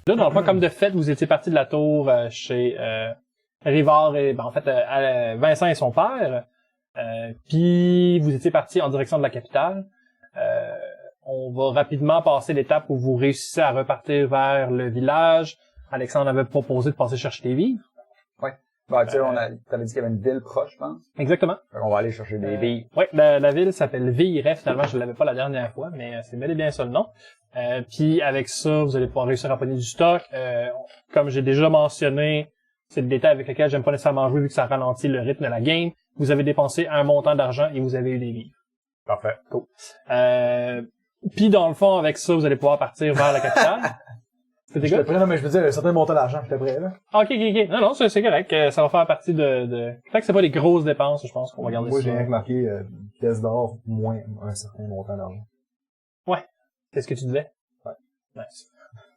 Là, dans le fond, comme de fait, vous étiez parti de la tour chez Rivard et Vincent et son père. Puis vous étiez parti en direction de la capitale. On va rapidement passer l'étape où vous réussissez à repartir vers le village. Alexandre avait proposé de passer chercher des vivres. Ouais. Bah, tu sais, t'avais dit qu'il y avait une ville proche, je pense. Exactement. On va aller chercher des vivres. Oui, la ville s'appelle Villeray, finalement, je l'avais pas la dernière fois, mais c'est bel et bien ça le nom. Puis avec ça, vous allez pouvoir réussir à pogner du stock. Comme j'ai déjà mentionné, c'est le détail avec lequel j'aime pas nécessairement jouer vu que ça ralentit le rythme de la game. Vous avez dépensé un montant d'argent et vous avez eu des vivres. Parfait. Cool. Puis dans le fond, avec ça, vous allez pouvoir partir vers la capitale. J'étais prêt, non, mais je veux dire, un certain montant d'argent, j'étais prêt, là. Ok. Non, c'est correct. Ça va faire partie de... Tant que c'est pas des grosses dépenses, je pense qu'on va garder ça. Moi, j'ai rien que marqué, pièce d'or, moins un certain montant d'argent. Ouais. C'est ce que tu disais? Ouais. Nice.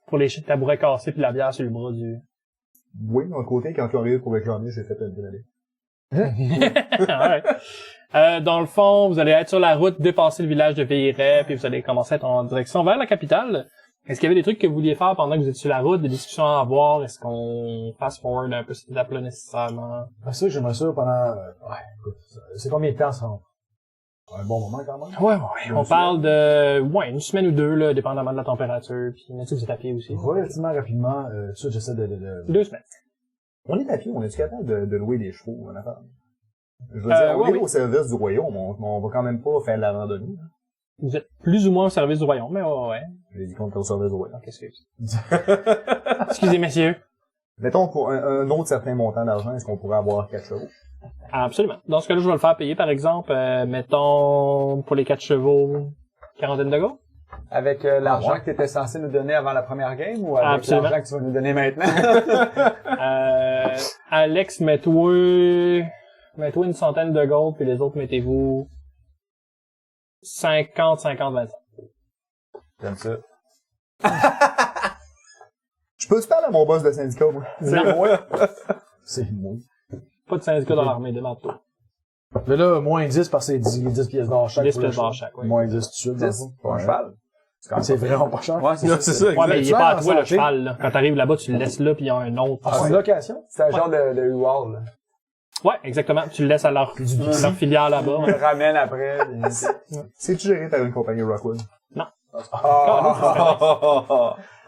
Pour les tabourets cassés puis la bière sur le bras du... Oui, d'un côté, quand on arrive pour réclamer, j'ai fait une belle Ouais. Dans le fond, vous allez être sur la route, dépasser le village de Villeray, puis vous allez commencer à être en direction vers la capitale. Est-ce qu'il y avait des trucs que vous vouliez faire pendant que vous étiez sur la route, des discussions à avoir? Est-ce qu'on fast-forward un peu cette étape-là nécessairement? Ben ça, j'aimerais ça pendant... ouais, écoute, c'est combien de temps, ça? Un bon moment, quand même? Ouais. On parle de... une semaine ou deux, là, dépendamment de la température, puis mais tu sais, vous êtes à pied aussi. Relativement rapidement, ça, j'essaie de... 2 semaines. On est à pied, on est-tu capable de louer des chevaux, en affaire? Je veux dire, on est au service du royaume, on va quand même pas faire de la randonnée. Vous êtes plus ou moins au service du royaume, mais ouais. J'ai dit qu'on était au service du royaume. Excusez, messieurs. Mettons, pour un autre certain montant d'argent, est-ce qu'on pourrait avoir 4 chevaux? Absolument. Dans ce cas-là, je vais le faire payer, par exemple, mettons, pour les 4 chevaux, 40 de gold. Avec l'argent que tu étais censé nous donner avant la première game ou avec Absolument. l'argent que tu vas nous donner maintenant? Alex, mets-toi une centaine de gold, puis les autres, mettez-vous 50, 25. J'aime ça. Je peux te parler à mon boss de syndicat, moi? Non. C'est moi. Pas de syndicat dans l'armée, demande-toi. Mais là, moins 10 parce que c'est 10 pièces d'or chaque. 10 pièces d'or chaque, ouais. Moins 10 tout de suite. 10 pour un cheval. C'est vraiment pas cher. Ouais, c'est ça. Ouais, mais il est exact. pas à toi, le Santé. cheval, là. Quand t'arrives là-bas, tu le laisses là, puis il y a un autre. Ah, c'est une location? C'est un genre de U-Haul, là. Ouais, exactement. Tu le laisses à leur filière là-bas. On le ramène après. C'est-tu géré par une compagnie Rockwood? Non. Oh.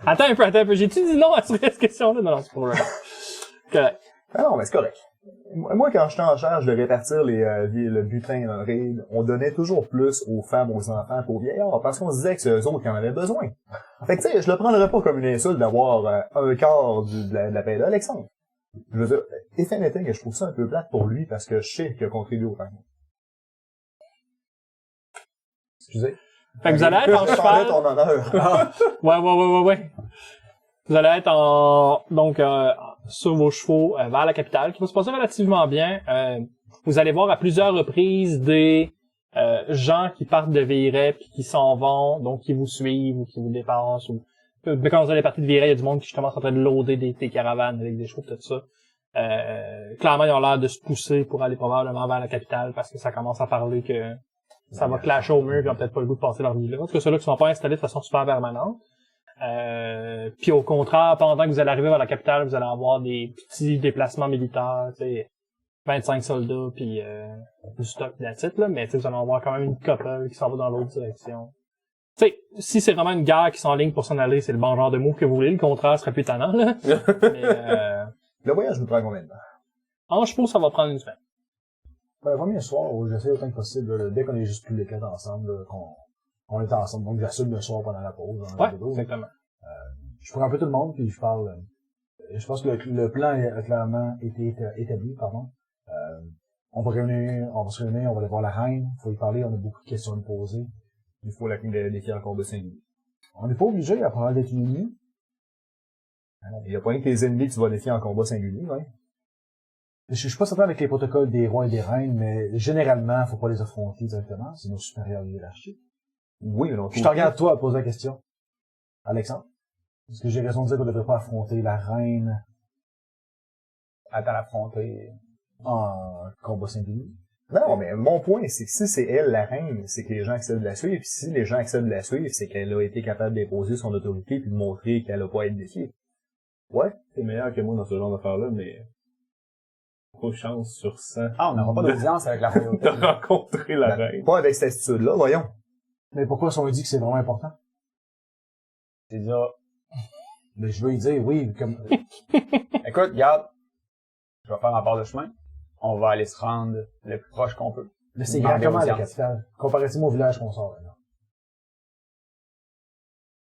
Attends un peu. J'ai-tu dit non à cette question-là? Non, c'est pour correct. Ah non, mais c'est correct. Moi, quand j'étais en charge de répartir le butin dans le raid, on donnait toujours plus aux femmes, aux enfants qu'aux vieillards, parce qu'on se disait que c'est eux autres qui en avaient besoin. Fait que tu sais, je le prendrais pas comme une insulte d'avoir un quart de la paix d'Alexandre. Je veux dire, if anything, je trouve ça un peu plate pour lui, parce que je sais qu'il a contribué au famille. Excusez. Fait que vous allez être en Je cheval. ton honneur. Ouais. Vous allez être sur vos chevaux vers la capitale, qui va se passer relativement bien. Vous allez voir à plusieurs reprises des gens qui partent de Villeray puis qui s'en vont, donc qui vous suivent ou qui vous dépassent. Mais quand vous allez partir de Villeray, il y a du monde qui justement est en train de loader des caravanes avec des chevaux, tout ça. Clairement, ils ont l'air de se pousser pour aller probablement vers la capitale parce que ça commence à parler que ça va clasher au mur, puis ils ont peut-être pas le goût de passer leur vie là. En tout cas, ceux-là qui sont pas installés de façon super permanente. Puis au contraire, pendant que vous allez arriver vers la capitale, vous allez avoir des petits déplacements militaires, tu sais, 25 soldats, puis du stock d'attitude, là, mais vous allez avoir quand même une couple qui s'en va dans l'autre direction. Tu sais, si c'est vraiment une guerre qui s'enligne pour s'en aller, c'est le bon genre de move que vous voulez, le contraire serait plus tannant, là. Mais Le voyage nous prend combien de temps? en chevaux, ça va prendre une semaine. Ben, le premier soir, j'essaie autant que possible, là, dès qu'on est juste tous les quatre ensemble, là, qu'on est ensemble. Donc, j'assume le soir pendant la pause. Ouais, exactement. Je prends un peu tout le monde, puis je parle. Je pense que le plan a clairement été établi, pardon. On va se réunir, on va aller voir la reine, faut y parler, on a beaucoup de questions à lui poser. Il faut la défier encore de Saint-Louis. On n'est pas obligé, à part d'être unis. Il n'y a pas rien que tes ennemis que tu vas défier en combat singulier, ouais. Je suis pas certain avec les protocoles des rois et des reines, mais généralement, faut pas les affronter directement, c'est nos supérieurs hiérarchiques. Oui, mais non. Je te regarde toi à poser la question. Alexandre. Est-ce que j'ai raison de dire qu'on ne devrait pas affronter la reine Attends, l'affronter. en combat singulier? Non, mais mon point, c'est que si c'est elle, la reine, c'est que les gens acceptent de la suivre, puis si les gens acceptent de la suivre, c'est qu'elle a été capable d'imposer son autorité puis de montrer qu'elle a pas à être défiée. Ouais. T'es meilleur que moi dans ce genre d'affaires-là, mais trop de chance sur 100 Ah, on n'aura pas d'audience avec la royauté. de rencontrer la reine. Pas avec cette attitude-là, voyons. Mais pourquoi si on lui dit que c'est vraiment important? C'est dire, Mais je veux lui dire, oui, comme... écoute, regarde, je vais faire ma part de chemin. On va aller se rendre le plus proche qu'on peut. Mais c'est Demander grand comment la audience. capitale, comparativement au village qu'on sort, là.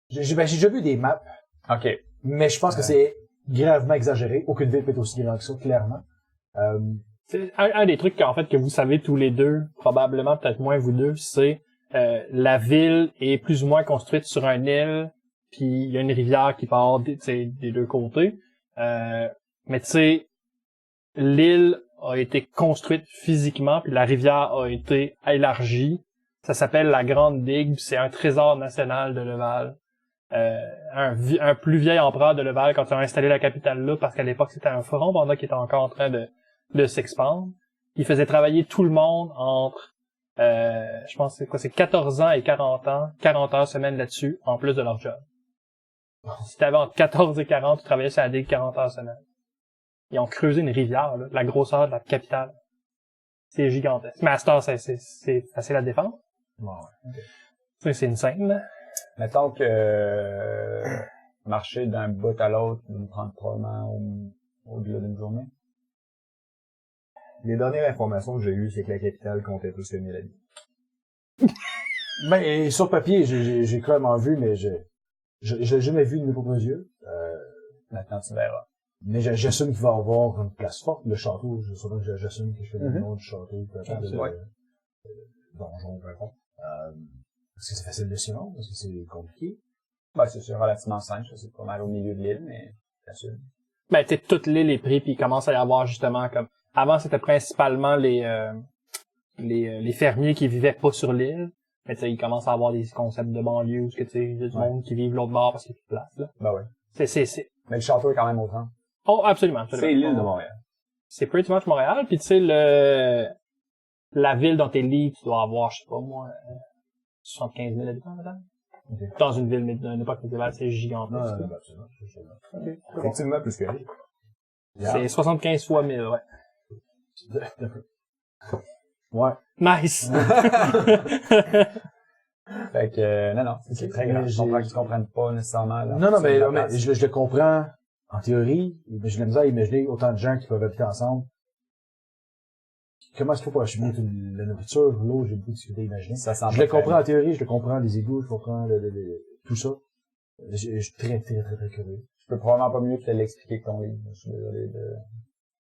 J'ai déjà vu des maps, OK. mais je pense que c'est gravement exagéré. Aucune ville peut être aussi grande que ça, clairement. C'est un des trucs qu'en fait que vous savez tous les deux, probablement peut-être moins vous deux, c'est la ville est plus ou moins construite sur un île, puis il y a une rivière qui part des deux côtés. Mais tu sais, l'île a été construite physiquement, puis la rivière a été élargie. Ça s'appelle la Grande Digue, puis c'est un trésor national de Leval. Un plus vieil empereur de Leval, quand ils ont installé la capitale là, parce qu'à l'époque c'était un forum pendant qu'il était encore en train de s'expandre. Il faisait travailler tout le monde entre, je pense c'est 14 ans et 40 ans, 40 heures semaine là-dessus, en plus de leur job. Si t'avais entre 14 et 40, tu travaillais sur la digue 40 heures semaine. Ils ont creusé une rivière, là, la grosseur de la capitale. C'est gigantesque. Mais à cette heure, c'est facile à défendre. C'est une scène, là. Mettons que marcher d'un bout à l'autre va nous prendre probablement au-delà d'une journée. Les dernières informations que j'ai eues, c'est que la capitale comptait plus que 1000 habitants. Mais sur papier, j'ai clairement vu, mais je l'ai jamais vu de mes propres yeux. Maintenant, tu verras. Mais j'assume qu'il va y avoir une place forte. Le château, j'assume que je fais le nom du château, peu importe Ouais. donjon, peu importe. Est-ce que c'est facile de s'y rendre? Est-ce que c'est compliqué? Ben, c'est relativement simple, ça, c'est pas mal au milieu de l'île, mais bien sûr. Ben, tu sais, toute l'île est prise, puis il commence à y avoir justement comme... Avant, c'était principalement les fermiers qui vivaient pas sur l'île. Mais tu sais, il commence à avoir des concepts de banlieue, où tu sais, il y a du monde qui vivent l'autre bord parce qu'il y a plus de place, là. Ben ouais. C'est... Mais le château est quand même au centre. Oh, absolument. C'est l'île de Montréal. C'est pretty much Montréal, puis tu sais, la ville dont t'es lié, tu dois avoir, je sais pas moi, 75 000 habitants, madame. Okay. Dans une ville, mais d'une époque médiévale, c'est gigantesque. Non, absolument. Effectivement, plus que lui. C'est 75 fois 1000, ouais. Ouais. Nice! Fait que, non, c'est très grave. Mais Je comprends qu'ils comprennent pas nécessairement. Non, mais je le comprends en théorie, mais je l'ai misère à imaginer autant de gens qui peuvent habiter ensemble. Comment est-ce qu'il faut acheminer la nourriture, l'eau, j'ai beaucoup de difficulté à imaginer. Ça sent Je le comprends en théorie, je le comprends les égouts, je comprends tout ça. Je suis très curieux. Je peux probablement pas mieux te l'expliquer que ton livre. Je suis désolé de...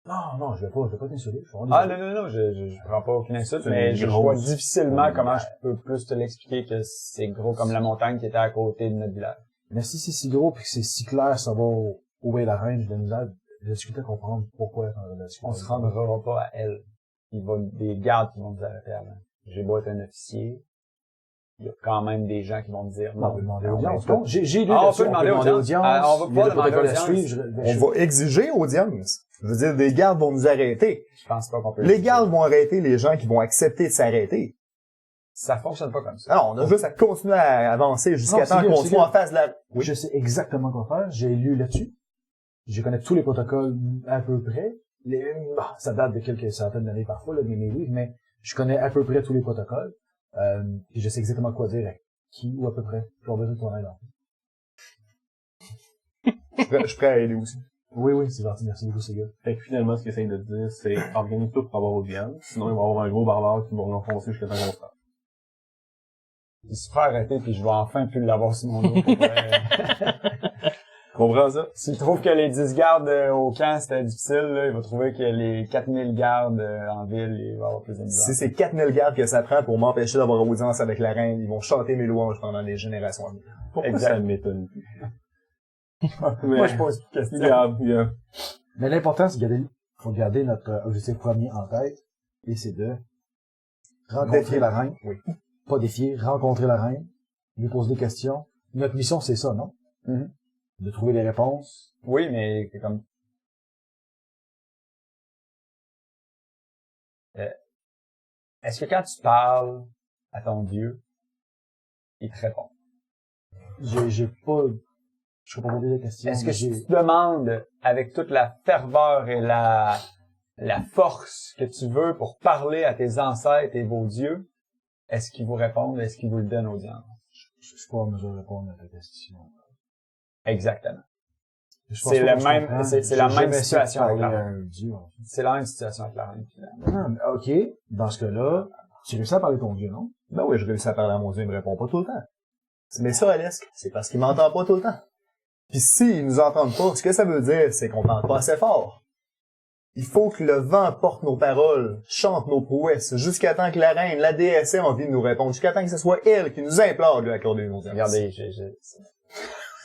Non, je vais pas t'insulter. Ah, non, je prends pas aucune insulte, mais je vois difficilement comment je peux plus te l'expliquer que c'est gros comme la montagne qui était à côté de notre village. Mais si c'est si gros pis que c'est si clair, ça va où est la reine, je vais discuter à comprendre pourquoi. On se rendra pas à elle. Il va des gardes qui vont nous arrêter avant. J'ai beau être un officier. Il y a quand même des gens qui vont me dire On non. peut demander audience. J'ai lu on là-dessus, peut demander audience. On va pouvoir demander audience. On va exiger audience. Je veux dire, des gardes vont nous arrêter. Je pense pas qu'on peut. Les gardes vont arrêter les gens qui vont accepter de s'arrêter. Ça fonctionne pas comme ça. Alors, on a juste à continuer à avancer jusqu'à temps qu'on soit en face de la... Oui. Je sais exactement quoi faire. J'ai lu là-dessus. Je connais tous les protocoles à peu près. Ça date de quelques centaines d'années parfois, là, mes livres, mais je connais à peu près tous les protocoles. Et je sais exactement quoi dire à qui ou à peu près. Je vais besoin de ton aide. Je suis prêt à aider aussi. Oui, c'est gentil. Merci beaucoup, ces gars. Fait que finalement, ce qu'il essaye de te dire, c'est organise-toi pour avoir audience. Sinon, il va y avoir un gros barbare qui va l'enfoncer jusqu'à temps qu'on se rende. Il se fera arrêter puis je vais enfin plus l'avoir sur mon dos. Comprends ça? S'il trouve que les 10 gardes au camp c'était difficile, là, il va trouver que les 4000 gardes en ville, il va avoir plus de misère. Si c'est 4000 gardes que ça prend pour m'empêcher d'avoir audience avec la reine, ils vont chanter mes louanges pendant des générations à venir. Pourquoi Exact. ça m'étonne plus? Moi, je pose une question. Regarde. Mais l'important, c'est faut garder notre objectif premier en tête, et c'est de rencontrer la reine. Oui. Pas défier, rencontrer la reine, lui poser des questions. Notre mission, c'est ça, non? Mhm. De trouver les réponses. Oui, mais c'est comme... Est-ce que quand tu parles à ton Dieu, il te répond? J'ai pas Je peux pas poser des questions. Est-ce que mais tu te demandes, avec toute la ferveur et la force que tu veux pour parler à tes ancêtres et vos dieux, est-ce qu'ils vous répondent, est-ce qu'ils vous le donnent audience? Je suis pas en mesure de répondre à ta question. Exactement. Je pense C'est pas le que je même- comprends. c'est J'ai la même jamais essayé de situation avec parler la à un dieu, en fait. C'est la même situation avec la reine. finalement. Non, mais ok. Dans ce cas-là, tu réussis à parler ton dieu, non? Ben oui, je réussis à parler à mon Dieu, il me répond pas tout le temps. Mais ça, Alice, c'est parce qu'il m'entend pas tout le temps. Puis s'il nous entend pas, ce que ça veut dire, c'est qu'on parle pas assez fort. Il faut que le vent porte nos paroles, chante nos prouesses, jusqu'à temps que la reine, la déesse ait envie de nous répondre, jusqu'à temps que ce soit elle qui nous implore de lui accorder nos audiences. Regardez,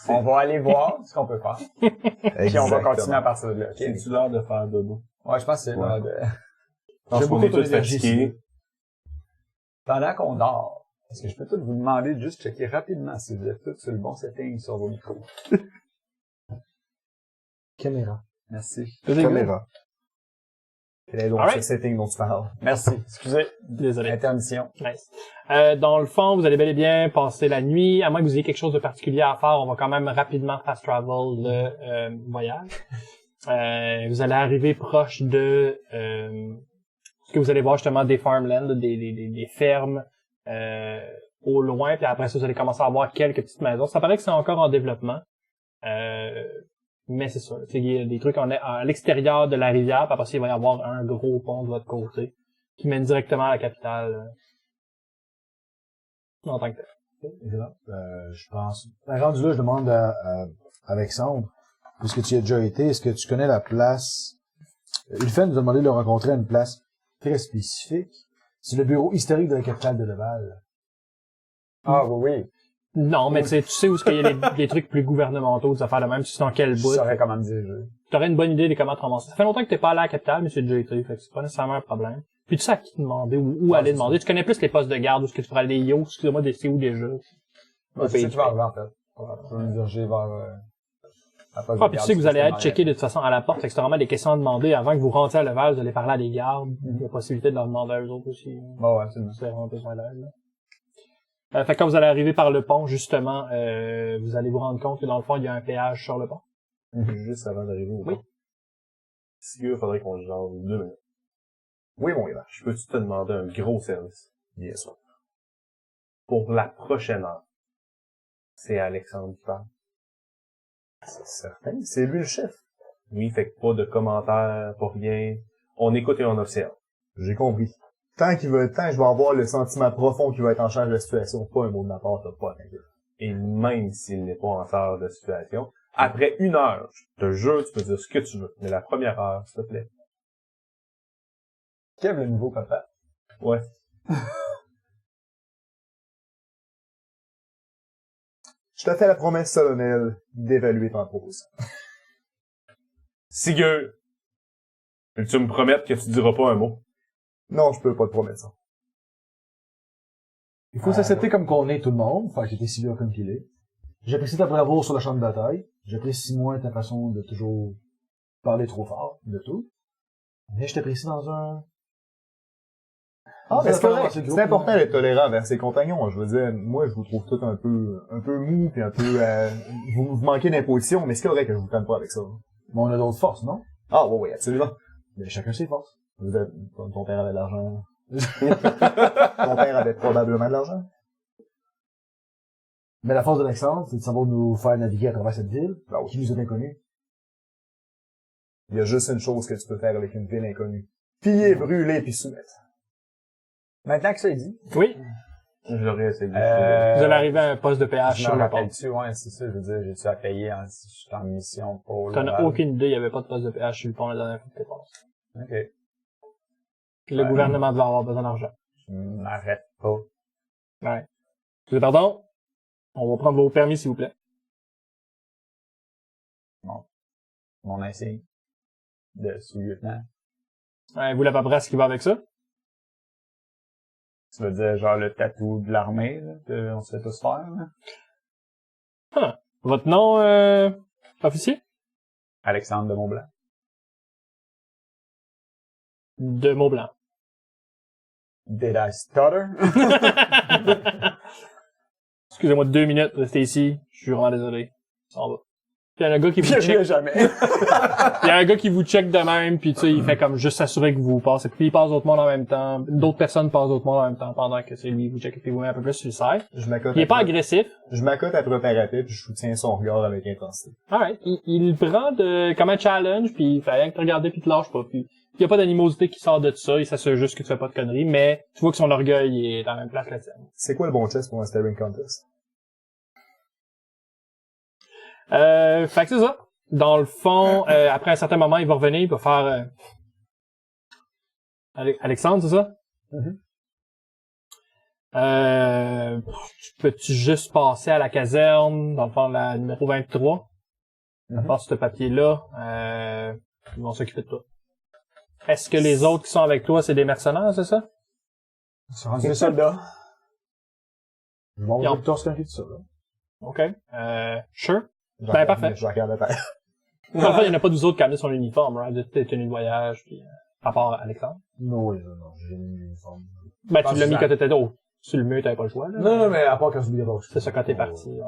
on va aller voir ce qu'on peut faire. Puis on va continuer à partir de là. ok? C'est-tu l'heure de faire dodo? Ouais, je pense que c'est Ouais. l'heure de... Je pense J'aime qu'on beaucoup est ton tous énergie, fatigués. Pendant qu'on dort, est-ce que je peux tout vous demander de juste checker rapidement si vous êtes tous sur le bon setting sur vos micros? Caméra. Merci. Caméra. Quel est donc Alright. ce setting dont tu parles? Merci. Excusez. Désolé. Intermission. Nice. Dans le fond, vous allez bel et bien passer la nuit. À moins que vous ayez quelque chose de particulier à faire, on va quand même rapidement fast travel le voyage. Vous allez arriver proche de ce que vous allez voir justement des farmlands, des fermes au loin. Puis après ça, vous allez commencer à voir quelques petites maisons. Ça paraît que c'est encore en développement. Mais c'est ça. Il y a des trucs à l'extérieur de la rivière. Puis après ça, il va y avoir un gros pont de votre côté qui mène directement à la capitale. En tant que tel. Excellent. Je pense. Rendu là, je demande à Alexandre, puisque tu y as déjà été, est-ce que tu connais la place? Ulfen nous a demandé de le rencontrer à une place très spécifique. C'est le bureau historique de la capitale de Laval. Ah oui. Non, mais tu sais où est-ce qu'il y a des trucs plus gouvernementaux, des affaires de même, tu sais dans quel Je bout. saurais comment me diriger. T'aurais une bonne idée de comment te ramasser. Ça fait longtemps que t'es pas allé à la capitale, mais tu as déjà été, fait que c'est pas nécessairement un problème. Puis tu sais à qui demander, où aller demander. Tu connais plus les postes de garde, où est-ce que tu pourrais aller, excusez-moi, c'est où déjà? Ouais, c'est ça qui va arriver, en fait. Je vais me diriger vers, la poste de Ah, puis tu garde, sais que vous allez justement, être checké de toute façon à la porte, fait que c'est vraiment des questions à demander avant que vous rentriez à Laval, vous allez parler à des gardes. Il y a possibilité de leur demander à eux autres aussi. Bon, ouais, absolument. C'est vraiment besoin d'aide, là. Fait que quand vous allez arriver par le pont, justement, vous allez vous rendre compte que dans le fond, il y a un péage sur le pont. Juste avant d'arriver au Oui. pont. Si il faudrait qu'on se jase 2 minutes. Oui, mon gars. Je peux-tu te demander un gros service? Bien sûr. Pour la prochaine heure. C'est Alexandre qui parle. C'est certain. C'est lui le chef. Oui, fait que pas de commentaires, pas rien. On écoute et on observe. J'ai compris. Tant que je vais avoir le sentiment profond qu'il va être en charge de la situation, pas un mot de ma part, t'as pas à t'inquiéter. Et même s'il n'est pas en charge de la situation, après 1 heure, je te jure, tu peux dire ce que tu veux. Mais la première heure, s'il te plaît. Kev, le nouveau papa. Ouais. Je te fais la promesse solennelle d'évaluer ton proposition. Sigurd! Peux-tu me promettre que tu diras pas un mot? Non, je peux pas te promettre ça. Il faut s'accepter comme qu'on est tout le monde, faire qu'il est si dur comme qu'il est. J'apprécie ta bravoure sur le champ de bataille. J'apprécie moins ta façon de toujours parler trop fort de tout. Mais je t'apprécie dans un... Ah, mais c'est correct. C'est C'est important d'être tolérant vers ses compagnons. Je veux dire, moi, je vous trouve tous un peu mou, puis un peu, vous manquez d'imposition, mais c'est correct que je vous prenne pas avec ça. Mais on a d'autres forces, non? Ah, oui, absolument. Mais chacun ses forces. Vous êtes, ton père avait de l'argent. Ton père avait probablement de l'argent. Mais la force d'Alexandre, c'est de savoir nous faire naviguer à travers cette ville, Ah oui. qui nous est inconnue. Il y a juste une chose que tu peux faire avec une ville inconnue. Piller, brûler, puis soumettre. Maintenant que ça est dit, Oui. Je l'aurais essayé. Vous allez arriver à un poste de péage je sur me le pont. rappelle-tu, ouais, c'est ça, je veux dire, j'ai-tu à payer si je suis en mission pour T'en as Laval? aucune idée, il y avait pas de poste de péage sur le pont la dernière fois que t'es passé. Ok. Le Ouais. gouvernement devait avoir besoin d'argent. Je m'arrête pas. Ouais. Pardon? On va prendre vos permis, s'il vous plaît. Mon insigne de sous-lieutenant. Ouais, vous la paperasse qui va avec ça? Tu veux dire, genre, le tatou de l'armée, là, qu'on se fait tous faire, là? Votre nom, officier? Alexandre de Montblanc. De Maublanc. Did I stutter? Excusez-moi 2 minutes, restez ici. Je suis vraiment désolé. Ça en va. il y a un gars qui vous Je check. l'ai jamais. Il y a un gars qui vous check de même, puis tu sais, il fait comme juste s'assurer que vous passez. Puis il passe d'autres mondes en même temps. D'autres personnes passent d'autres mondes en même temps pendant que c'est lui vous check, puis vous met un peu plus sur le site. Il est pas agressif. Je m'accote à préparatif, puis je soutiens son regard avec intensité. Alright. Il prend comme un challenge, puis il fait rien que te regarder puis te lâche pas. Puis il y a pas d'animosité qui sort de ça, il s'assure juste que tu fais pas de conneries, mais tu vois que son orgueil est dans la même place que la tienne. C'est quoi le bon test pour un staring contest? Fait que c'est ça. Dans le fond, après un certain moment, il va revenir, il va faire... Alexandre, c'est ça? Peux-tu juste passer à la caserne, dans le fond, la numéro 23? Passe ce papier-là. Ils vont s'occuper de toi. Est-ce que les autres qui sont avec toi, c'est des mercenaires, c'est ça? C'est rendu des soldats. Bon, Ils ont- Victor, c'est un de ça, là. OK. Sure. Je Ben, regarde- parfait. Je regarde la terre. En fait, il n'y en a pas deux autres qui ont amené son uniforme, right? De tes tenues de voyage, puis à part Alexandre. Non, j'ai une uniforme. Ben, tu pense l'as mis que quand t'étais sur le mur, t'avais pas le choix, là. Non, mais à part quand j'oublie d'abord. C'est ça quand t'es parti, ouais.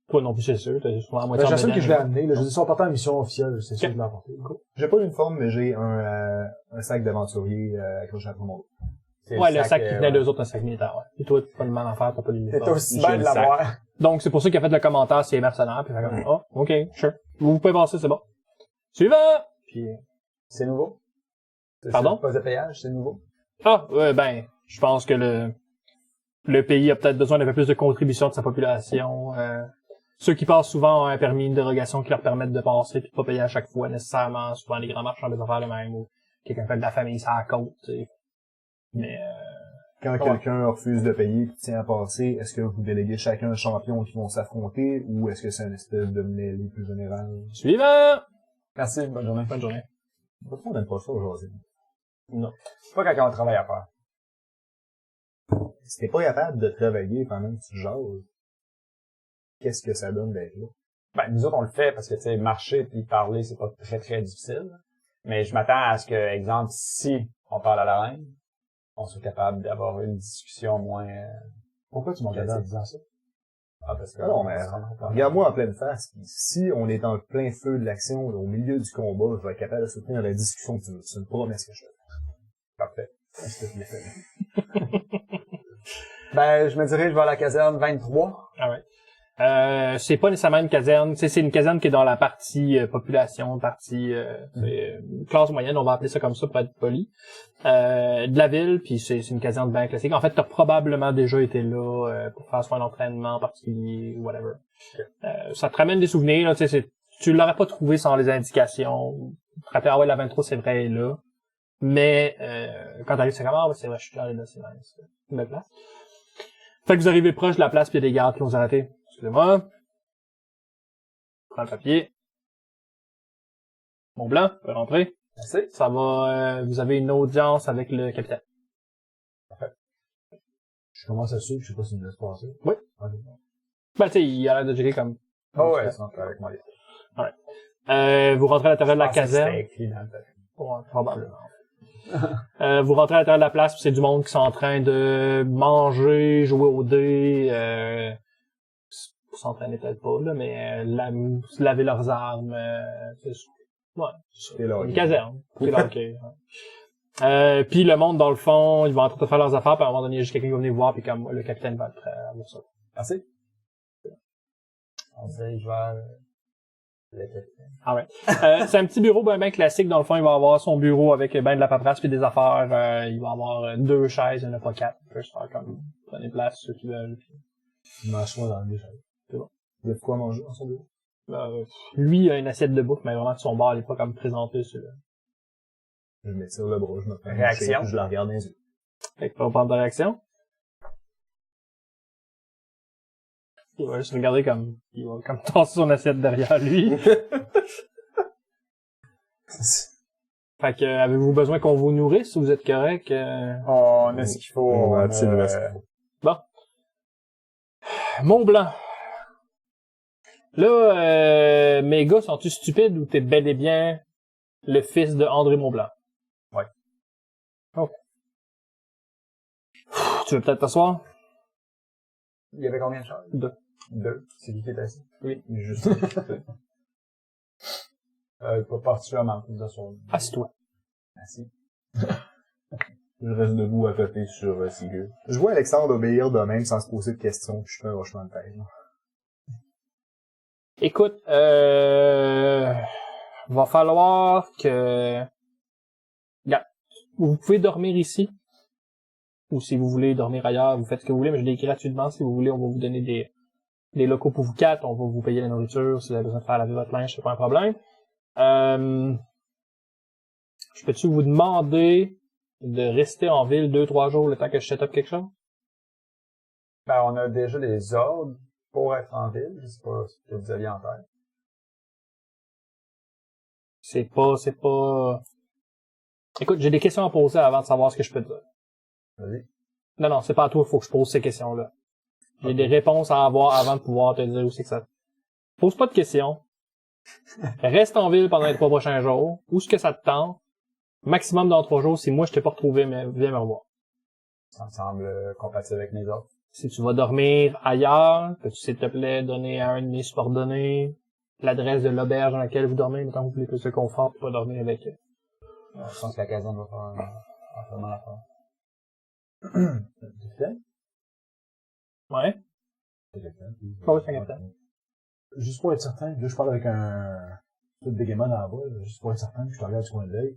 Toi non plus, c'est sûr. T'as souvent à Ben, moitié en j'assume que bedaine. je l'ai amené, là. Je dis, si on partait en mission officielle, c'est sûr que je l'ai apporté. J'ai pas d'uniforme, mais j'ai un sac d'aventurier accroché après mon dos. Ouais, le sac qui tenait d'eux autres, un sac militaire, ouais. Et toi, t'as pas de mal en faire, t'as pas T'es d'uniforme. aussi J'ai bien le de sac. l'avoir. Donc, c'est pour ça qu'il a fait le commentaire, c'est mercenaire, puis il fait comme, oh, ok, sure. Vous pouvez passer, c'est bon. Suivant! Puis, C'est nouveau? Pardon? C'est pas de payage, c'est nouveau? ben, je pense que le pays a peut-être besoin d'un peu plus de contribution de sa population. Ceux qui passent souvent ont un permis, une dérogation qui leur permettent de passer puis de pas payer à chaque fois nécessairement. Souvent, les grands marchands des affaires le même ou quelqu'un fait de la famille sur la côte, tu sais. Mais, Quand quelqu'un refuse de payer et tient à passer, est-ce que vous déléguez chacun un champion qui vont s'affronter ou est-ce que c'est un espèce de mêlée plus générale? suivant! Merci, bonne journée. Bonne journée. Pourquoi on n'aime pas ça aujourd'hui? C'est pas quand on a un travail à faire. Si t'es pas capable de travailler pendant que tu jases, qu'est-ce que ça donne d'être là? Ben, nous autres, on le fait parce que, tu sais, marcher puis parler, c'est pas très, très difficile. Mais je m'attends à ce que, exemple, si on parle à la reine, on soit capable d'avoir une discussion moins... Pourquoi tu m'as regardé en disant ça? parce que... Non, mais regarde-moi en pleine face, puis si on est en plein feu de l'action, au milieu du combat, je vais être capable de soutenir la discussion que tu veux. C'est une promesse que je fais. Parfait. S'il te plaît. Ben, je me dirige vers la caserne 23. Alright. C'est pas nécessairement une caserne, tu sais, c'est une caserne qui est dans la partie population, partie classe moyenne, on va appeler ça comme ça pour être poli, de la ville, puis c'est une caserne bien classique. En fait, t'as probablement déjà été là pour faire soit un entraînement particulier ou whatever. Ça te ramène des souvenirs, là, tu sais, tu l'aurais pas trouvé sans les indications. Tu te rappelles, ah ouais, la 23, c'est vrai, elle est là. Mais quand t'arrives, c'est comme, ah ouais, c'est vrai, je suis allé là, c'est nice. Une belle place. Fait que vous arrivez proche de la place, puis il y a des gardes qui vont vous arrêter. Excusez-moi. Prends le papier. Mon blanc, vous pouvez rentrer. Merci. Ça va, vous avez une audience avec le capitaine. Je commence à suivre, je sais pas s'il me laisse passer. Oui. Ok. Ben, tu sais, il a l'air de gérer comme... Oh ouais, c'est avec moi. Vous rentrez à l'intérieur de la caserne. C'était écrit dans le papier. Ouais, probablement. Vous rentrez à l'intérieur de la place, puis c'est du monde qui sont en train de manger, jouer au dé, pour s'entraîner peut-être pas, là, mais se laver leurs armes, T'es là, une ok. caserne. C'est là, ok. Ouais. Puis le monde, dans le fond, ils vont en train de faire leurs affaires, puis à un moment donné, il y a juste quelqu'un qui va venir voir, puis comme le capitaine va être prêt à voir ça. Merci. On se dirige vers le capitaine. Ah ouais. C'est un petit bureau ben classique. Dans le fond, il va avoir son bureau avec ben de la paperasse puis des affaires. Il va avoir 2 chaises, il n'y en a pas 4. Il peut se faire comme prenez place ceux qui veulent. Je m'assois dans le chaises. Il y a de quoi manger dans son bureau? Lui, il a une assiette de bouffe, mais vraiment de son bar, il est pas comme présenté sur le... Je m'étire le bras, je me prends une Réaction. shake, puis je la regarde dans les yeux. Fait que on va prendre ta réaction. Il va juste regarder comme... Il va comme tasser son assiette derrière lui. Fait que, avez-vous besoin qu'on vous nourrisse ou vous êtes correct? On a ce qu'il faut. On a on absolument a- ce qu'il faut. Bon. Mont-Blanc. Là, mes gars, sont-tu stupides ou t'es bel et bien le fils de André Mont-Blanc? Ouais. Ok. Tu veux peut-être t'asseoir? Il y avait combien de choses? 2. 2. C'est qui est assis? Oui. Juste. Pas particulièrement plus de soir. Assis-toi. Merci. Je reste debout à côté sur Sigur. Je vois Alexandre obéir de même sans se poser de questions, puis je fais un hochement de tête. Là. Écoute, va falloir que... Regarde, vous pouvez dormir ici. Ou si vous voulez dormir ailleurs, vous faites ce que vous voulez, mais je l'ai gratuitement. Si vous voulez, on va vous donner des locaux pour vous quatre. On va vous payer la nourriture. Si vous avez besoin de faire laver votre linge, c'est pas un problème. Je peux-tu vous demander de rester en ville 2-3 jours le temps que je set up quelque chose? Ben, on a déjà des ordres pour être en ville. Je sais pas ce que vous aviez en tête. C'est pas... Écoute, j'ai des questions à poser avant de savoir ce que je peux te dire. Vas-y. Non, c'est pas à toi, il faut que je pose ces questions-là. J'ai des réponses à avoir avant de pouvoir te dire où c'est que ça... Pose pas de questions. Reste en ville pendant les 3 prochains jours. Où est-ce que ça te tente? Maximum dans 3 jours, si moi je t'ai pas retrouvé, mais viens me revoir. Ça me semble compatible avec mes ordres. Si tu vas dormir ailleurs, peux-tu s'il te plaît donner à un de mes subordonnés l'adresse de l'auberge dans laquelle vous dormez, mettons que vous voulez plus de confort pour pas dormir avec eux. Je pense que la caserne va faire vraiment l'affaire. Ouais? Ah oui, c'est un capitaine. Juste pour être certain, là, je parle avec un peu de bégaiement dans la voix, là, juste pour être certain que je te regarde du coin de l'œil.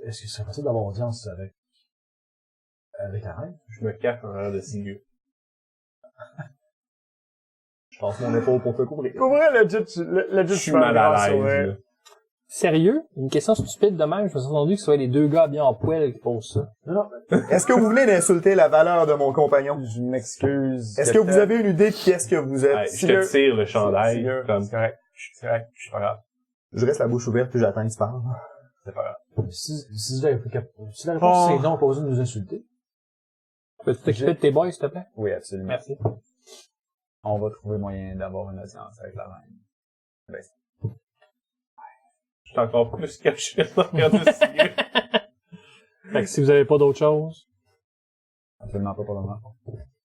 Est-ce que ce serait possible d'avoir audience avec la reine? Je me cache en arrière de Sigur. Je passe mon épaule pour te couvrir. Pour vrai, Je suis mal à l'aise, là. Sérieux? Une question stupide de même, je me suis entendu que ce soit les 2 gars bien en poêle qui posent ça. Non. Est-ce que vous venez d'insulter la valeur de mon compagnon? Je m'excuse. Est-ce que vous avez une idée de qui est-ce que vous êtes? Ouais, je te tire le chandail, Sigur, comme... c'est correct. C'est correct. Je suis pas grave. Je reste la bouche ouverte puis j'attends qu'il se parle. C'est pas grave. Si la réponse c'est non, pas besoin de nous insulter. Peux-tu t'occuper de tes boys, s'il te plaît? Oui, absolument. Merci. On va trouver moyen d'avoir une audience avec la reine. Ben, Je suis encore plus caché en arrière de Sigur. Fait que si vous avez pas d'autre chose, absolument pas pour le moment.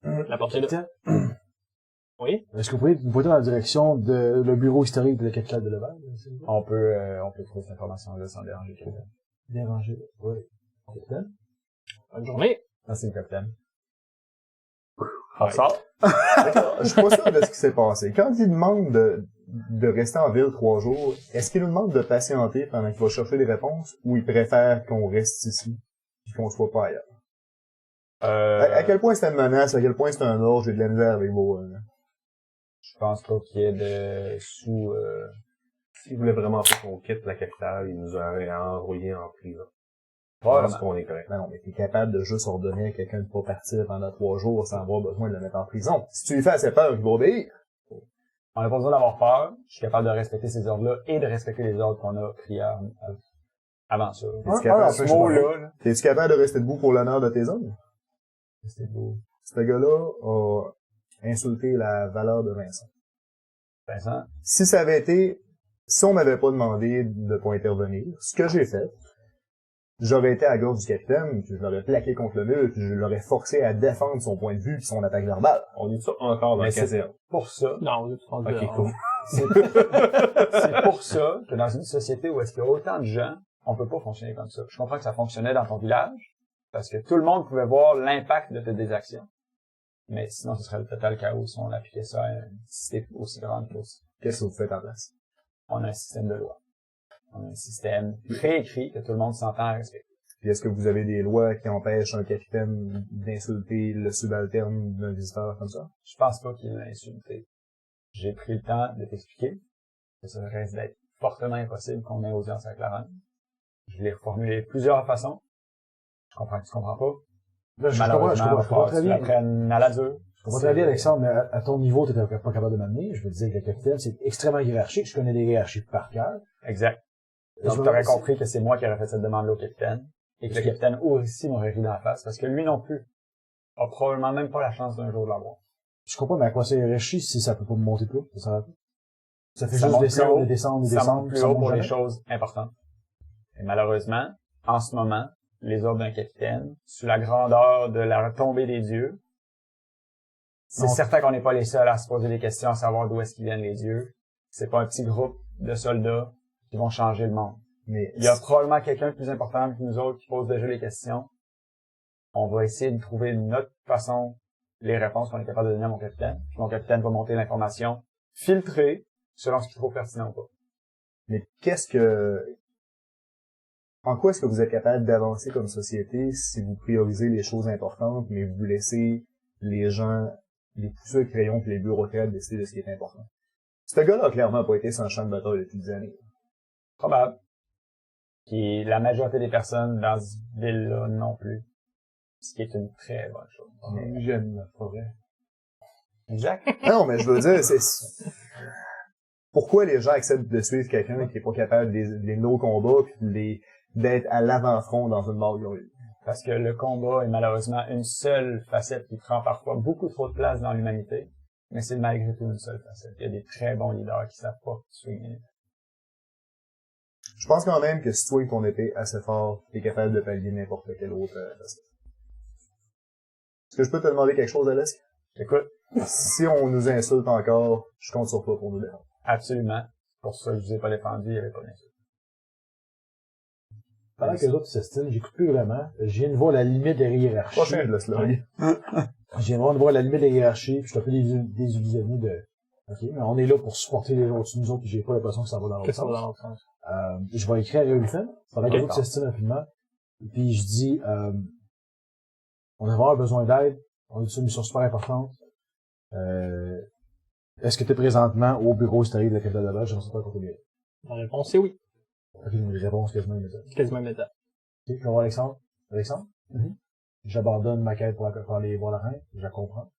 la portée là. Oui? Est-ce que vous pouvez vous pointer dans la direction de le bureau historique de la capitale de Laval? On peut trouver cette information-là sans déranger quelqu'un. Bien rangé. Oui. Capitaine? Bonne journée. Merci, le capitaine. Ouais. D'accord. Je suis pas sûr de ce qui s'est passé. Quand il demande de rester en ville 3 jours, est-ce qu'il nous demande de patienter pendant qu'il va chercher des réponses ou il préfère qu'on reste ici et qu'on soit pas ailleurs? À quel point c'est une menace, à quel point c'est un ordre, j'ai de la misère avec vos... Je pense pas qu'il y ait de sous... S'il voulait vraiment pas qu'on quitte la capitale, il nous aurait envoyé en prison. Je Probablement. pense qu'on est correct. Non, mais t'es capable de juste ordonner à quelqu'un de pas partir pendant 3 jours sans avoir besoin de le mettre en prison. Si tu lui fais assez peur, il va obéir. On n'a pas besoin d'avoir peur. Je suis capable de respecter ces ordres-là et de respecter les ordres qu'on a pris avant ça. T'es-tu capable, Ce mot-là, t'es-tu capable de rester debout pour l'honneur de tes hommes? c'est beau. Ce gars-là a insulté la valeur de Vincent. Vincent, Si on m'avait pas demandé de pas intervenir, ce que j'ai fait, j'aurais été à la gorge du capitaine, puis je l'aurais plaqué contre le mur, puis je l'aurais forcé à défendre son point de vue puis son attaque verbale. On est ça encore dans Mais la caserne. pour ça, Non, tu prends Ok, cool. c'est pour ça que dans une société où est-ce qu'il y a autant de gens, on peut pas fonctionner comme ça. Je comprends que ça fonctionnait dans ton village, parce que tout le monde pouvait voir l'impact de tes actions. Mais sinon, ce serait le total chaos si on appliquait ça à une société aussi grande que ça. Qu'est-ce que vous faites en place? On a un système de loi. On a un système préécrit que tout le monde s'entend à respecter. Puis est-ce que vous avez des lois qui empêchent un capitaine d'insulter le subalterne d'un visiteur comme ça? Je pense pas qu'il l'a insulté. J'ai pris le temps de t'expliquer que ça reste d'être fortement impossible qu'on ait audience avec la reine. Je l'ai reformulé de plusieurs façons. Je comprends que tu comprends pas. Là, je Malheureusement, comprends très tu bien. l'apprennes à la dure. Je comprends très bien, Alexandre, mais à ton niveau, t'étais pas capable de m'amener. Je veux dire que le capitaine, c'est extrêmement hiérarchique. Je connais les hiérarchies par cœur. Exact. Donc, tu aurais compris que c'est moi qui aurais fait cette demande-là au capitaine. Et que le capitaine aussi m'aurait ri dans la face. Parce que lui non plus a probablement même pas la chance d'un jour de l'avoir. Je comprends, mais à quoi ça hiérarchie si ça peut pas me monter plus haut? Ça fait Ça juste monte descendre, plus haut, descendre, Ça descendre. monte plus ça haut monte pour les jamais. choses importantes. Et malheureusement, en ce moment, les ordres d'un capitaine, sous la grandeur de la tombée des dieux, c'est Donc- certain qu'on n'est pas les seuls à se poser des questions, à savoir d'où est-ce qu'ils viennent les dieux. C'est pas un petit groupe de soldats qui vont changer le monde. Mais Il y a probablement quelqu'un de plus important que nous autres qui pose déjà les questions. On va essayer de trouver notre façon, les réponses qu'on est capable de donner à mon capitaine. Puis mon capitaine va monter l'information, filtrer selon ce qu'il trouve pertinent ou pas. Mais en quoi est-ce que vous êtes capable d'avancer comme société si vous priorisez les choses importantes, mais vous laissez les gens, les pousseurs de crayon et les bureaucrates décider de ce qui est important? Ce gars-là a clairement pas été sur un champ de bataille depuis des années. Probable. Puis la majorité des personnes dans cette ville-là non plus. Ce qui est une très bonne chose. J'aime la forêt. Exact. Non, mais je veux dire, pourquoi les gens acceptent de suivre quelqu'un qui est pas capable de les mener au combat puis d'être à l'avant-front dans une bagarre? Parce que le combat est malheureusement une seule facette qui prend parfois beaucoup trop de place dans l'humanité. Mais c'est malgré tout une seule facette. Il y a des très bons leaders qui savent pas swinguer. Je pense quand même que si toi et ton épée assez fort, t'es capable de pallier n'importe quelle autre facette. Est-ce que je peux te demander quelque chose, Alex? Écoute, Si on nous insulte encore, je compte sur toi pour nous défendre. absolument. C'est pour ça que je vous ai pas défendu, il y avait pas d'insulte. Pendant que les autres s'estinent, j'écoute plus vraiment. Je viens de voir la limite des hiérarchies. Prochain de la slurry. Je viens de voir la limite des hiérarchies, puis je suis un peu désillusionné de... OK, mais on est là pour supporter les autres. Nous autres, puis j'ai pas l'impression que ça va dans l'autre Qu'est-ce que ça va sens. dans l'autre sens? Je vais écrire à Réulfen, pendant que les Ok. autres s'estinent rapidement. Puis je dis, on va avoir besoin d'aide. On a une mission super importante. Est-ce que tu es présentement au bureau historique de la capitale de la Belge? Je ne sais pas quand t'es. La réponse, c'est oui. Ok, une réponse quasiment immédiate. Quasiment méta. Ok, je vais voir Alexandre. Alexandre? J'abandonne ma quête pour aller voir la reine. Je la comprends.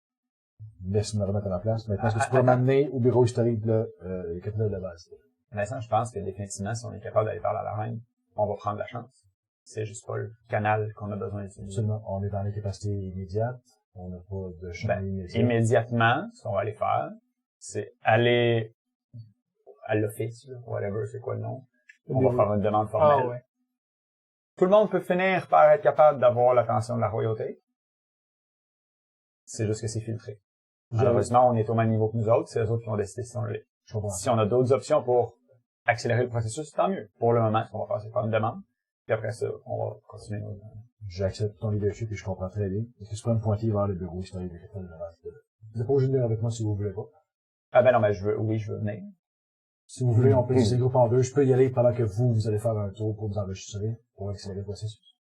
Laisse me remettre à la place. Maintenant, est-ce que tu pourrais m'amener au bureau historique de la capitale de la base? Vincent, je pense que définitivement, si on est capable d'aller parler à la reine, on va prendre la chance. C'est juste pas le canal qu'on a besoin d'utiliser. Absolument. On est dans les capacités immédiates. On n'a pas de chemin Ben, immédiat. immédiatement, ce qu'on va aller faire, c'est aller à l'office, là, whatever, c'est quoi le nom. On va faire une demande formelle. Ah ouais. Tout le monde peut finir par être capable d'avoir l'attention de la royauté. C'est juste que c'est filtré. Malheureusement, on est au même niveau que nous autres, c'est eux autres qui ont décidé si on l'est. Je comprends. Si on a d'autres options pour accélérer le processus, tant mieux. Pour le moment, ce qu'on va faire, c'est faire une demande. Puis après ça, on va continuer nos demandes. J'accepte ton leadership et je comprends très bien. Est-ce que tu peux me pointer vers le bureau historique de la capitale de la base? Vous n'êtes pas obligé de venir avec moi si vous voulez pas. Ah ben non, mais je veux venir. Si vous voulez, on peut diviser le groupe en deux. Je peux y aller pendant que vous allez faire un tour pour vous enregistrer, pour accélérer le processus.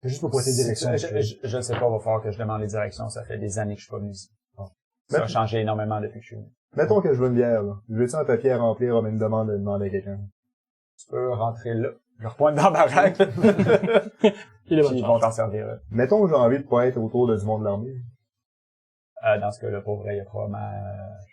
C'est juste pour pointer les directions. Je ne sais pas, il va falloir que je demande les directions. Ça fait des années que je suis pas venu ici. Ça a changé énormément depuis que je suis venu. Mettons que je veux une bière, là. Je veux-tu un papier à remplir, comme une demande de demander à quelqu'un? Tu peux rentrer là. Je repointe dans la baraque. Il est Puis bonne ils vont chance. t'en servir là. Mettons que j'ai envie de pas être autour de du monde de l'armée. Dans ce cas-là, pour vrai, il y a probablement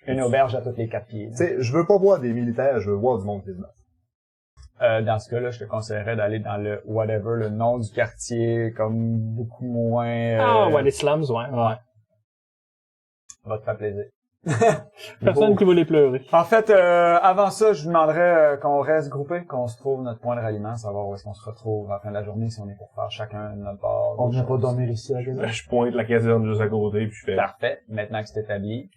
une auberge à tous les 4 pieds. Tu sais, je veux pas voir des militaires, je veux voir du monde qui se bat. Dans ce cas-là, je te conseillerais d'aller dans le whatever, le nom du quartier, comme beaucoup moins... Ah ouais, les slums, ouais. va te faire plaisir. Personne qui voulait pleurer. En fait, avant ça, je vous demanderais qu'on reste groupé, qu'on se trouve notre point de ralliement, savoir où est-ce qu'on se retrouve à la fin de la journée, si on est pour faire chacun de notre bord. On vient pas dormir ici à la caserne. Je pointe la caserne juste à côté, puis je fais... Parfait. Maintenant que c'est établi,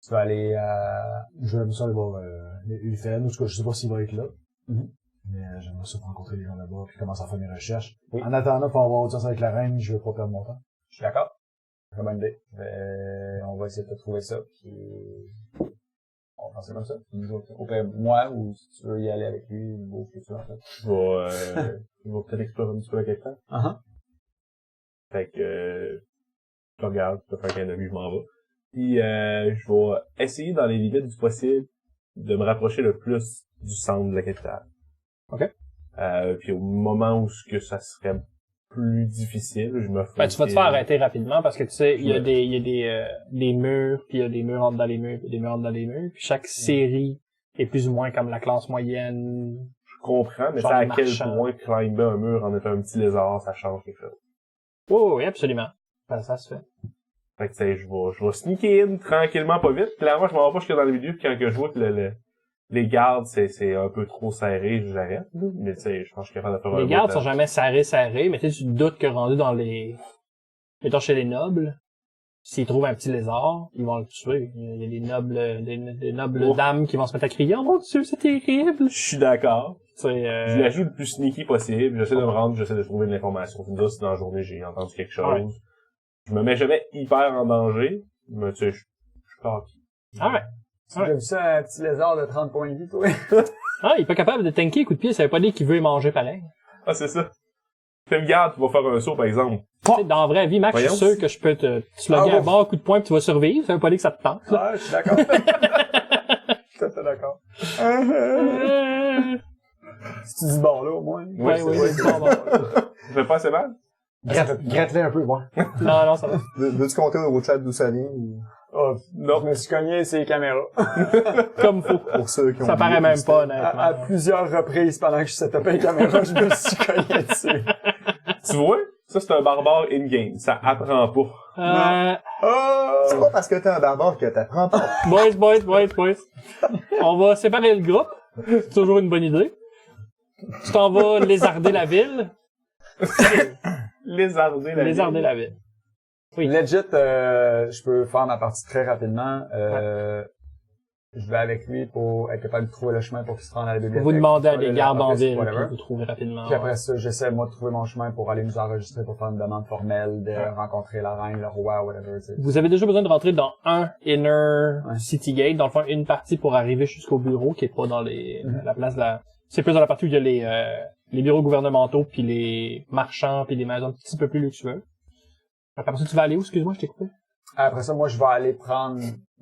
tu vas aller à... Je vais aller voir Ulfen, en tout cas, je sais pas s'il va être là. Mais j'aimerais ça rencontrer les gens là-bas, puis commencer à faire mes recherches. Oui. En attendant, pour avoir audience avec la reine, je vais pas perdre mon temps. Je suis d'accord. Très bonne idée. On va essayer de te trouver ça, puis on va penser comme ça. Nous autres, au pire, moi, ou si tu veux y aller avec lui, ou ce que tu veux, en fait. Je vais peut-être explorer un petit peu la capitale. Uh-huh. Fait que, je regarde, je peux faire qu'un ami, je m'en vais. Puis, je vais essayer, dans les limites du possible, de me rapprocher le plus du centre de la capitale. OK. Puis au moment où ce que ça serait plus difficile, je me Ben, tu vas te faire arrêter rapidement parce que tu sais, il y a Ouais. des murs, puis il y a des murs entre dans les murs, puis des murs entre dans les murs, puis chaque série est plus ou moins comme la classe moyenne. Je comprends, mais Genre c'est à marchand. quel point climber un mur en étant un petit lézard, ça change quelque chose. Oh, oui, absolument. Ben, ça se fait. Fait que, tu sais, je vais sneaker in tranquillement, pas vite. Clairement, je m'en vais pas jusque dans le milieu, puis quand que je vois que les gardes, c'est un peu trop serré, j'arrête, là. Mais tu sais, je pense que je suis capable de faire un Les bout gardes de sont temps. jamais serrés, mais tu sais, tu te doutes que rendu dans les... Mettons chez les nobles, s'ils trouvent un petit lézard, ils vont le tuer. Il y a des nobles dames qui vont se mettre à crier « Oh mon Dieu, c'est terrible! » Je suis d'accord. C'est, Je la joue le plus sneaky possible. J'essaie de me rendre, j'essaie de trouver de l'information. C'est ça, si dans la journée j'ai entendu quelque chose. Ouais. Je me mets jamais hyper en danger, mais tu sais, je suis cocky. Ah ouais. Tu as vu ça, un petit lézard de 30 points de vie, toi? Ah, il est pas capable de tanker coup de pied, ça veut pas dire qu'il veut y manger pareil. Ah, c'est ça. Fais garde, tu vas faire un saut, par exemple. Tu sais, dans la vraie vie, Max, je suis Voyons. sûr que je peux te slugger un bon coup de poing pis tu vas survivre, ça veut pas dire que ça te tente. là. Ah, je suis d'accord. Tout à fait d'accord. Si tu dis bon là, au moins. Ouais, c'est oui, vrai. c'est bon. Ça fait pas assez mal? Gratte-les un peu, moi. Non, non, ça va. Veux-tu compter au chat d'où ça vient? Ou... Oh, Non. je me suis cogné ces caméras. Comme faut. Pour ceux qui ont Ça paraît oublié même tout pas, ça. honnêtement. À plusieurs reprises pendant que je setupais les caméras, je me suis cogné dessus. Tu vois? Ça, c'est un barbare in-game. Ça apprend pas. Oh! C'est pas parce que t'es un barbare que t'apprends pas. Boys. On va séparer le groupe. C'est toujours une bonne idée. Tu t'en vas lézarder la ville. Lézarder la Lézarder ville. la ville. Oui. Legit, je peux faire ma partie très rapidement. Je vais avec lui pour être capable de trouver le chemin pour qu'il se rende à la bibliothèque. Vous demandez à des Le gardes en office, ville, whatever. puis vous trouvez rapidement. Puis après ça, j'essaie, moi, de trouver mon chemin pour aller nous enregistrer pour faire une demande formelle, de rencontrer la reine, le roi, whatever, tu sais. Vous avez déjà besoin de rentrer dans un inner Ouais. city gate, dans le fond, une partie pour arriver jusqu'au bureau, qui est pas dans la place de la... C'est plus dans la partie où il y a les bureaux gouvernementaux, puis les marchands, puis les maisons un petit peu plus luxueuses. Après ça, tu vas aller où? Excuse-moi, je t'ai coupé. Après ça, moi, je vais aller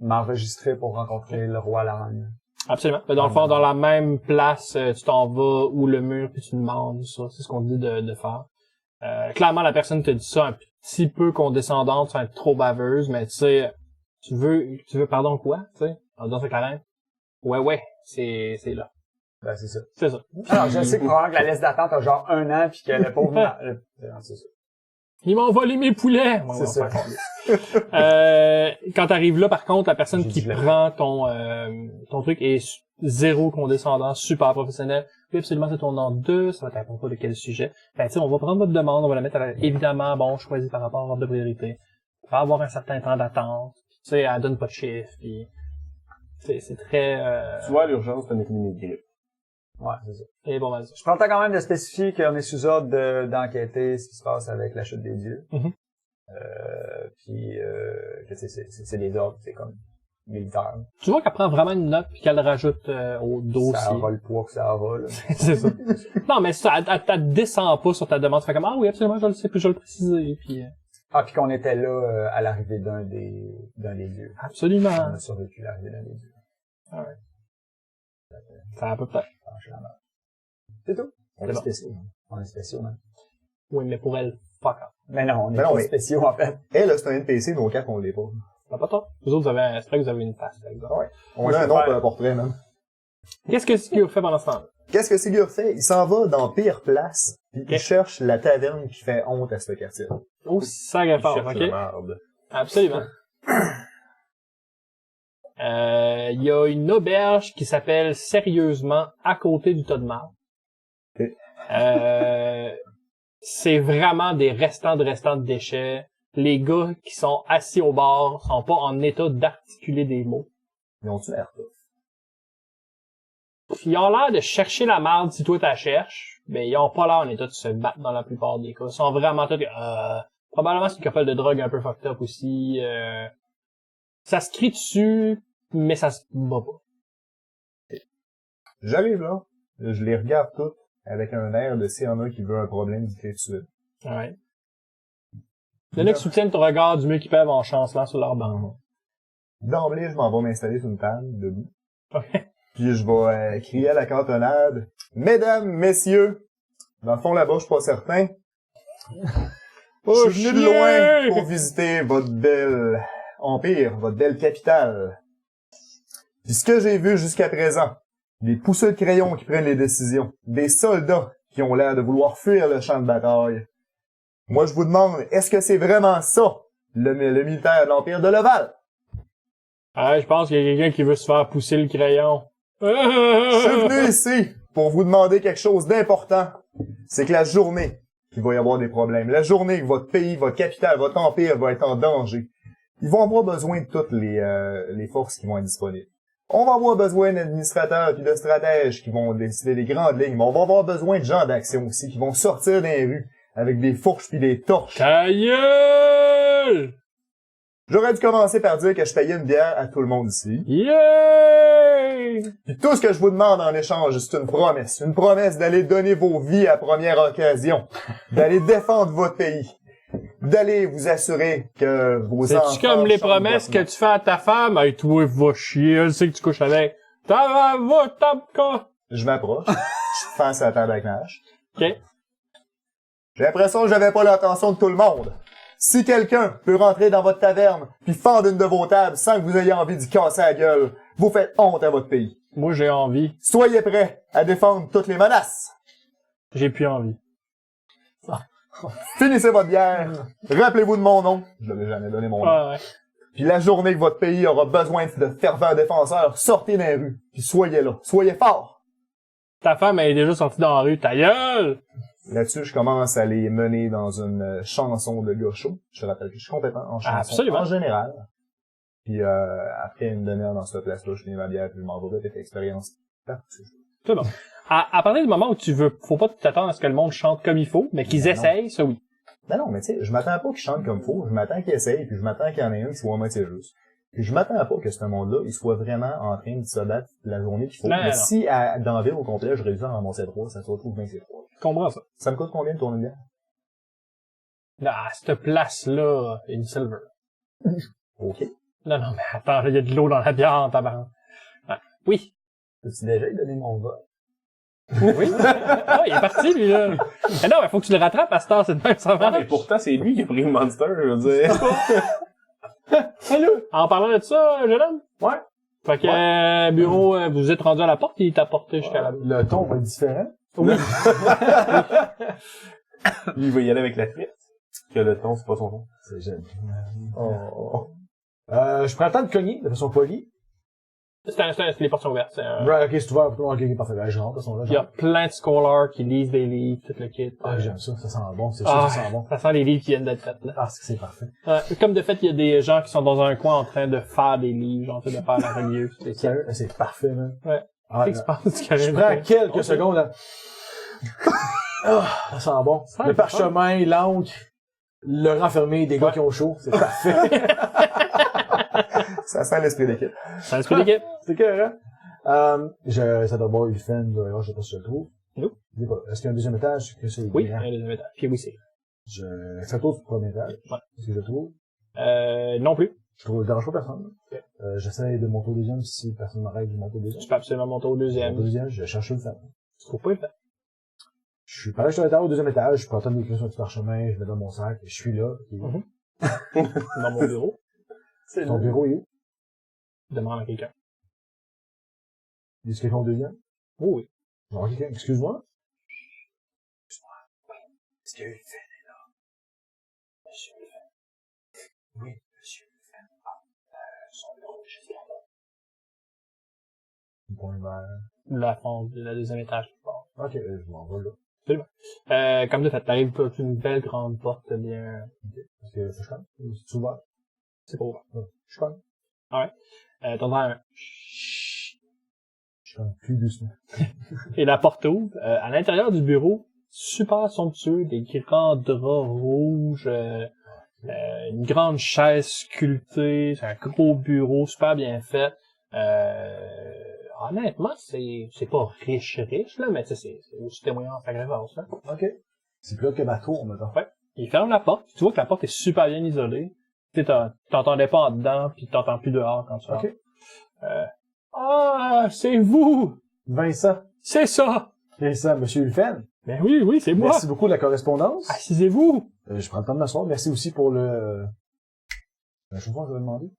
m'enregistrer pour rencontrer le roi, la reine. Absolument. Dans le fond, dans la même place, tu t'en vas où le mur, puis tu demandes ça. C'est ce qu'on dit de faire. Clairement, la personne te dit ça un petit peu condescendante, sans être trop baveuse, mais tu sais, tu veux pardon quoi, tu sais, en disant ça avec la reine? Ouais, c'est là. Ben, c'est ça. C'est ça. Alors, je sais que probablement que la liste d'attente a genre 1 an pis que le pauvre... c'est ça. Ils m'ont volé mes poulets! Ouais, C'est ça. Quand t'arrives là, par contre, la personne J'ai qui dit la prend ton truc est zéro condescendant, super professionnel. Oui, absolument, c'est ton nom 2, ça va t'apprendre pas de quel sujet. Ben, tu sais, on va prendre votre demande, on va la mettre évidemment, bon, choisi par rapport à l'ordre de priorité. Il va avoir un certain temps d'attente. Tu sais, elle donne pas de chiffres, puis c'est très, Tu vois, l'urgence, c'est une épidémie de grippe. Ouais, c'est ça. et bon, ben, ça. Je prends le temps quand même de spécifier qu'on est sous ordre d'enquêter ce qui se passe avec la chute des dieux. Mhm. Puis que c'est des ordres, c'est comme militaire. Tu vois qu'elle prend vraiment une note puis qu'elle rajoute au dossier. Ça aura le poids que ça aura, là. C'est ça. Non, mais ça, elle descend pas sur ta demande. Tu fais comme, ah oui, absolument, je le sais, puis je vais le préciser, puis Ah, puis qu'on était là à l'arrivée d'un des dieux. absolument. On a survécu à l'arrivée d'un des dieux. Ça a peu peut-être. Franchement. C'est tout. On C'est est bon. spécial. On est spéciaux, man. Oui, mais pour elle, fuck off. Mais non, on est Mais non, pas mais- spéciaux, en fait. Elle, c'est un NPC, nos quatre, on l'est pas. Pas toi. Vous autres, c'est vrai que vous avez une face, par exemple. On Moi, a je un peux nom faire- pour un portrait, même. Qu'est-ce que Sigur fait pendant ce temps-là? Qu'est-ce que Sigur fait? Il s'en va dans pire place, puis Ok. il cherche la taverne qui fait honte à ce quartier. Oh, sacré fort, Cherche ok? la merde. Absolument. Il y a une auberge qui s'appelle Sérieusement à côté du tas de marde. Ok. C'est vraiment des restants de déchets. Les gars qui sont assis au bar sont pas en état d'articuler des mots. Ils ont-tu l'air tough? Ils ont l'air de chercher la marde si toi t'as cherches, mais ils ont pas l'air en état de se battre dans la plupart des cas. Ils sont vraiment tous probablement c'est une couple de drogue un peu fucked up aussi. Ça se crie dessus, mais ça se bat pas. J'arrive là, je les regarde toutes avec un air de s'il y en a qui veut un problème, dites-le tout de suite. Ouais. Il y en a qui soutiennent ton regard du mieux qu'ils peuvent en chancelant sur leur banc. D'emblée, je m'en vais m'installer sur une table, debout. Ok. Puis je vais crier à la cantonade. Mesdames, messieurs, dans le fond là-bas, je suis pas certain. Je suis venu de loin pour visiter votre bel empire, votre belle capitale. Puis ce que j'ai vu jusqu'à présent, des pousseux de crayons qui prennent les décisions, des soldats qui ont l'air de vouloir fuir le champ de bataille. Moi, je vous demande, est-ce que c'est vraiment ça, le militaire de l'empire de Leval? Ouais, je pense qu'il y a quelqu'un qui veut se faire pousser le crayon. Je suis venu ici pour vous demander quelque chose d'important. C'est que la journée qu'il va y avoir des problèmes, la journée que votre pays, votre capitale, votre empire va être en danger, ils vont avoir besoin de toutes les forces qui vont être disponibles. On va avoir besoin d'administrateurs puis de stratèges qui vont décider des grandes lignes, mais on va avoir besoin de gens d'action aussi qui vont sortir dans les rues avec des fourches puis des torches. Ta gueule! J'aurais dû commencer par dire que je payais une bière à tout le monde ici. Yeah! Puis tout ce que je vous demande en échange, c'est une promesse d'aller donner vos vies à première occasion, d'aller défendre votre pays, d'aller vous assurer que vos enfants... C'est-tu comme les chantent promesses votre que tu fais à ta femme? Hey, toi, va chier, elle sait que tu couches avec. Va, tape, quoi! Je m'approche, je pense à la table avec Nash. OK. J'ai l'impression que j'avais pas l'attention de tout le monde. Si quelqu'un peut rentrer dans votre taverne puis fendre une de vos tables sans que vous ayez envie d'y casser la gueule, vous faites honte à votre pays. Moi, j'ai envie. Soyez prêts à défendre toutes les menaces. J'ai plus envie. Finissez votre bière. Rappelez-vous de mon nom. Je l'avais jamais donné mon nom. Ouais. Puis la journée que votre pays aura besoin de fervents défenseurs, sortez dans les rues. Puis soyez là. Soyez forts. Ta femme, elle est déjà sortie dans la rue. Ta gueule! Là-dessus, je commence à les mener dans une chanson de gars chaud. Je te rappelle que je suis compétent en chanson Absolument. en général. Puis après une demi-heure dans cette place-là, je finis ma bière puis je m'en vais. Cette expérience. C'est bon. À partir du moment où tu veux, faut pas t'attendre à ce que le monde chante comme il faut, mais qu'ils Non. essayent, ça oui. Non, mais tu sais, je m'attends pas qu'ils chantent comme faut. Je m'attends qu'ils essayent, puis je m'attends qu'il y en ait un qui soit à moitié juste. Puis je m'attends pas que ce monde-là, il soit vraiment en train de se battre la journée qu'il faut. Non, Mais non. si dans la ville au complet, je réussis à en ramasser 3, ça se retrouve bien ces 3. Je comprends ça. Ça me coûte combien de tourner une bière? À cette place-là, une silver. OK. Non, mais attends, il y a de l'eau dans la bière en tabarnak. Ouais. Oui. Peux-tu déjà donné mon vote? Oui. Ah, il est parti, lui, là. Mais non, il faut que tu le rattrapes à cette heure, c'est de même, ça Non, mais marche. pourtant, c'est lui qui a pris le monster, je veux dire. Hello. En parlant de ça, jeune homme? Ouais. Fait que, bureau, vous êtes rendu à la porte, il t'a porté jusqu'à la... Le ton va être différent. Oui. Lui, il va y aller avec la frite. Que le ton, c'est pas son ton. C'est génial. Oh. Je prends le temps de cogner de façon polie. C'est les portes sont ouvertes. Right, ok, c'est ouvert. Ok, parfait. Ben, je rentre, de toute façon, là. Il y a plein de scholars qui lisent des livres, tout le kit. Ah, j'aime ça. Ça sent bon. C'est sûr que ça sent bon. Ça sent les livres qui viennent d'être faits, là. Ah, c'est parfait. Comme de fait, il y a des gens qui sont dans un coin en train de faire des livres, genre, de faire la reliure. C'est ça. Sérieux? C'est parfait, man. Ouais. Ah, Qu'est-ce que tu penses que je prends quelques secondes, là. Ah, ça sent bon. Ça Le sent parchemin, l'encre, le renfermé, des gars qui ont chaud. C'est parfait. Ça sent l'esprit d'équipe. C'est un esprit d'équipe. C'est que, hein? Ça doit boire une fan, je sais pas si je le trouve. Non. Est-ce qu'il y a un deuxième étage? Que c'est Oui, bien? un deuxième étage. Puis oui, c'est. Je fais le tour du premier étage. Ouais. Est-ce que je le trouve? Non plus. Je trouve, dérange pas personne. Ok. J'essaie de monter au deuxième si personne m'arrête de monter au deuxième. Tu peux absolument monter au Je monte deuxième. au deuxième, je cherche une femme. Tu trouves pas le fait. Je suis pareil, je suis au deuxième étage, je peux entendre d'écrire sur un petit parchemin, je mets dans mon sac, et je suis là. Mhm. Dans mon bureau. C'est Ton bureau est où? Demande à quelqu'un. Est-ce quelqu'un au deuxième? Oh oui. Non, quelqu'un, excuse-moi. Est-ce qu'il y a eu le fait? Monsieur Lefebvre. Oui, monsieur. Son bureau est juste là. Point vert. La fond de la deuxième étage. Bon. Ok, je m'en vais là. Comme de fait, t'arrives par une belle grande porte bien. Est-ce que je connais? C'est ouvert? C'est pas ouvert. Je connais. T'entends un Je connais plus doucement. et la porte ouvre. À l'intérieur du bureau, super somptueux, des grands draps rouges, une grande chaise sculptée, c'est un gros bureau, super bien fait. Honnêtement, c'est pas riche, là, mais tu sais, c'est aussi témoignant sa greffance, là. Ok. C'est plus là que ma tour, maintenant. Il ferme la porte, tu vois que la porte est super bien isolée. Tu sais, t'entendais pas en dedans, pis t'entends plus dehors quand tu rentres. Ok. Ah, c'est vous! Vincent. C'est ça! Vincent, monsieur Ulfen. Ben oui, c'est moi! Merci beaucoup de la correspondance. Assisez-vous! Je prends le temps de m'asseoir. Merci aussi pour le... La chose que je vais demander.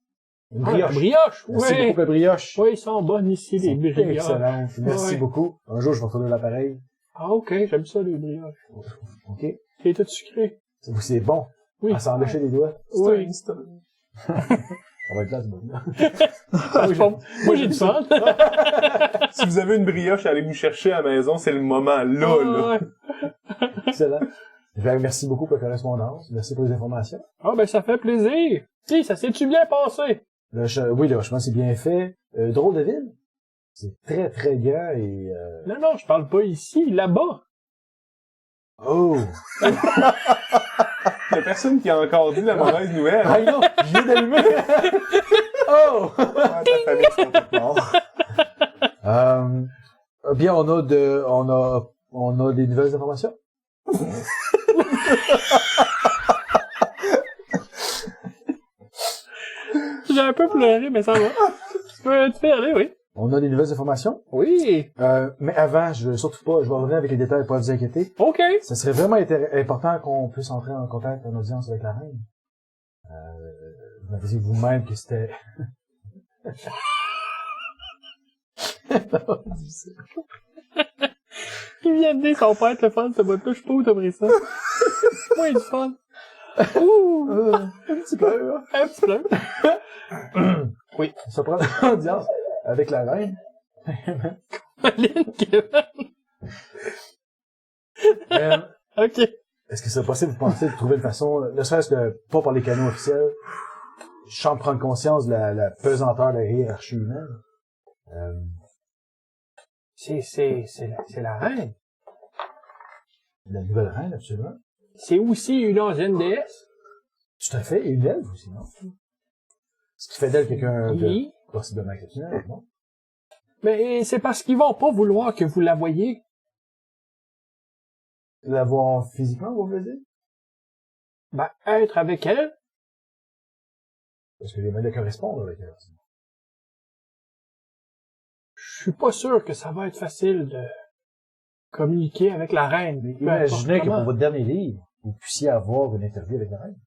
Une Ah, brioche. la brioche! Merci Oui! beaucoup pour la brioche. Oui, ils sont bonnes ici, les brioches. Excellent. Merci Ouais. beaucoup. Un jour, je vais retourner l'appareil. Ah, ok, j'aime ça, les brioches. Ok. C'est tout sucré. C'est bon. Oui. À s'en lécher les doigts. Oui. On va être là, ce moment. Moi, j'ai du fun. Si vous avez une brioche, allez vous chercher à la maison, c'est le moment, là. Ouais. Excellent. Merci beaucoup pour la correspondance. Merci pour les informations. Ah, ben, ça fait plaisir. Si, ça s'est-tu bien passé? Oui, le chemin c'est bien fait. Drôle de ville. C'est très, très grand et... Non, je parle pas ici, là-bas. Oh! Il y a personne qui a encore dit la mauvaise nouvelle. Ah non, je viens d'allumer! Oh! Ouais, ta famille sont toutes morts. Bien, on a des nouvelles informations. J'ai un peu pleuré, mais ça va. Tu peux aller, oui. On a des nouvelles informations. Oui. Mais avant, je vais revenir avec les détails pour pas vous inquiéter. OK. Ça serait vraiment important qu'on puisse entrer en contact, en audience avec la reine. Vous m'avez dit vous-même que c'était... Il vient de dire son père être le fun, ce bout-là. Je sais pas où t'as pris ça. Moi, il est fun. Ouh. un petit peu, hein. Un petit peu. Oui, ça prend l'audience avec la reine. Colin, Kevin. OK. Est-ce que c'est possible, vous pensez, de trouver une façon, ne serait-ce que pas par les canaux officiels, sans prendre conscience de la pesanteur de la hiérarchie humaine? C'est la reine. La nouvelle reine, absolument. C'est aussi une ancienne déesse. Tout à fait, et une elfe aussi, non? Ce qui fait d'elle quelqu'un de Oui. possiblement exceptionnel, non? Mais c'est parce qu'ils vont pas vouloir que vous la voyiez. La voir physiquement, vous voulez dire? Ben, être avec elle. Parce que les modèles correspondent avec elle. Je suis pas sûr que ça va être facile de communiquer avec la reine. Peu Imaginez importe que pour comment. votre dernier livre, vous puissiez avoir une interview avec la reine.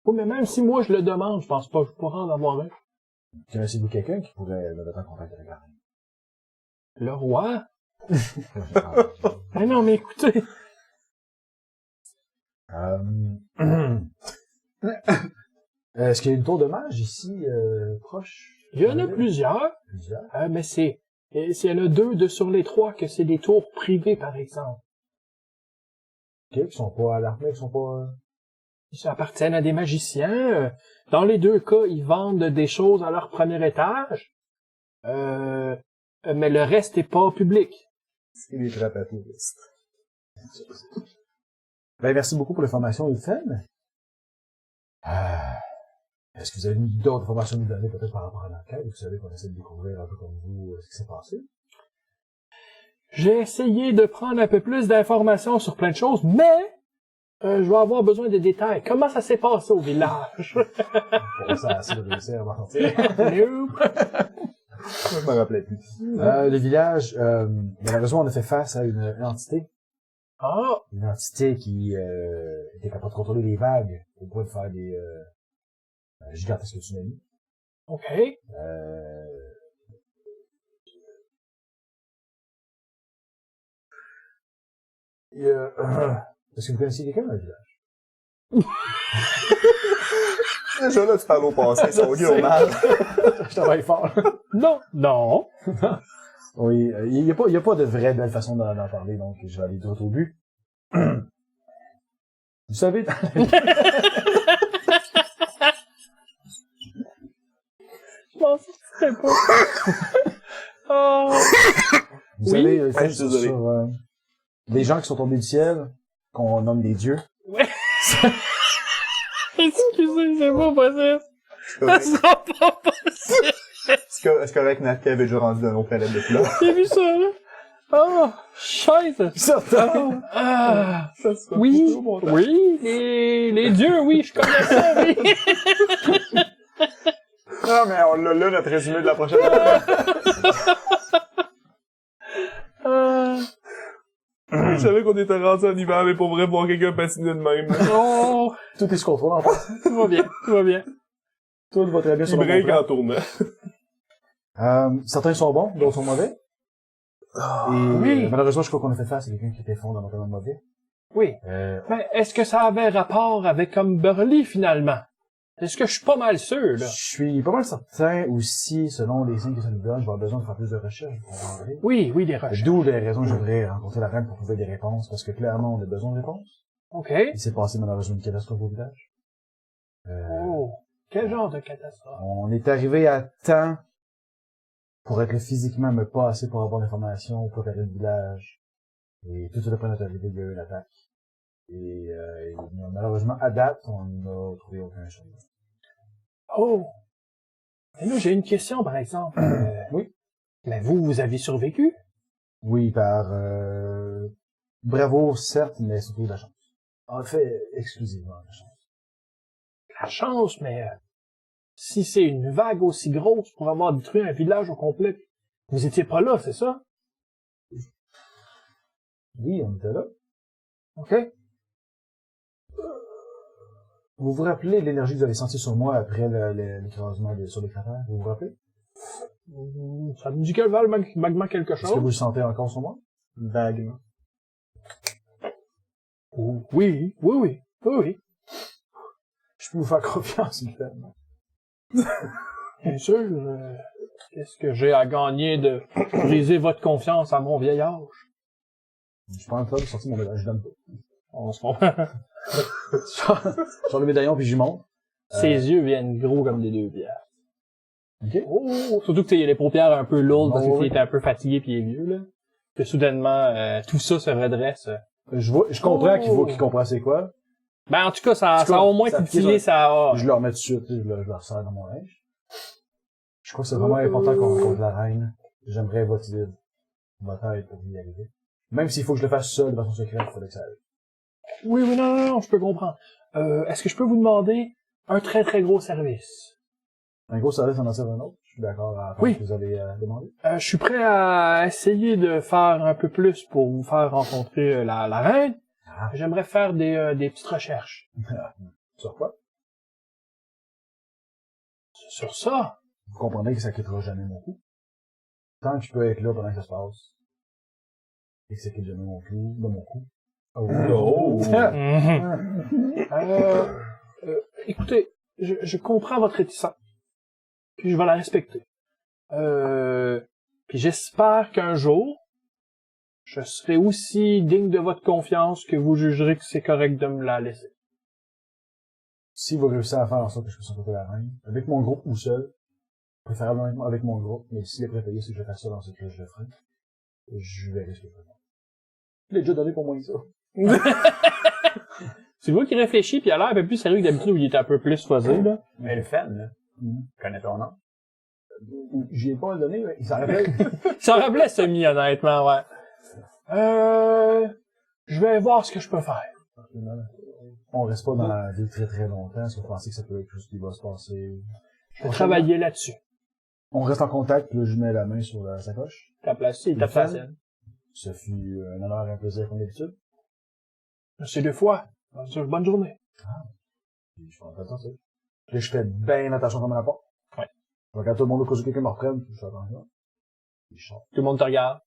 Oui, mais même si moi je le demande, je pense pas que je pourrais en avoir un. Connaissez-vous quelqu'un qui pourrait me mettre en contact avec la reine? Le roi? Mais non, mais écoutez. Est-ce qu'il y a une tour de mage ici, proche? Il y en a plusieurs. Plusieurs. Mais s'il y en a 2 sur les 3 que c'est des tours privées, par exemple. Ok, qui sont pas à l'armée, qui sont pas... Ils appartiennent à des magiciens. Dans les 2 cas, ils vendent des choses à leur premier étage. Mais le reste est pas public. C'est des trappes à touristes. Ben, merci beaucoup pour l'information, Ethan. Est-ce que vous avez d'autres informations à nous donner, peut-être par rapport à l'enquête? Vous savez qu'on essaie de découvrir un peu comme vous ce qui s'est passé. J'ai essayé de prendre un peu plus d'informations sur plein de choses, mais je vais avoir besoin de détails. Comment ça s'est passé au village? Pour ça, assez de réussir à m'en sortir. Nope. Je me rappelais plus. Le village, malheureusement, on a fait face à une entité. Ah, Une entité qui était capable de contrôler les vagues au point de faire des gigantesques tsunamis. OK. Est-ce que vous connaissez quelqu'un dans le village? Déjà là, tu parles au passé, ça augure mal. Je travaille fort. Non. Non. Oui, il y a pas de vraie belle façon d'en parler, donc je vais aller droit au but. Vous savez, Je pense que c'était pas. Oh. vous Oui? savez, je suis désolé. sur les gens qui sont tombés du ciel, qu'on nomme des dieux. Excusez, c'est pas possible. Ça Correct. sera pas possible. Est-ce correct, Nathalie avait déjà rendu dans nos planètes de là? J'ai vu ça, là. Oh, scheiße. Certain! Ah. Ça sera Oui, plutôt bon temps. oui, les dieux, oui, je connais ça, oui. Non, mais on l'a là, notre résumé de la prochaine Je savais qu'on était rendu en hiver, mais pour vrai, voir quelqu'un patiner de même. Oh, Tout est sous contrôle, en fait. tout va bien, tout va bien. Tout va très bien Il sur le break bon plan. en tournant. Certains sont bons, d'autres sont mauvais. Et oui. malheureusement, je crois qu'on a fait face à quelqu'un qui était fondamentalement mauvais. Oui. Mais est-ce que ça avait rapport avec comme Burley, finalement? Est-ce que je suis pas mal sûr, là? Je suis pas mal certain aussi, selon les signes que ça nous donne, je vais avoir besoin de faire plus de recherches. Oui, des recherches. D'où les raisons que je voudrais rencontrer la reine pour trouver des réponses, parce que clairement, on a besoin de réponses. OK. Il s'est passé malheureusement une catastrophe au village. Oh. Quel genre de catastrophe? On est arrivé à temps pour être là physiquement, mais pas assez pour avoir l'information, pour préparer le village. Et tout de suite après notre arrivée, il y a eu une attaque. Et malheureusement, à date, on n'a trouvé aucun chemin. Oh! Et là, j'ai une question, par exemple. Oui. Mais vous avez survécu? Oui, par bravoure, certes, mais surtout de la chance. En fait, exclusivement de la chance. La chance, mais si c'est une vague aussi grosse pour avoir détruit un village au complet, vous étiez pas là, c'est ça? Oui, on était là. OK. Vous vous rappelez de l'énergie que vous avez sentie sur moi après l'écrasement sur les cratères? Vous vous rappelez? Ça me dit que vaguement quelque Est-ce que vous le chose? sentez encore sur moi? Vaguement. Oui. Je peux vous faire confiance, s'il vous plaît. Bien sûr. Qu'est-ce que j'ai à gagner de briser votre confiance à mon vieil âge? Je prends le temps de sortir mon médaillon, je donne pas. On se comprend. Je sors le médaillon puis j'y monte. Ses yeux viennent gros comme des deux pierres. OK? Oh, surtout que il a les paupières un peu lourdes parce Oh, qu'il était un peu fatigué puis il est vieux, là. Que soudainement, tout ça se redresse. Je comprends qu'il comprend c'est quoi. Ben, en tout cas, ça a au moins ça titillé sa... Je le remets tout de suite, je le resserre dans mon linge. Je crois que c'est vraiment important qu'on rencontre la reine. J'aimerais votre aide pour y arriver. Même s'il faut que je le fasse seul de façon secrète, il faudrait que ça aille. Oui, non, je peux comprendre. Est-ce que je peux vous demander un très très gros service? Un gros service en sert un autre. Je suis d'accord à faire Oui. ce que vous avez demandé. Je suis prêt à essayer de faire un peu plus pour vous faire rencontrer la reine. Ah. J'aimerais faire des petites recherches. Sur quoi? Sur ça? Vous comprenez que ça quittera jamais mon coup. Tant que je peux être là pendant que ça se passe. Et que ça quitte jamais mon coup, de mon coup. Oh no! Écoutez, je comprends votre réticence. Puis je vais la respecter. Puis j'espère qu'un jour, je serai aussi digne de votre confiance que vous jugerez que c'est correct de me la laisser. Si vous réussissez à faire en sorte que je puisse rencontrer la reine, avec mon groupe ou seul, préférablement avec mon groupe, mais s'il est préféré, si je fais ça dans ce que je le ferai, je verrai ce que je vais faire. Je l'ai déjà donné pour moins que ça. C'est vous qui réfléchis, puis il a l'air un peu plus sérieux que d'habitude où il était un peu plus posé, là. Mais le fan, là. Connais ton nom? J'y ai pas le donné, mais il s'en rappelle. Ça rappelait semi, honnêtement, ouais. Je vais voir ce que je peux faire. On reste pas dans la ville très très longtemps. Est-ce que vous pensez que ça peut être quelque chose qui va se passer? Je vais travailler là-dessus. On reste en contact, puis là, je mets la main sur la sacoche. T'as placé, il tape la sienne. Ce fut un honneur et un plaisir comme d'habitude. C'est 2 fois. Bonne journée. Puis je prends pas le temps, ça. Puis là, je fais bien attention comme à la porte. Ouais. Je regarde tout le monde au cas où quelqu'un me reprenne, puis je fais attention. Puis je sors. Tout le monde te regarde.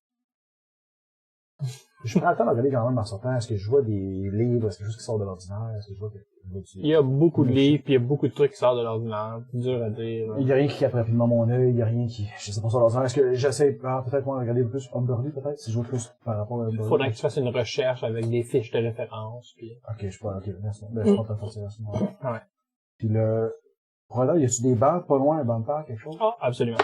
Je prends le temps de regarder quand même en sortant. Est-ce que je vois des livres? Est-ce que quelque chose qui sort de l'ordinaire? Est-ce que je vois Il y a beaucoup de livres, puis il y a beaucoup de trucs qui sortent de l'ordinaire. C'est dur à dire. Il y a rien qui capte rapidement mon œil, il y a rien qui, je sais pas sur l'ordinaire. Est-ce que j'essaie, peut-être moi, de regarder plus Umberly, peut-être, si je vois plus par rapport à Umberly? Faudrait que tu fasses une recherche avec des fiches de référence, puis... Ok, je prends, ok, merci. Ben, je prends ta force à ce moment-là. Ouais. Puis là, pour là, y a-tu des bancs pas loin, un banc de parc, quelque chose? Ah, absolument.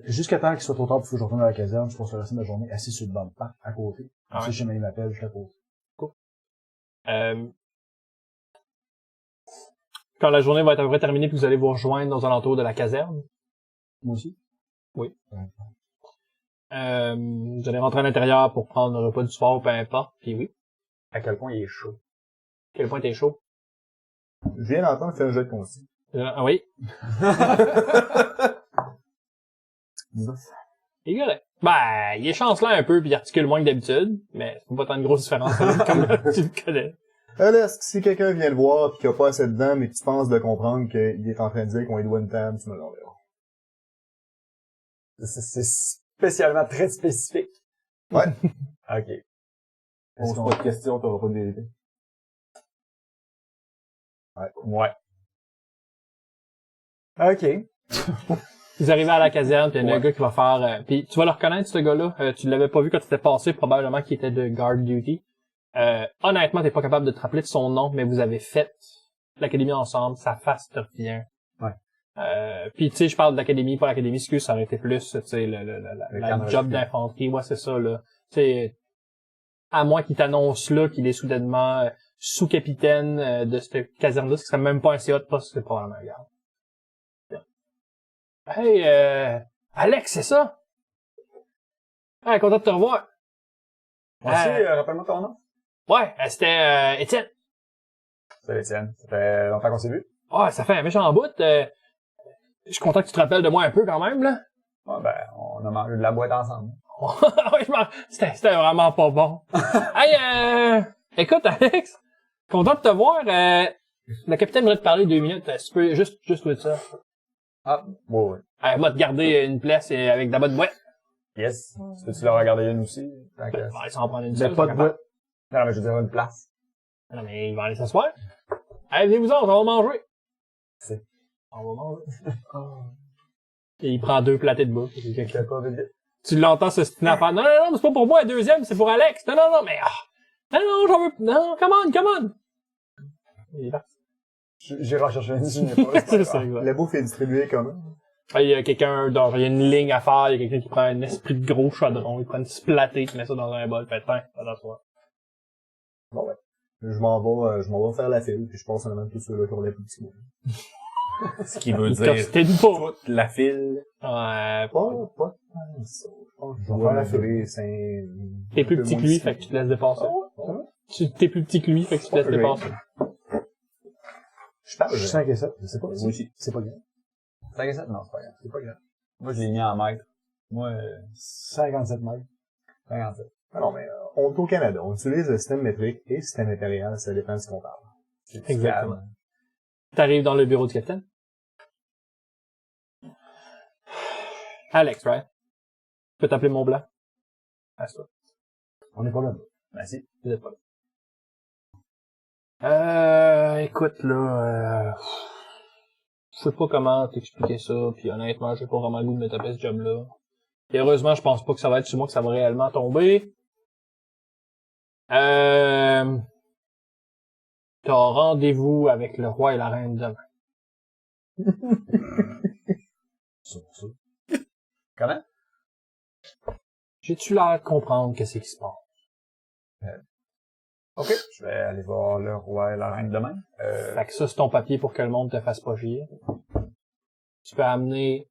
Jusqu'à temps qu'il soit trop tard pour que je retourne à la caserne, je passe le reste de la journée assis sur le banc de parc, à côté. Ah ouais. Si jamais il m'appelle, je suis à côté. Quand la journée va être à peu près terminée, puis vous allez vous rejoindre aux alentours de la caserne. Moi aussi? Oui. Vous allez rentrer à l'intérieur pour prendre le repas du soir, peu importe, puis oui. À quel point il est chaud. Quel point t'es chaud? Je viens d'entendre faire un jeu de concis. Ah oui. Il est correct. Ben, il est chancelant un peu, puis il articule moins que d'habitude, mais c'est pas tant de grosse différence comme tu le connais. Là, est-ce que si quelqu'un vient le voir pis qu'il a pas assez dedans, mais que tu penses de comprendre qu'il est en train de dire qu'on est doit une table, tu me l'enverras. C'est spécialement très spécifique. Ouais. Ok. Pose pas de questions, t'auras pas de vérité. Ouais. OK. Vous arrivez à la caserne, puis il y a un gars qui va faire... puis tu vas le reconnaître, ce gars-là. Tu l'avais pas vu quand tu étais passé, probablement qu'il était de guard duty. Honnêtement, t'es pas capable de te rappeler de son nom, mais vous avez fait l'académie ensemble, sa face te revient. Ouais. Puis tu sais, je parle de l'académie, pas l'académie, excuse, ça aurait été plus, tu sais, la job d'infanterie. Ouais, c'est ça, là. Tu sais, à moins qu'il t'annonce là qu'il est soudainement sous-capitaine de cette caserne-là, ce qui serait même pas un CA de poste, c'est probablement un garde. Hey, Alex, c'est ça? Hey, content de te revoir. Moi aussi, rappelle-moi ton nom. Ouais, c'était Étienne. Salut Étienne. Ça fait longtemps qu'on s'est vu. Ouais, ça fait un méchant bout. Je suis content que tu te rappelles de moi un peu quand même, là. Ouais, ben, on a mangé de la boîte ensemble. Ouais, c'était vraiment pas bon. Hey, écoute, Alex, content de te voir. Le capitaine voudrait te parler 2 minutes. Tu peux juste trouver ça. Ah, ouais. Elle va te garder une place avec de la bonne boîte. Yes. Peux-tu leur regarder une aussi? Ouais, ils s'en prendre une J'ai seule. pas c'est de capable. boîte. Non, mais je veux dire une place. Non, mais ils vont aller s'asseoir. Allez, venez-vous-en, on va manger. C'est. On va manger. Et il prend 2 platées de bouffe. T'as pas vite. Tu l'entends se snapper. Non, mais c'est pas pour moi, la deuxième, c'est pour Alex. Non, mais, non, j'en veux, non, come on. Il est parti. J'ai recherché une ligne, pas. C'est ça, exact. La bouffe est distribuée comment? Il y a quelqu'un, il y a une ligne à faire, il y a quelqu'un qui prend un esprit de gros chaudron, il prend une petite platée, il met ça dans un bol, fait, tiens, ça t'asseoir. Bon, ouais. Je m'en vais faire la file, puis je passe en avant de tous ceux-là qui ont les plus petits mots. Ce qui veut Il dire c'était pas. toute la file. Ouais, Pas tant que ça. Je vais faire la file, t'es plus petit que lui, fait que tu te laisses dépasser. T'es plus petit que lui, fait que tu te laisses Ouais. dépasser. Je parle. Je suis 5 et 7, je sais pas. Moi aussi. C'est pas grave. 5 et 7? Non, c'est pas grave. C'est pas grave. Moi, je l'ai mis en mètres. Moi, 57 mètres. 57. Ah non, mais on est au Canada. On utilise le système métrique et le système impérial, ça dépend de ce qu'on parle. Exactement. T'arrives dans le bureau du capitaine. Alex, right? Tu peux t'appeler Mont Blanc? Assieds-toi. On n'est pas là. Merci. Vous êtes pas là. Écoute, là, je sais pas comment t'expliquer ça, puis honnêtement, j'ai pas vraiment le goût de me taper ce job-là. Et heureusement, je pense pas que ça va être sur moi que ça va réellement tomber. T'as rendez-vous avec le roi et la reine demain. Ça. Comment? J'ai-tu l'air de comprendre qu'est-ce qui se passe? OK. Je vais aller voir le roi et la reine demain. Fait que ça, c'est ton papier pour que le monde te fasse pas chier. Tu peux amener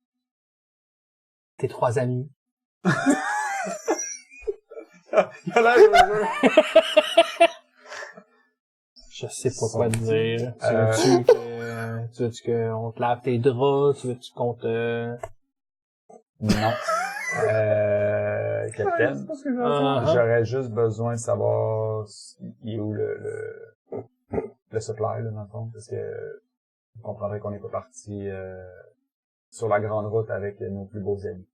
tes 3 amis. Il a l'air Je sais pas quoi te dire. Tu veux-tu qu'on te lave tes draps? Tu veux-tu qu'on te... Non. Capitaine. J'aurais juste besoin de savoir il est où le supply, là, dans le fond, parce que vous comprendrez qu'on n'est pas parti sur la grande route avec nos plus beaux amis.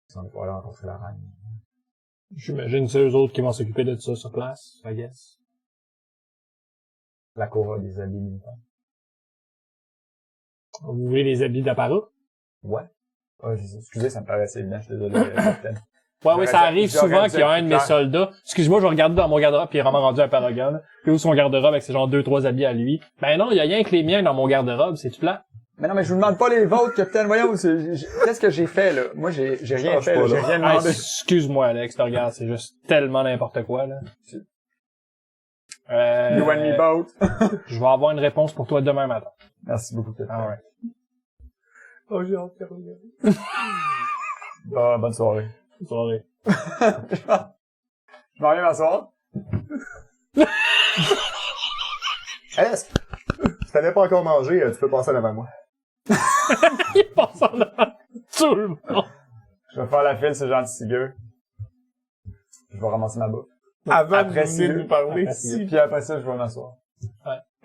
Si on n'est pas allé rencontrer la reine. J'imagine que c'est eux autres qui vont s'occuper de ça sur place, I guess. La cour a des habits militaires. Vous voulez les habits d'apparat? Ouais. Excusez, ça me paraissait évident, je suis désolé, capitaine. Ouais, ça arrive j'aurais souvent dû qu'il y a un de mes être clair. soldats. Excuse-moi, je vais regarder dans mon garde-robe, puis il est vraiment rendu un paragon. Puis où son garde-robe avec ses genre 2-3 habits à lui. Ben non, il y a rien que les miens dans mon garde-robe, c'est tout plat. Mais non, mais je vous demande pas les vôtres, capitaine. Voyons, qu'est-ce que j'ai fait, là? Moi, j'ai rien fait, là. J'ai rien Ah, demandé. excuse-moi, Alex, tu regardes, c'est juste tellement n'importe quoi, là. You and me both. Je vais avoir une réponse pour toi demain matin. Merci beaucoup, capitaine. Alright. Oh, j'ai hâte de regarder. Bonne soirée. Bonne soirée. Je m'en viens m'asseoir. Est-ce si t'avais pas encore mangé, tu peux passer devant moi. Il passe en avant tout le monde. Je vais faire la file, ce gentil cigueux. Je vais ramasser ma bouffe. Avant Après de venir si- nous parler. Puis après ça, je vais m'asseoir.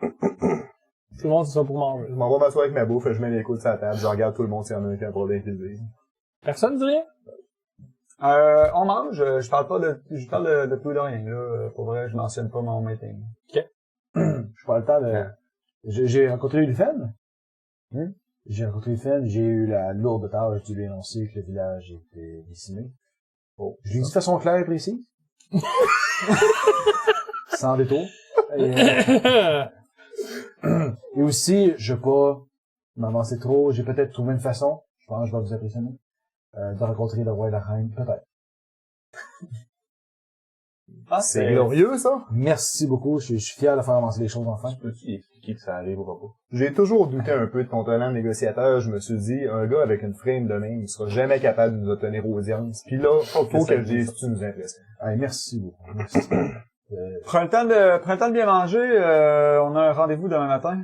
Tout le monde, c'est ça pour manger. Je m'en vais m'asseoir avec ma bouffe, je mets les coudes sur la table, je regarde tout le monde s'il y en a un qui a un problème qu'ils disent. Personne dit rien? On mange, je parle de tout et de rien, là. Pour vrai, je mentionne pas mon meeting. Je pas le temps de... J'ai rencontré une femme. J'ai rencontré Fenn, j'ai eu la lourde tâche de lui annoncer que le village était décimé. Oh, Je lui ai dit de façon claire et précise. Sans détour. Et aussi, je veux pas m'avancer trop. J'ai peut-être trouvé une façon, je pense que je vais vous impressionner, de rencontrer le roi et la reine, peut-être. Ah, C'est glorieux, ça. Merci beaucoup, je suis fier de faire avancer les choses enfin. Peux-tu expliquer que ça arrive ou pas? J'ai toujours douté un peu de ton talent de négociateur. Je me suis dit, un gars avec une frame de même, il sera jamais capable de nous obtenir audience. Puis là, faut que le dise, tu nous impressionnes. Hey, merci beaucoup. Merci. Prends le temps de bien manger. On a un rendez-vous demain matin.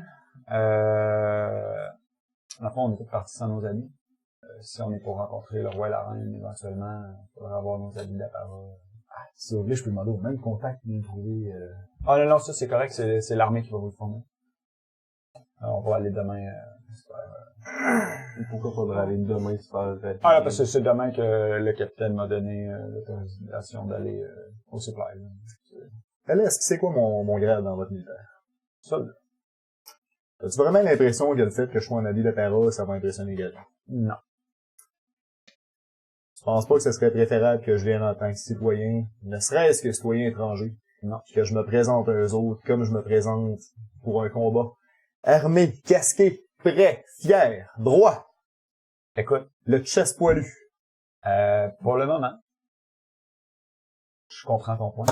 Dans le fond, on est tous partis sans nos amis. Si on est pour rencontrer le roi et la reine, éventuellement, il faudra avoir nos amis d'apparat. Si vous voulez, je peux demander au même contact de nous trouver. Ah non, ça c'est correct, c'est l'armée qui va vous le fournir. Alors, on va aller demain. Pourquoi faudrait aller demain se faire... Ah là, parce que c'est demain que le capitaine m'a donné l'autorisation d'aller au supply. Elle, est-ce que c'est quoi mon grade dans votre militaire? Soldat. As-tu vraiment l'impression que le fait que je sois en habit d'apparat, ça va impressionner quelqu'un? Non. Tu penses pas que ce serait préférable que je vienne en tant que citoyen, ne serait-ce que citoyen étranger? Non. Que je me présente à eux autres comme je me présente pour un combat. Armé, casqué, prêt, fier, droit. Écoute, Le chest poilu. pour le moment, je comprends ton point.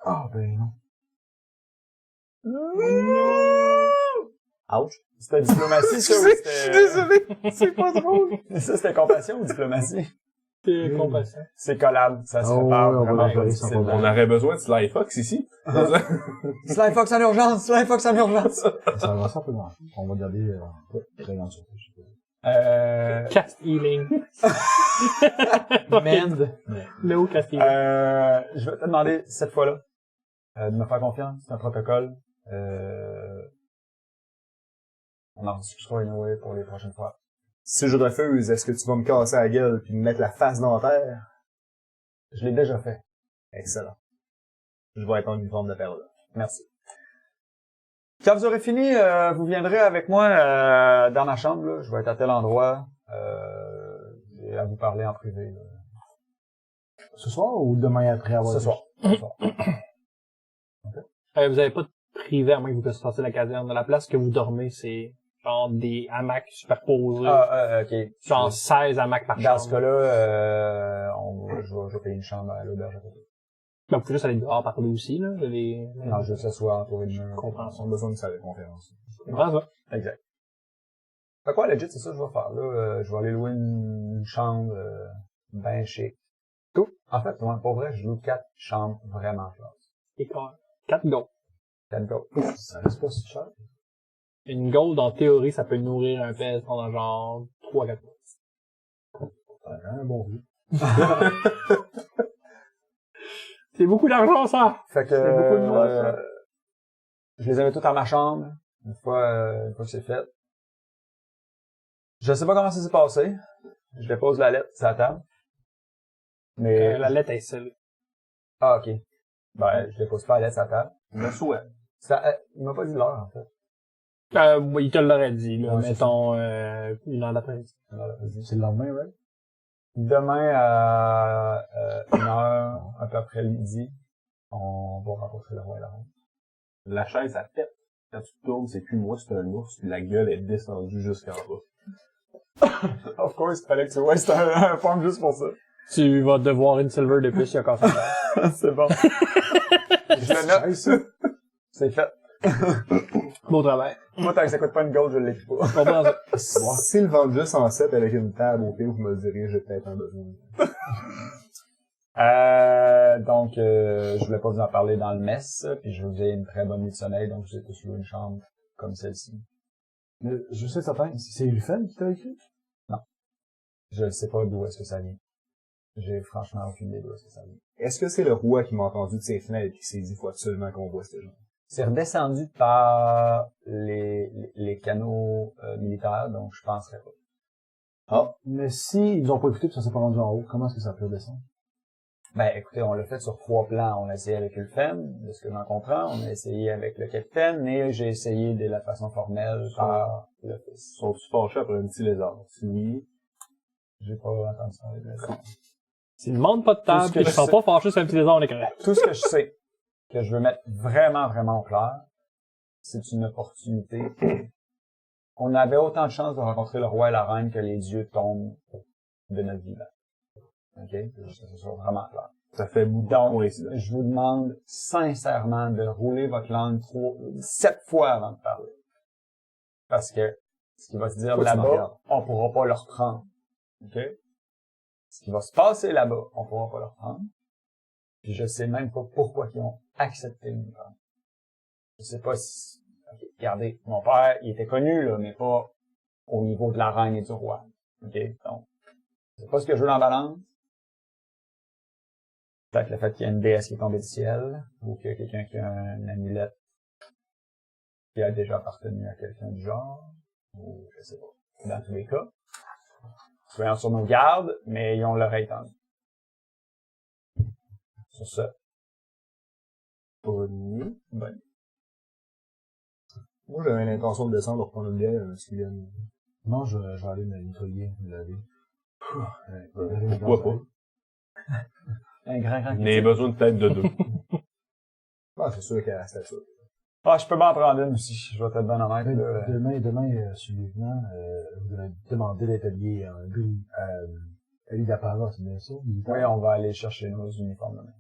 Ah, ben non. Ouch. C'était diplomatie, ça, ou Je c'était... suis désolé, c'est pas drôle. Ça, c'était compassion ou diplomatie? C'est compassion. C'est collable, ça se Oh, prépare ouais, on va vraiment l'envoyer pas sans difficilement. On aurait besoin de Sly Fox ici. Sly Fox en urgence! Sly Fox en urgence! Ça va simplement. On va garder, très grande surprise. Cast healing. Mend. Low cast healing. Je vais te demander, cette fois-là, de me faire confiance. C'est un protocole. On en discutera anyway pour les prochaines fois. Si je refuse, est-ce que tu vas me casser la gueule puis me mettre la face dans la terre? Je l'ai déjà fait. Excellent. Je vais être en uniforme d'apparat. Merci. Quand vous aurez fini, vous viendrez avec moi dans ma chambre. Là. Je vais être à tel endroit. Et à vous parler en privé. Là. Ce soir ou demain après avoir... Ce soir. Ce soir. Vous avez pas de privé à moins que vous puissiez passer la caserne. De la place que vous dormez, c'est genre des hamacs superposés. Ok. Genre 16 hamacs par Dans chambre. ce cas-là, je vais payer une chambre à l'auberge à côté. Ben, vous pouvez juste aller dehors parler aussi, là. Non, je veux que ça soit entouré de murs. Je comprends On ça. a besoin de salle de conférence. Je comprends ça. Exact. Fait quoi, legit, c'est ça que je vais faire, là. Je vais aller louer une chambre, ben chic. Tout. En fait, moi, pour vrai, je loue 4 chambres vraiment classe. Et quoi? 4 gold. 4 go. Ça reste pas si cher. Une gold, en théorie, ça peut nourrir un pèse pendant genre 3-4 mois. C'est un bon goût. C'est beaucoup d'argent, ça! Fait que, C'est beaucoup de monde, je les avais toutes dans ma chambre, une fois que c'est fait. Je sais pas comment ça s'est passé. Je dépose la lettre sur la table. Mais, La lettre est scellée. ah, ok. Ben, je dépose pas la lettre sur la table. Le souhait. Ça, il m'a pas dit l'heure, en fait. Oui, il te l'aurait dit, là. Ouais, c'est Mettons, 1 heure d'après-midi. C'est le lendemain, right? Demain à 1h, un peu après le midi, on va rencontrer le roi et la reine. La chaise, elle pète. Quand tu tournes, c'est plus moi, c'est un ours, puis la gueule est descendue jusqu'en bas. Of course, fallait que tu vois, c'était un forme juste pour ça. Tu vas devoir une silver de plus, il y a encore ça. C'est bon. Je le note. C'est fait. Beau travail. Moi, tant que ça coûte pas une gold, je l'écris pas. Je comprends ça. S'ils le vendent juste en 7 avec une table, au pire, vous me le direz, j'ai peut-être un besoin. Donc, je voulais pas vous en parler dans le mess, puis je veux que vous ayez une très bonne nuit de sommeil, donc je vous ai tous loué une chambre comme celle-ci. Mais je sais certain, c'est Lufen qui t'a écrit? Je ne sais pas d'où est-ce que ça vient. J'ai franchement aucune idée d'où est-ce que ça vient. Est-ce que c'est le roi qui m'a entendu de ses fenêtres et qui s'est dit, faut absolument qu'on voit ces gens? C'est redescendu par les canaux militaires, donc je penserais pas. Ah. Mais si ils ont pas écouté pis ça s'est pas rendu en haut, comment est-ce que ça peut redescendre? Ben, écoutez, on l'a fait sur 3 plans. On a essayé avec Ulfen, de ce que j'en comprends. On a essayé avec le capitaine et j'ai essayé de la façon formelle par le fils. Sont-ils fâchés après un petit lézard? Si oui, J'ai pas entendu ça avec le S'ils ne demandent pas de table, Tout ce que pis ils je sont sais. pas fâchés sur un petit lézard, on est correct. Tout ce que je sais, que je veux mettre vraiment, vraiment au clair, c'est une opportunité. On avait autant de chances de rencontrer le roi et la reine que les dieux tombent de notre vivant. OK? Que ce soit vraiment clair. ça fait beaucoup de Donc, coïncidence. je vous demande sincèrement de rouler votre langue 7 fois avant de parler. Parce que ce qui va se dire Faut que tu m'en là-bas, regardes. on pourra pas le reprendre. OK? Ce qui va se passer là-bas, on pourra pas le reprendre. Puis je sais même pas pourquoi ils ont accepté de nous prendre. Je sais pas si... OK, regardez, mon père, il était connu, là, mais pas au niveau de la reine et du roi. OK? Donc, c'est pas ce que je veux dans la balance. Peut-être le fait qu'il y a une déesse qui est tombée du ciel, ou qu'il y a quelqu'un qui a une amulette qui a déjà appartenu à quelqu'un du genre, ou je sais pas. Dans tous les cas, soyons sur nos gardes, mais ayons l'oreille tendue. Sur ce, Bonne nuit. bonne. Moi, j'avais l'intention de descendre, de reprendre une bière, s'ils viennent. Non, je vais aller me nettoyer, me laver. Pourquoi pas? Un grand On a besoin de tête de 2. Ah, c'est sûr qu'elle reste là. Ah, je peux m'en prendre une aussi, je vais te donner en Mais là. demain, sur le lieutenant, vous allez demander d'être habillé en gris, habillé d'apparat, c'est bien ça? Oui, on va aller chercher nos uniformes demain.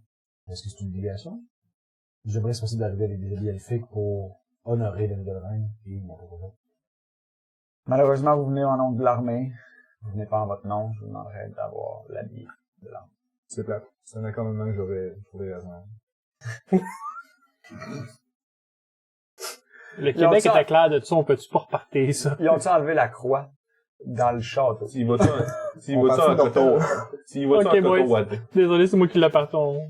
Est-ce que c'est une obligation? J'aimerais se passer d'arriver avec des habits elfiques pour honorer la nouvelle reine et mon projet. Malheureusement, vous venez en nom de l'armée. Vous venez pas en votre nom, je vous demanderai d'avoir l'habit de l'armée. C'est plate. C'est un accommodement que j'aurais raison. Le Ils ont Québec ça. était clair de ça, on peut-tu pas repartir ça? Ils ont-tu enlevé la croix dans le château? S'il va ça, s'il On va ça parle en de coton, docteur. s'il va ça Ok, en boys. coton ouaté. Désolé, c'est moi qui l'ai parti. Oh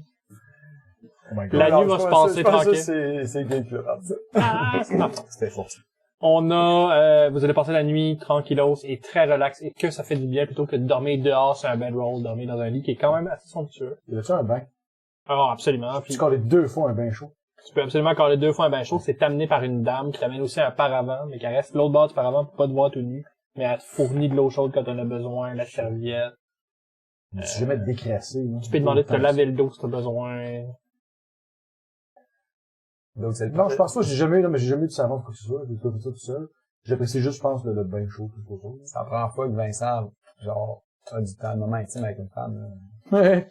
my god. La Non, nuit va je se pense passer je pense que tranquille. c'est Guy qui l'a parti. Ah, c'est ma faute. C'était fort. On a, vous allez passer la nuit tranquillos et très relax et que ça fait du bien plutôt que de dormir dehors sur un bedroll, dormir dans un lit qui est quand même assez somptueux. Y a-tu un bain? Ah, absolument. Puis, Tu colles 2 fois un bain chaud. tu peux absolument caler 2 fois un bain chaud. C'est amené par une dame qui t'amène aussi un paravent, mais qui reste l'autre bord du paravent pour pas te voir tout nu. Mais elle te fournit de l'eau chaude quand on a besoin, la serviette. Si jamais décrassé. Tu peux demander de te laver le dos si t'as besoin. Donc, c'est le Non, je pense pas, j'ai jamais eu de savon ou quoi que ce soit, j'ai pas fait ça tout seul. J'apprécie juste, je pense, le bain chaud, tout ça. C'est la première fois que Vincent, genre, a du temps, un moment intime avec une femme, là. Ouais.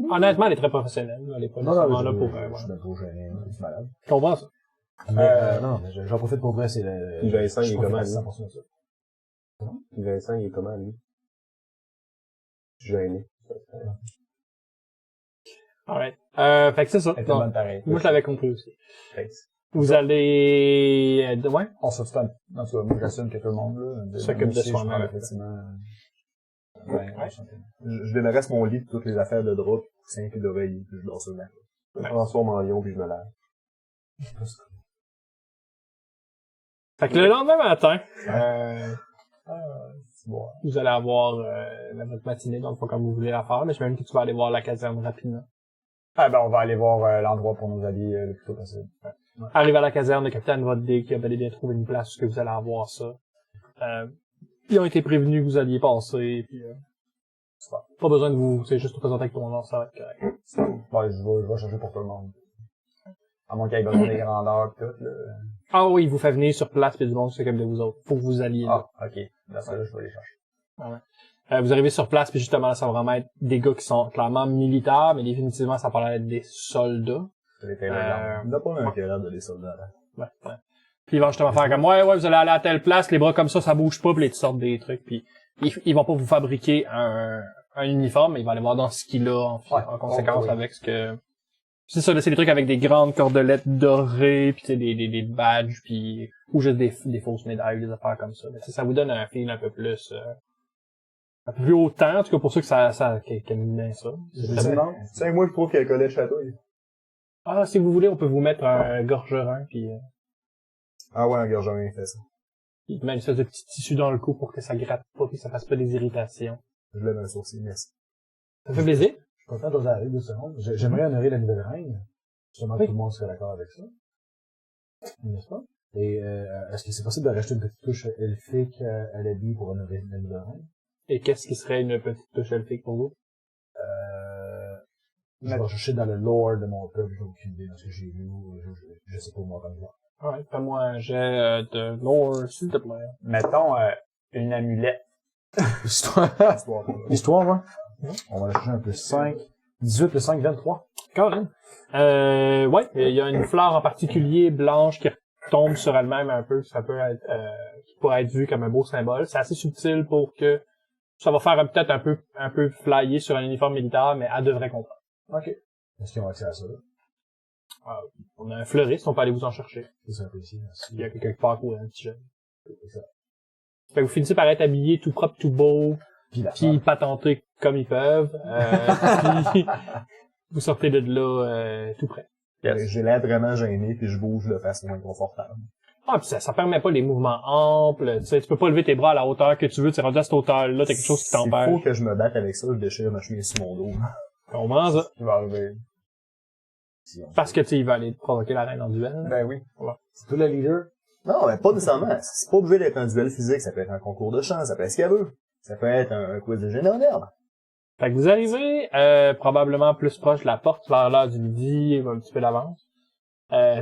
Honnêtement, elle est très professionnelle. Elle est pas Non, non, nécessairement là je pour... je suis même pas gêné, je suis malade. Je comprends ça. Mais, non, mais j'en profite pour vrai, c'est le... Puis Vincent, je il est profite comment, à lui? 100% de ça. Puis Vincent, il est comment, lui? Je suis gêné. Alright. Fait que c'est ça. Elle était Donc, bonne pareil. moi, je l'avais compris aussi. Thanks. Vous allez... ouais? On s'occupe, en tout cas, moi, j'assume que tout le monde, là. S'occupe de aussi, je soi-même. prends effectivement, ben, Ouais. Je débarrasse mon lit de toutes les affaires de drap, coussins et d'oreilles, puis je dors sur le mat. Je me transforme en lion puis je me lave. Fait que le lendemain matin, c'est bon. vous allez avoir votre matinée, donc pas comme vous voulez la faire, mais j'imagine que tu vas aller voir la caserne rapidement. Ah, ben, on va aller voir l'endroit pour nous habiller le plus tôt possible. Arrivé à la caserne, le capitaine va te dire qu'il a bel et bien trouvé une place où que vous allez avoir ça. Ils ont été prévenus que vous alliez passer, puis pas besoin de vous, c'est juste te présenter avec ton nom, ça va être correct. Ouais, je vais chercher pour tout le monde. À moins qu'il y ait besoin des grandeurs pis tout, là. Ah oui, il vous fait venir sur place, puis du monde, c'est comme de vous autres. Faut que vous alliez là. Ah, ok. Dans ça, là, je vais les chercher. Vous arrivez sur place, puis justement, ça va vraiment être des gars qui sont clairement militaires, mais définitivement, ça parle d'être des soldats. C'est les tailors Il n'a pas un carrière de des soldats, là. Ouais. Puis ils vont justement faire comme, ouais, vous allez aller à telle place, les bras comme ça bouge pas, puis ils te sortent des trucs, puis ils vont pas vous fabriquer un uniforme, mais ils vont aller voir dans ce qu'il a en conséquence oui. avec ce que... C'est ça, là, c'est des trucs avec des grandes cordelettes dorées, puis tu sais, des badges, puis ou juste des fausses médailles, des affaires comme ça. Mais ça vous donne un feel un peu plus hautain, en tout cas pour ceux qui aiment bien ça. C'est moi, je trouve qu'il y a un collet de chatouille. Ah, si vous voulez, on peut vous mettre un gorgerin, puis Ah ouais, un gorgerin fait ça. il met une espèce de petit tissu dans le cou pour que ça gratte pas, puis ça fasse pas des irritations. Je lève un sourcil, merci. Ça fait plaisir? Pas le temps d'arrêter 2 secondes. J'aimerais honorer la nouvelle reine. Sûrement que tout le monde serait d'accord avec ça. N'est-ce pas? Et est-ce que c'est possible de rajouter une petite touche elfique à l'habit pour honorer la nouvelle reine? Et qu'est-ce qui serait une petite touche elfique pour vous? Je vais chercher dans le lore de mon peuple, j'ai aucune idée dans ce que j'ai lu, je sais pas moi comme ça. Ouais, fais-moi un jet de lore, s'il te plaît. Mettons une amulette. Histoire. Histoire, ouais. On va aller chercher un plus 5. 18 plus 5, 23. Colin. Ouais, il y a une fleur en particulier blanche qui tombe sur elle-même un peu, ça peut être, qui pourrait être vu comme un beau symbole. C'est assez subtil pour que ça va faire peut-être un peu flyer sur un uniforme militaire, mais elle devrait comprendre. Ok. Est-ce qu'ils ont accès à ça, là? On a un fleuriste, on peut aller vous en chercher. C'est ça, ici, merci. Il y a quelque part où un petit jeune. C'est ça. Fait que vous finissez par être habillés tout propre, tout beau, puis patentés comme ils peuvent, puis vous sortez de là tout près. Yes. J'ai l'air vraiment gêné, puis je bouge de façon inconfortable. Ah, puis ça permet pas les mouvements amples, tu sais, tu peux pas lever tes bras à la hauteur que tu veux, tu es rendu à cette hauteur-là, t'as quelque chose qui S'il t'empêche. faut que je me batte avec ça, je déchire ma chemise sur mon dos. Comment ça? Qui va arriver. Parce que, tu sais, il va aller provoquer la reine en duel. Ben oui. C'est toi le leader? Non, mais pas nécessairement. C'est pas obligé d'être un duel physique, ça peut être un concours de chant, ça peut être ce qu'elle veut. Ça peut être un quiz de génie en herbe. Fait que vous arrivez, probablement plus proche de la porte vers l'heure du midi, un petit peu d'avance.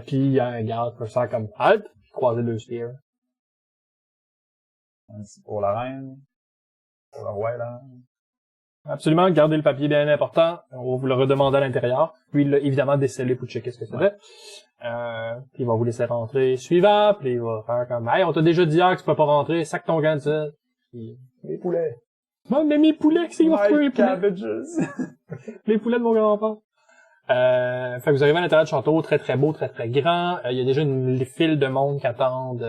Puis il y a un garde qui peut faire comme halt, puis croiser deux spears. Pour la reine. Pour le roi, là. Absolument, gardez le papier bien important. On va vous le redemander à l'intérieur. Puis il l'a évidemment décellé pour checker ce que c'était. Puis il va vous laisser rentrer suivant, puis il va faire comme hey, on t'a déjà dit hier que tu peux pas rentrer, sac ton gant de puis Les poulets. moi, mais mes poulets, c'est qu'ils vont retrouver les poulets. Cabbages. Les poulets de mon grand-père. Fait que vous arrivez à l'intérieur du château, très très beau, très très grand. Il y a déjà une file de monde qui attendent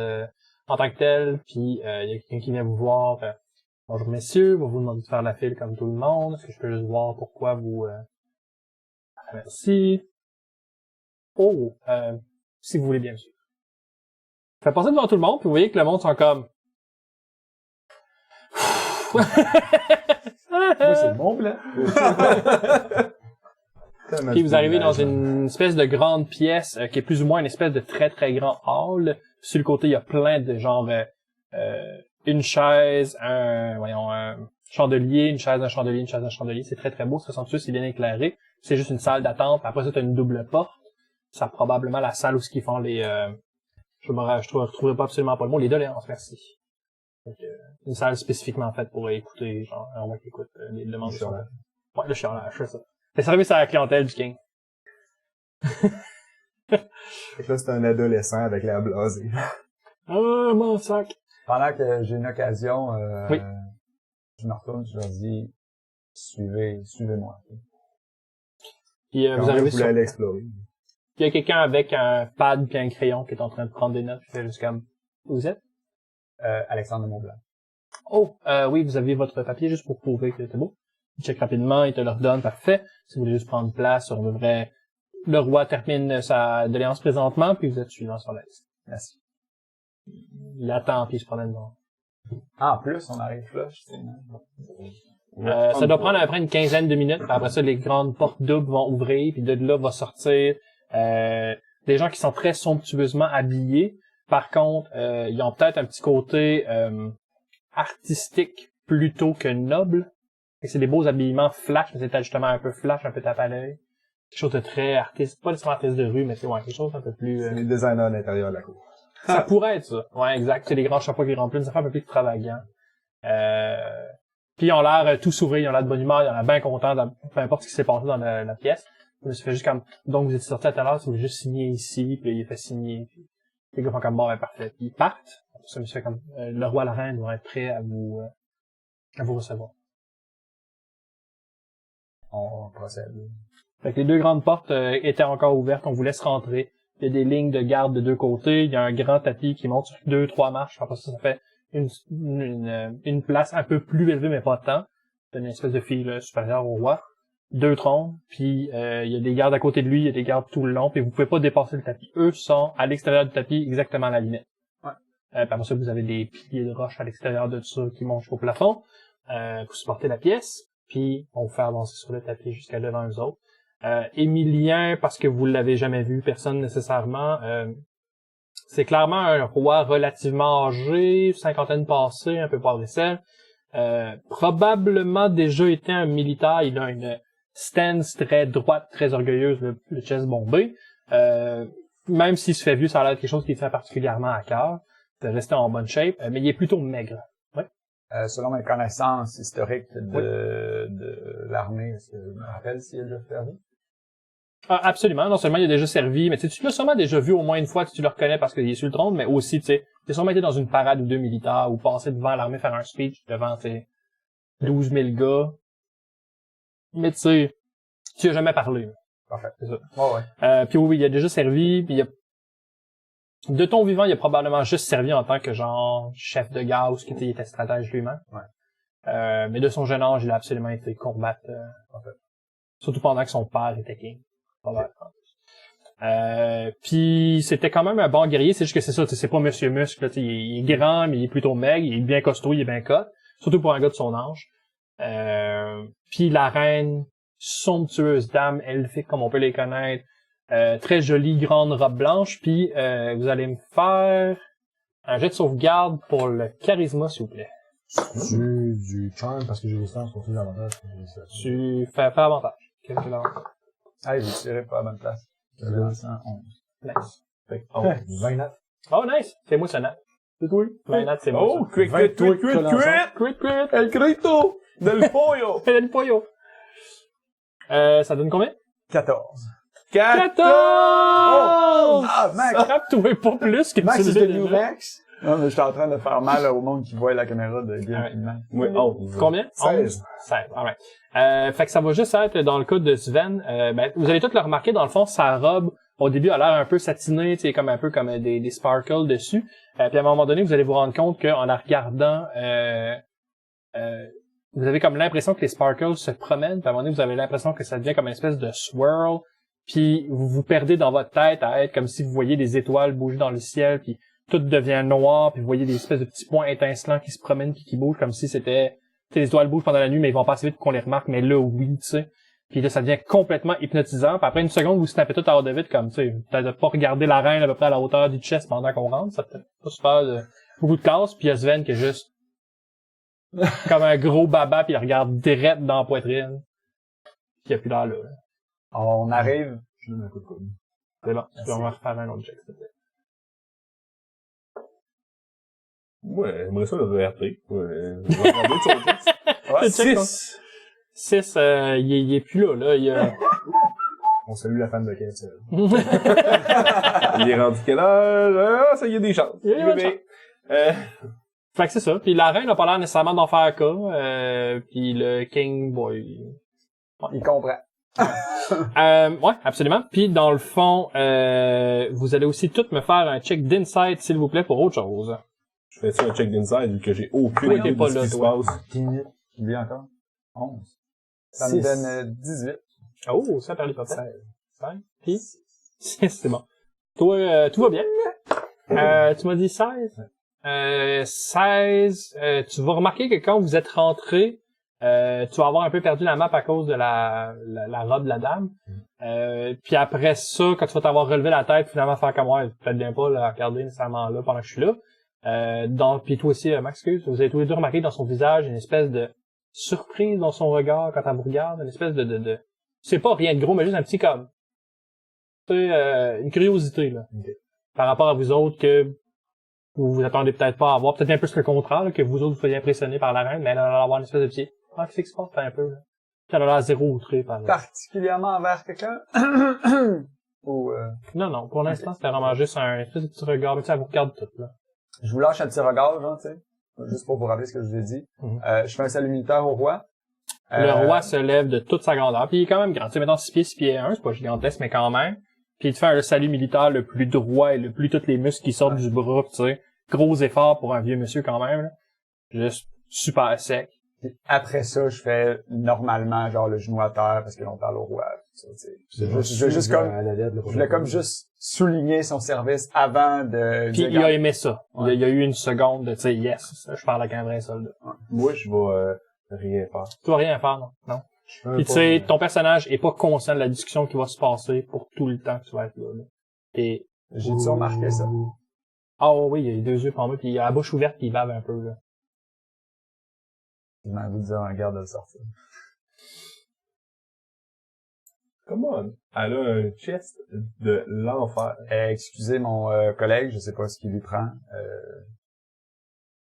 en tant que tel, puis il y a quelqu'un qui vient vous voir. Bonjour messieurs, va vous demander de faire la file comme tout le monde. Est-ce que je peux juste voir pourquoi vous... Merci. Oh, si vous voulez bien sûr. Fait passer devant tout le monde, puis vous voyez que le monde sont comme... Moi, c'est mon blanc. Puis vous arrivez dans une espèce de grande pièce qui est plus ou moins une espèce de très très grand hall. Sur le côté, il y a plein de genre une chaise, un chandelier, une chaise, un chandelier, une chaise, un chandelier. C'est très très beau, c'est somptueux, c'est bien éclairé. C'est juste une salle d'attente. Après ça, t'as une double porte. Ça probablement la salle où ce qu'ils font les je retrouverai pas absolument pas le mot, les doléances, merci. Donc, une salle spécifiquement faite pour écouter, genre, on va écouter les demandes de chiolage. Ouais, le chiolage, c'est ça. C'est service à la clientèle du King. Fait que là, c'est un adolescent avec l'air blasé. Ah, mon sac! Pendant que j'ai une occasion, Oui. je me retourne, je leur dis, suivez-moi. Puis vous arrivez Vous sur... voulez aller explorer. Il y a quelqu'un avec un pad puis un crayon qui est en train de prendre des notes. Il fait juste comme... Vous êtes? Alexandre de Montblanc. Oh, oui, vous avez votre papier juste pour prouver que c'est beau. Il check rapidement, il te le redonne, parfait. Si vous voulez juste prendre place, on devrait... Le roi termine sa doléance présentement, puis vous êtes suivant sur la liste. Merci. Il attend, puis il se promène devant. En plus, on arrive flush, tu sais. Ça doit prendre à peu près une quinzaine de minutes, puis après ça, les grandes portes doubles vont ouvrir, puis de là va sortir des gens qui sont très somptueusement habillés. Par contre, ils ont peut-être un petit côté artistique plutôt que noble. C'est des beaux habillements flash, mais c'est peut-être justement un peu flash, un peu tape à l'œil. Quelque chose de très artiste, pas nécessairement artiste de rue, mais c'est quelque chose un peu plus... C'est les designers à l'intérieur de la cour. Ça pourrait être ça. Ouais, exact. C'est des grands chapeaux qui remplissent, ça fait un peu plus extravagant. Puis ils ont l'air tout s'ouvrir, ils ont l'air de bonne humeur, ils ont l'air bien contents, peu importe ce qui s'est passé dans la pièce. Je me suis fait juste comme, donc vous êtes sortis à tout à l'heure, si vous voulez juste signer ici, puis il fait signer, puis les gars font comme, bon, ben, parfait. Puis ils partent. Ça me fait comme, le roi et la reine vont être prêts à vous recevoir. On procède. Fait que les deux grandes portes étaient encore ouvertes, on vous laisse rentrer. Il y a des lignes de garde de deux côtés, il y a un grand tapis qui monte sur 2-3 marches. Après ça fait une place un peu plus élevée, mais pas tant. C'est une espèce de file supérieure au roi. 2 trônes, puis il y a des gardes à côté de lui, il y a des gardes tout le long, puis vous pouvez pas dépasser le tapis. Eux sont à l'extérieur du tapis, exactement à la limite. Ouais. Par ça, vous avez des piliers de roche à l'extérieur de ça qui montent jusqu'au plafond pour supporter la pièce. puis on vous fait avancer sur le tapis jusqu'à devant eux autres. Émilien, parce que vous l'avez jamais vu, personne nécessairement, c'est clairement un roi relativement âgé, cinquantaine passée, un peu par vaisselle. Probablement déjà été un militaire, il a une stance très droite, très orgueilleuse, le chest bombé. Même s'il se fait vieux, ça a l'air de quelque chose qui fait particulièrement à cœur, de rester en bonne shape, mais il est plutôt maigre. Ouais. Selon mes connaissances historiques de l'armée, est-ce que je me rappelle s'il a déjà servi? Ah, absolument. Non seulement il a déjà servi, mais tu l'as sûrement déjà vu au moins une fois, tu le reconnais parce qu'il est sur le trône, mais aussi, tu sais, il a sûrement été dans une parade ou deux militaires ou passé devant l'armée faire un speech devant, 12 000 gars. Mais tu sais, tu as jamais parlé. Parfait. C'est ça. Ouais. Puis oui, il a déjà servi, puis de ton vivant, il a probablement juste servi en tant que genre chef de garde ou ce qui était stratège lui-même. Ouais. Mais de son jeune âge, il a absolument été combattre. Surtout pendant que son père était king. Puis c'était quand même un bon guerrier, c'est juste que c'est ça, c'est pas Monsieur Muscle, là, il est grand, mais il est plutôt maigre, il est bien costaud, il est bien cut, surtout pour un gars de son âge. Puis la reine, somptueuse dame elfique comme on peut les connaître, très jolie grande robe blanche, puis vous allez me faire un jet de sauvegarde pour le charisme, s'il vous plaît. Du charm, parce que j'ai résistance pour tous les avantages. Tu fais avantage. Quel est l'avantage? Ah, j'ai tiré pas à la bonne place. 111. Nice. Fait que, 29. oh, nice! C'est moi, ce nat. C'est toi? 20 nat, c'est moi. Oh, crit, crit, crit, crit, crit! Crit! El grito del pollo! El pollo! Ça donne combien? 14. 14! Ah, Max! Frappe-toi pas plus que Max, tu c'est l'as le new déjà. Max? Non, mais j'étais en train de faire mal au monde qui voit la caméra de Guillaume et de Max. Oui, 11. Combien? 16. 16, alright. Fait que ça va juste être, dans le cas de Sven, vous allez tous le remarquer, dans le fond, sa robe, au début, a l'air un peu satinée, tu sais, comme un peu comme des sparkles dessus. Puis à un moment donné, vous allez vous rendre compte qu'en la regardant, vous avez comme l'impression que les sparkles se promènent, puis à un moment donné, vous avez l'impression que ça devient comme une espèce de swirl, puis vous vous perdez dans votre tête à être comme si vous voyez des étoiles bouger dans le ciel, puis tout devient noir, puis vous voyez des espèces de petits points étincelants qui se promènent puis qui bougent comme si c'était... Tu sais, les étoiles bougent pendant la nuit, mais ils vont pas assez vite qu'on les remarque, mais là, oui, tu sais. Puis là, ça devient complètement hypnotisant. Puis après une seconde, vous snappez tout à hors de vite, comme, tu sais, peut-être pas regarder la reine à peu près à la hauteur du chest pendant qu'on rentre, ça peut pas se faire beaucoup de casse, puis il y a Sven qui est juste comme un gros baba, puis il regarde direct dans la poitrine. Puis il y a plus l'air là. On arrive. Je donne un coup de coude. C'est bon, tu peux en refaire un autre check, s'il te plaît. Ouais, j'aimerais ça le RP. Ouais, je vais regarder son texte. Ouais, 6! 6, il est plus là, il y a... On salue la fan de Kessel. Il est rendu quelle heure? Ah, ça y a des chances. Il y a des Bébé. Fait que c'est ça. Puis la reine a pas l'air nécessairement d'en faire cas. Puis le king, boy... Il comprend. Ouais, absolument. Puis dans le fond, vous allez aussi toutes me faire un check d'insight, s'il vous plaît, pour autre chose. Je fais ça un check d'inside vu que j'ai aucune Oui, idée t'es pas de ce là, qui se toi. passe. 10 minutes. Combien encore? 11. Ça me 6. donne 18. Oh, ça parlait pas. 16. Puis 6, c'est bon. Toi, tout va bien. Tu m'as dit 16. 16, tu vas remarquer que quand vous êtes rentré, tu vas avoir un peu perdu la map à cause de la robe de la dame. Puis après ça, quand tu vas t'avoir relevé la tête, finalement faire comme ouais, peut-être bien pas la regarder nécessairement là pendant que je suis là. Puis toi aussi, Max, excuse, vous avez tous les deux remarqué dans son visage une espèce de surprise dans son regard quand elle vous regarde, une espèce de c'est pas rien de gros, mais juste un petit comme tu sais, une curiosité là. Par rapport à vous autres que vous vous attendez peut-être pas à avoir, peut-être un peu ce le contraire, là, que vous autres vous soyez impressionnés par la reine, mais elle a l'air d'avoir une espèce de petit qu'est-ce qui se passe un peu là. Puis elle a l'air zéro outrée par là. Particulièrement envers quelqu'un? Ou, Non, pour l'instant, c'était vraiment juste un espèce de petit regard, mais tu sais, elle vous regarde tout là. je vous lâche un petit regard, genre, tu sais. Juste pour vous rappeler ce que je vous ai dit. Je fais un salut militaire au roi. Le roi se lève de toute sa grandeur, puis il est quand même grand. Tu sais, mettons 6 pieds 1, c'est pas gigantesque, mais quand même. Puis il te fait un salut militaire le plus droit et le plus tous les muscles qui sortent du bras, tu sais. Gros effort pour un vieux monsieur quand même, là. Juste super sec. Puis après ça, je fais normalement genre le genou à terre parce que l'on parle au roi. Ça, je veux juste comme, je voulais comme juste souligner son service avant de Puis dire, il a aimé ça. Ouais. Il y a eu une seconde de, tu sais, yes, je parle avec un vrai soldat. Moi, je vais Rien faire. Tu vas rien faire, non. Puis tu sais, ton personnage est pas conscient de la discussion qui va se passer pour tout le temps que tu vas être là. Et J'ai-tu remarqué ça? ah oui, il a les deux yeux par moi, puis il a la bouche ouverte, puis il bave un peu, là. Je m'en vous dire un garde de le sortir. Come on. Elle a un chest de l'enfer. Excusez mon collègue, je sais pas ce qui lui prend.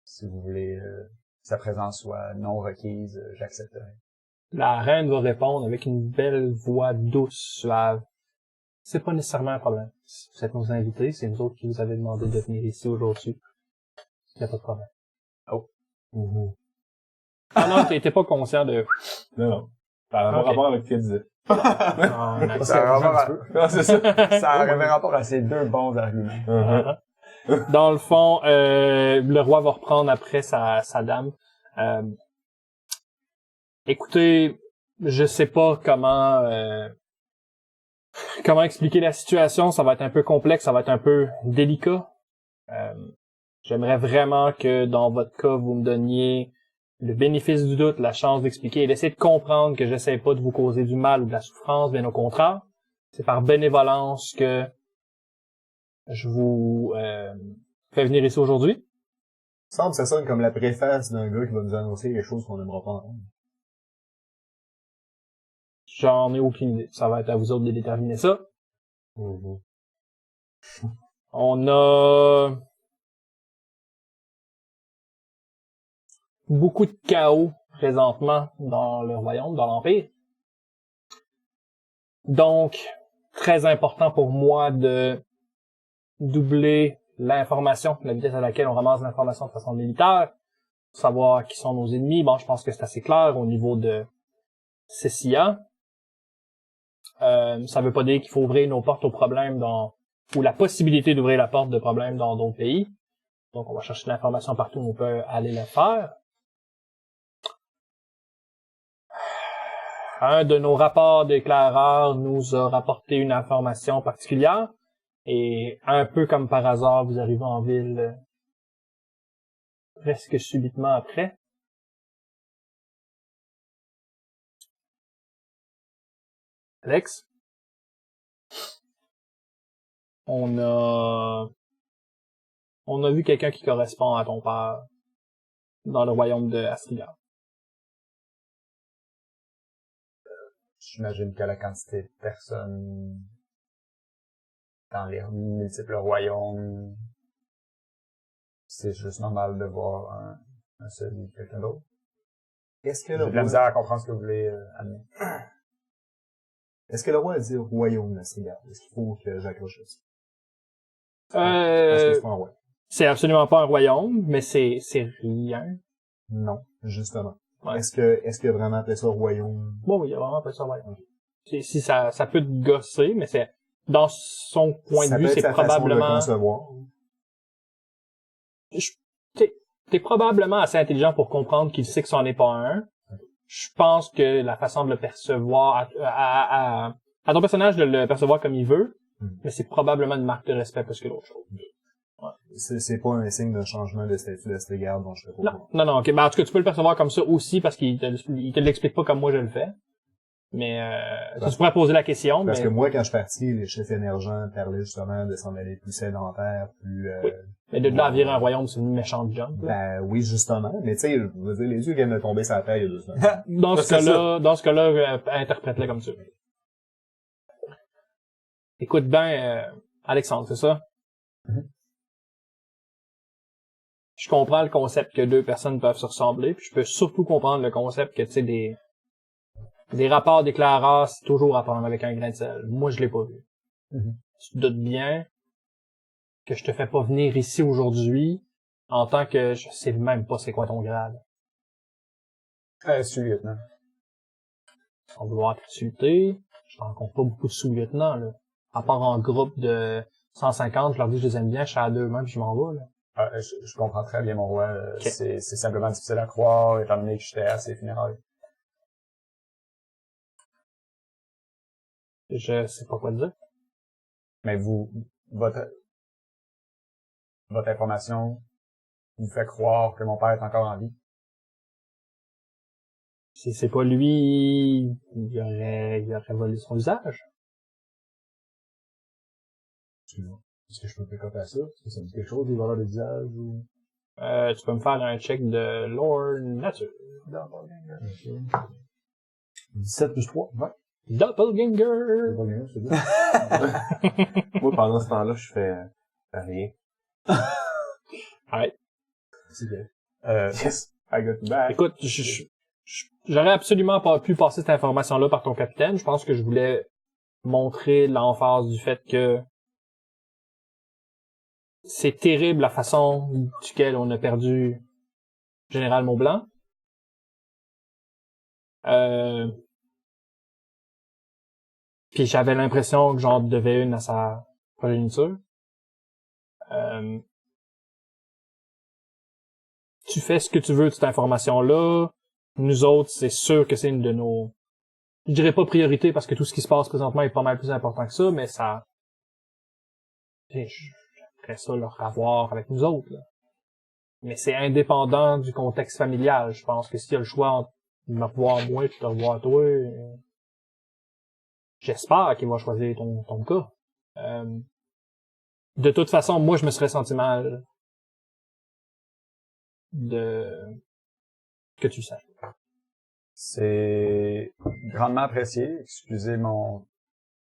Si vous voulez que sa présence soit non requise, j'accepterai. La reine va répondre avec une belle voix douce, suave. C'est pas nécessairement un problème. Si vous êtes nos invités, c'est nous autres qui vous avez demandé de venir ici aujourd'hui. Il n'y a pas de problème. Oh. Ah non, t'étais pas conscient de... Non. Ça a Ok. rapport avec ce qu'elle disait. Ah, nice. Ça a rapport Non, c'est ça. ça avait rapport à ces deux bons arguments. Dans le fond, le roi va reprendre après sa dame. Écoutez, je sais pas comment expliquer la situation. Ça va être un peu complexe, ça va être un peu délicat. J'aimerais vraiment que dans votre cas, vous me donniez le bénéfice du doute, la chance d'expliquer et d'essayer de comprendre que j'essaie pas de vous causer du mal ou de la souffrance, bien au contraire. C'est par bénévolence que je vous fais venir ici aujourd'hui. semble que ça sonne comme la préface d'un gars qui va nous annoncer quelque chose qu'on n'aimera pas entendre. J'en ai aucune idée. Ça va être à vous autres de déterminer ça. On a beaucoup de chaos présentement dans le royaume, dans l'Empire. Donc, très important pour moi de doubler l'information, la vitesse à laquelle on ramasse l'information de façon militaire, savoir qui sont nos ennemis. Bon, je pense que c'est assez clair au niveau de Cessia. Ça veut pas dire qu'il faut ouvrir nos portes aux problèmes ou la possibilité d'ouvrir la porte de problèmes dans d'autres pays. Donc, on va chercher l'information partout où on peut aller le faire. Un de nos rapports d'éclaireurs nous a rapporté une information particulière. Et un peu comme par hasard, vous arrivez en ville presque subitement après. Alex? On a vu quelqu'un qui correspond à ton père dans le royaume de Astrigar. J'imagine que la quantité de personnes dans les multiples royaumes, c'est juste normal de voir un seul ou quelqu'un d'autre. Est-ce que J'ai le de la roi, misère à comprendre ce que vous voulez amener. est-ce que le roi a dit royaume de Strigar? Est-ce qu'il faut que j'accroche ça? Est-ce que c'est pas un roi? C'est absolument pas un royaume, mais c'est rien. Non, justement. Ouais. Est-ce que vraiment appelé ça royaume? Bon, oui, il y a vraiment pas ça un royaume. Si ça peut te gosser, mais c'est, dans son point Ça de vue, peut être c'est sa façon de le probablement, concevoir. t'es probablement assez intelligent pour comprendre qu'il sait que c'en est pas un. Je pense que la façon de le percevoir, à ton personnage de le percevoir comme il veut, mais c'est probablement une marque de respect plus que l'autre chose. C'est pas un signe de changement de statut d'Astrigar dont je fais pas. Non, ok. Ben, en tout cas, tu peux le percevoir comme ça aussi parce qu'il te l'explique pas comme moi je le fais. Mais, tu pourrais poser la question, Parce mais... que moi, quand je suis parti, les chefs émergents parlaient justement de s'en aller plus sédentaire, plus... Oui. Mais de là à virer un royaume, c'est une méchante jump, là. Ben oui, justement. Mais tu sais, je veux dire, les yeux viennent de tomber sur la terre il y a 2 semaines. Dans ce cas-là, interprète-le comme ça. Écoute bien, Alexandre, c'est ça? Mhm. Je comprends le concept que deux personnes peuvent se ressembler, puis je peux surtout comprendre le concept que, tu sais, des rapports d'éclaireurs, c'est toujours à prendre avec un grain de sel. Moi, je l'ai pas vu. Mhm. Tu te doutes bien que je te fais pas venir ici aujourd'hui en tant que je sais même pas c'est quoi ton grade. Sous-lieutenant. Sans vouloir t'insulter, je rencontre pas beaucoup de sous-lieutenants, là. À part en groupe de 150, je leur dis que je les aime bien, je suis à deux même, puis je m'en vais, là. Je comprends très bien, mon roi. Ok. C'est simplement difficile à croire, étant donné que j'étais à ses funérailles. Je sais pas quoi te dire. Mais votre information vous fait croire que mon père est encore en vie. Si c'est pas lui, il aurait volé son visage. Excuse-moi. Est-ce que je peux pick up à ça? Est-ce que ça me dit quelque chose, des valeurs de visage ou... Tu peux me faire un check de lore nature. Okay. 17 plus 3, 20. Doppelganger! C'est pas bien, c'est bien. Moi, pendant ce temps-là, je fais rien. Ouais. C'est bien. Yes, I got back. Écoute, j'aurais absolument pas pu passer cette information-là par ton capitaine. Je pense que je voulais montrer l'emphase du fait que c'est terrible la façon duquel on a perdu Général Maublanc. Puis j'avais l'impression que j'en devais une à sa progéniture. Tu fais ce que tu veux de cette information-là. Nous autres, c'est sûr que c'est une de nos... Je dirais pas priorité parce que tout ce qui se passe présentement est pas mal plus important que ça, mais ça... J'aimerais ça le revoir avec nous autres, là. Mais c'est indépendant du contexte familial. Je pense que s'il y a le choix entre me revoir moi et te revoir toi, j'espère qu'il va choisir ton cas. De toute façon, moi, je me serais senti mal que tu le saches. C'est grandement apprécié. Excusez mon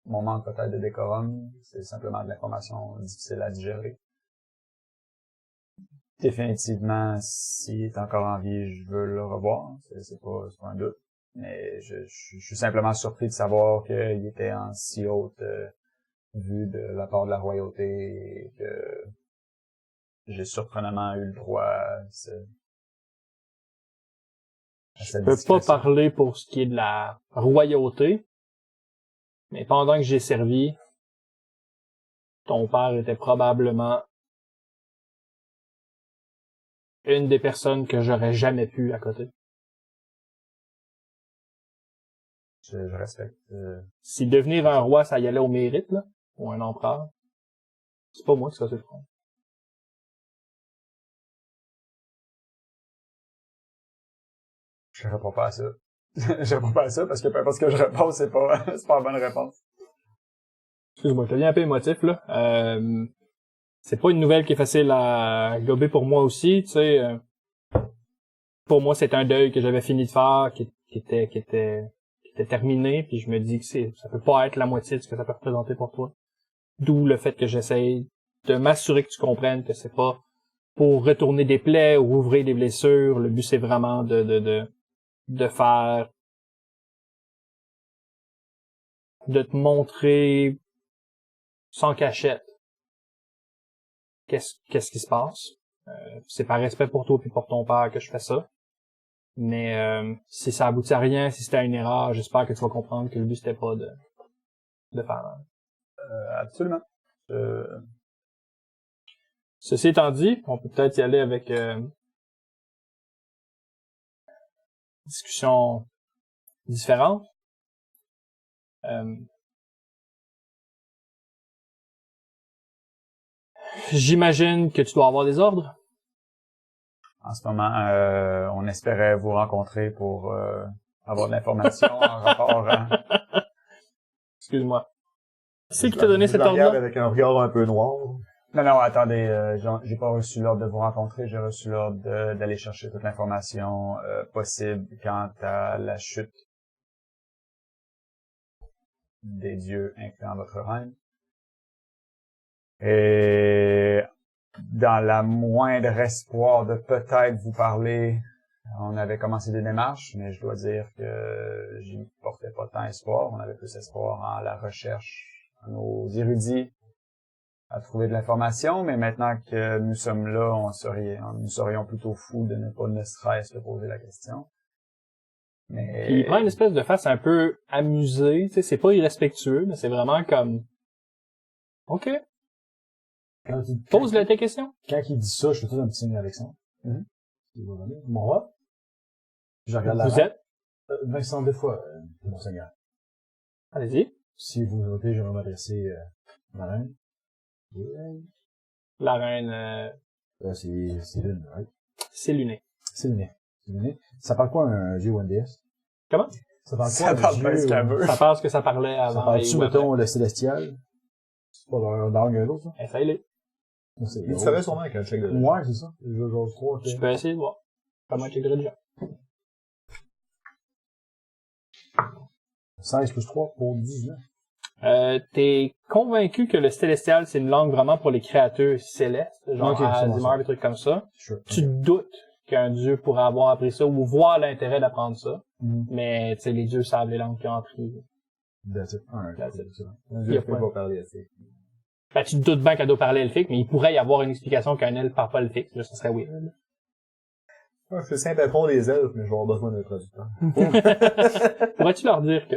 manque peut-être de décorum. C'est simplement de l'information difficile à digérer. Définitivement, s'il est encore en vie, je veux le revoir. C'est pas un doute. Mais je suis simplement surpris de savoir qu'il était en si haute vue de la part de la royauté et que j'ai surprenamment eu le droit à cette Je peux pas discrétion. parler pour ce qui est de la royauté, mais pendant que j'ai servi, ton père était probablement une des personnes que j'aurais jamais pu à côté. Je respecte. Si devenir un roi, ça y allait au mérite, là, ou un empereur, c'est pas moi qui serais sur le front. Je réponds pas à ça. Je réponds pas à ça parce que peu importe ce que je réponds, c'est pas la bonne réponse. Excuse-moi, je deviens un peu émotif, là. C'est pas une nouvelle qui est facile à gober pour moi aussi, tu sais. Pour moi, c'est un deuil que j'avais fini de faire, qui était terminé, puis je me dis que ça peut pas être la moitié de ce que ça peut représenter pour toi. D'où le fait que j'essaye de m'assurer que tu comprennes que c'est pas pour retourner des plaies ou ouvrir des blessures. Le but, c'est vraiment de faire, de te montrer sans cachette qu'est-ce qui se passe. C'est par respect pour toi puis pour ton père que je fais ça. Mais si ça aboutit à rien, si c'était une erreur, j'espère que tu vas comprendre que le but c'était pas de faire mal. Absolument. Ceci étant dit, on peut peut-être y aller avec discussion différente. J'imagine que tu dois avoir des ordres. En ce moment, on espérait vous rencontrer pour avoir de l'information en rapport à... Excuse-moi. C'est qui t'a donné cet Je la regarde ordre-là? avec un regard un peu noir. Non, attendez, j'ai pas reçu l'ordre de vous rencontrer, j'ai reçu l'ordre d'aller chercher toute l'information possible quant à la chute des dieux incluant votre reine. Et dans la moindre espoir de peut-être vous parler, on avait commencé des démarches, mais je dois dire que j'y portais pas tant espoir. On avait plus espoir en la recherche, en nos érudits, à trouver de l'information, mais maintenant que nous sommes là, nous serions plutôt fous de ne pas ne serait-ce que poser la question. Mais... Puis il prend une espèce de face un peu amusée, tu sais, c'est pas irrespectueux, mais c'est vraiment comme... OK, pose-le tes questions. Quand il dit ça, je fais tout un petit signe à Alexandre. Il va venir. Mon roi. Je regarde la Vous reine. êtes? Vincent, des fois, monseigneur. Allez-y. Si vous me notez, je vais m'adresser à ma reine. La reine, C'est Lune, right? c'est luné. C'est Luné. C'est Luné. Ça parle quoi un dieu ou un déesse? Comment? Ça parle Ça quoi, parle les pas yeux, esclaveux. Ça parle ce que ça parlait Ça avant. parle-tu, ou mettons, le célestial? C'est pas dans l'angle de l'autre, ça? après. Essaye-le. C'est Il savait sûrement qu'un check de Ouais, c'est ça. J'ose 3, ok. Tu peux essayer de voir. Comment check de religion. 16 plus 3 pour 19. T'es convaincu que le célestial, c'est une langue vraiment pour les créatures célestes, genre Ok, c'est bon, Azimar, ça. des trucs comme ça. Sure. Tu doutes qu'un dieu pourrait avoir appris ça ou voir l'intérêt d'apprendre ça. Mhm. Mais, tu sais, les dieux savent les langues qu'ils ont appris. That's it. Alright. That's it. C'est bon. Un Il y dieu a peut pas- pas parler assez. Ben, tu te doutes bien qu'elle doit parler elfique, mais il pourrait y avoir une explication qu'un elfe parle pas elfique. Ça serait weird. Ouais, c'est simple à prendre les elfes, mais je vais avoir besoin d'un traducteur. Pourrais-tu leur dire que...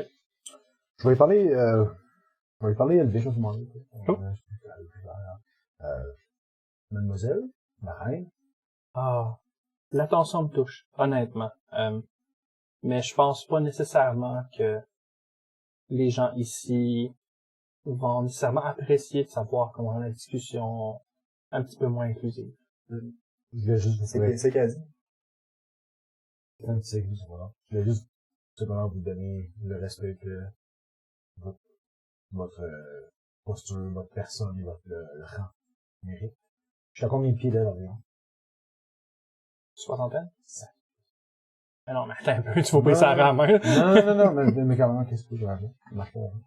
Je vais y parler, elvish, je vais demander. Oh. Mademoiselle, la reine. Ah, l'attention me touche, honnêtement. Mais je pense pas nécessairement que les gens ici vont nécessairement apprécier de savoir comment la discussion un petit peu moins inclusive. Je vais juste vous faire C'est qu'a dit. un petit segment, voilà. Je vais juste simplement vous donner le respect que votre posture, votre personne et votre le rang mérite. Je suis à combien de pieds d'elle environ? Soixantaine? Ah non, mais attends un peu, tu vas pas ça à la main. Non, mais quand même, qu'est-ce que je rajoute? Ça marche pas, hein.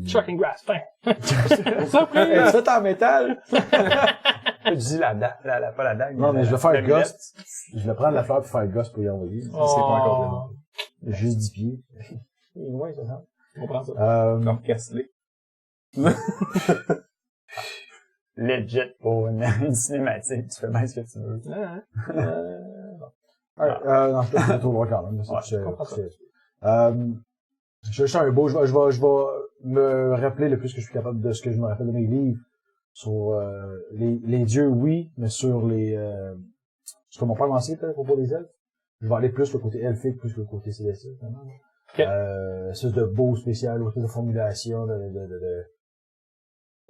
Shocking grass, fin. Est-ce Surprise! que en métal? Tu dis pas la dague. Non, mais je vais faire le Ghost. Je vais prendre la fleur pour faire Ghost pour y envoyer. C'est pas encore Juste 10 pieds. Ouais, c'est ça. Je comprends ça. Alors, casse-les. Legit pour une cinématique. Tu fais bien ce que tu veux. Non, je te trop loin quand même. Ouais, je comprends ça. Je suis un beau, je vais me rappeler le plus que je suis capable de ce que je me rappelle de mes livres. Sur, les dieux, oui, mais sur ce que mon père m'a enseigné peut-être à propos des elfes. Je vais aller plus le côté elfique, plus que le côté céleste, vraiment. Ok. C'est de beau spécial, aussi de formulation,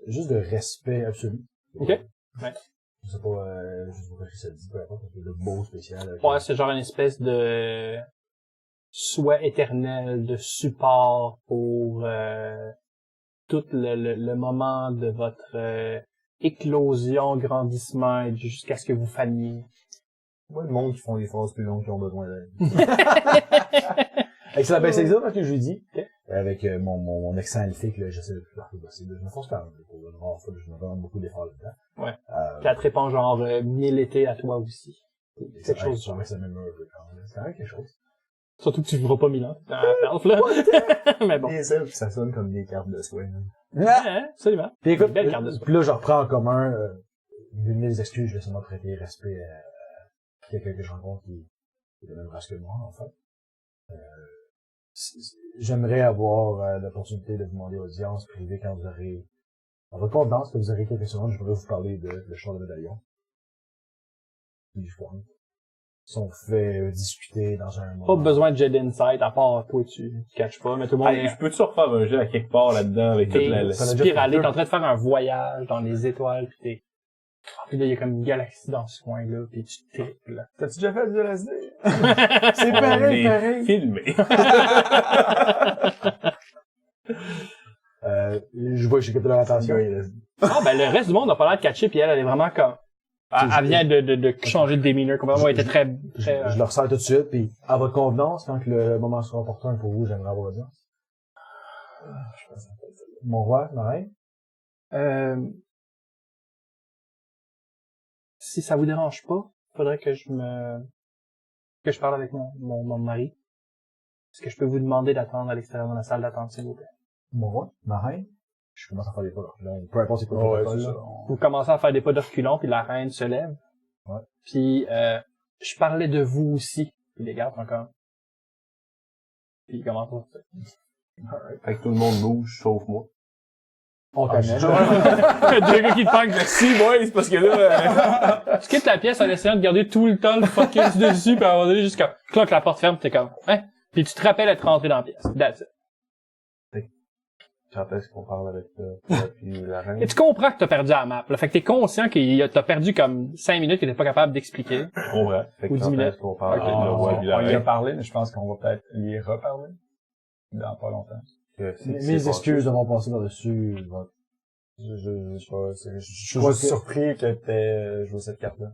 juste de respect absolu. Ok. Ouais. Je sais pas, je sais pas si ça dit, peu importe, de beau spécial. Ouais, c'est genre une espèce de souhait éternel de support pour tout le moment de votre éclosion, grandissement, et jusqu'à ce que vous faniez. Moi, le monde qui font des phrases plus longues qui ont besoin d'aide. Excellent, ben c'est exactement ce que je lui dis. Avec mon accent elfique, là, j'essaie de plus parler possible. Je me force quand même pour une rare fois, je me demande beaucoup d'efforts là-dedans. Ouais. Puis elle te répond genre 1000 étés à toi aussi. Quelque chose. Ça m'émeut un peu quand même. C'est quand même quelque chose. Surtout que tu vivras pas 1000 ans dans la perf, là. Mais bon. Les elfes, ça sonne comme des cartes de soins. Ouais, absolument. Puis écoute, Belle carte de soie. puis là, je reprends en commun, mes excuses, je vais seulement prêter respect à quelqu'un que je rencontre qui est de la même race que moi, en fait. J'aimerais avoir l'opportunité de vous demander audience privée quand vous aurez, dans votre confidence, que vous aurez quelques secondes, je voudrais vous parler de le choix de médaillon. Puis je pointe. Sont fait discuter dans un moment. Pas besoin de jet d'insight, à part toi, tu catches pas, mais tout le monde Hey, je peux-tu refaire un jeu à quelque part là-dedans avec toute la... t'es ça l'a déjà spiralé, fait t'es en train de faire un voyage dans les étoiles, pis t'es... Puis là, il y a comme une galaxie dans ce coin-là, pis tu triples. T'as-tu déjà fait du LSD? C'est On pareil, est pareil. filmé. Je vois que j'ai capté leur attention. Ah, ben, le reste du monde n'a pas l'air de catcher, pis elle est vraiment comme... Elle vient de changer de démeanor, complètement, elle était très... Je le ressens tout de suite, puis à votre convenance, quand que le moment sera opportun pour vous, j'aimerais avoir audience. Mon roi, ma reine. Si ça vous dérange pas, faudrait que je parle avec mon mari. Est-ce que je peux vous demander d'attendre à l'extérieur de la salle d'attente, s'il vous plaît? Mon roi, ma reine. Je commence à faire des pas là. Peu importe c'est quoi Ouais, le protocole, c'est là. ça. Vous commencez à faire des pas de reculons, puis la reine se lève. Ouais. Puis, je parlais de vous aussi. Puis les gardes encore. Puis il commence à... Fait que tout le monde bouge, sauf moi. On connaît. Deux gars qui te parlent. Si, boy, c'est parce que là... Tu quittes la pièce en essayant de garder tout le temps le focus dessus, puis à un moment donné, jusqu'à clac, la porte ferme, t'es comme, hein? Puis tu te rappelles être rentré dans la pièce. That's it. Quand est-ce qu'on parle avec toi puis la reine? Et tu comprends que t'as perdu la map, là. Fait que t'es conscient que t'as perdu comme 5 minutes et t'es pas capable d'expliquer. Je comprends. Fait que Ou 10 quand minutes. est-ce qu'on parle Ok, avec le roi puis la on y a reine? parlé, mais je pense qu'on va peut-être y reparler dans pas longtemps. Mes excuses de mon passé par-dessus. Je sais pas, je suis crois juste que- surpris que t'aies joué cette carte-là.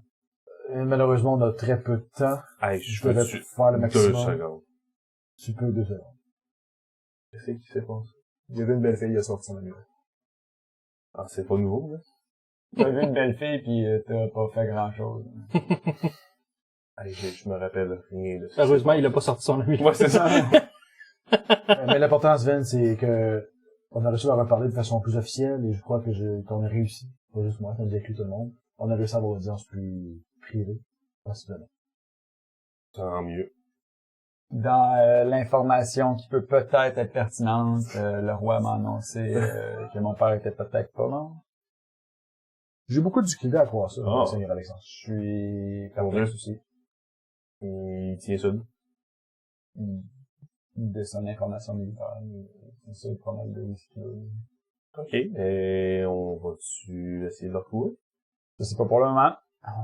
Malheureusement, on a très peu de temps. Hey, Je devrais peux-tu- faire le 2 maximum. secondes. Tu peux 2 secondes. Qu'est-ce qui s'est passé? Il y avait une belle fille, il a sorti son amulet. Ah, c'est pas nouveau, là? T'as vu une belle fille pis t'as pas fait grand-chose. Hey, je me rappelle rien de ça. Heureusement, il a pas sorti son ami. Ouais, c'est ça. Mais l'important, Sven, c'est que on a réussi à leur parler de façon plus officielle et je crois que qu'on a réussi. Pas juste moi, ça nous inclut tout le monde. On a réussi à avoir une audience plus privée, possiblement. Tant mieux. Dans l'information qui peut peut-être être pertinente, le roi m'a annoncé que mon père était peut-être pas mort. J'ai beaucoup de difficulté à croire ça, Ah. Seigneur Alexandre. Je suis Pour vrai? perplexe aussi Il tient ça d'où? de son information militaire. C'est ça, pas mal de risques. Ok. Et on va-tu essayer de le retrouver? Je sais pas pour le moment.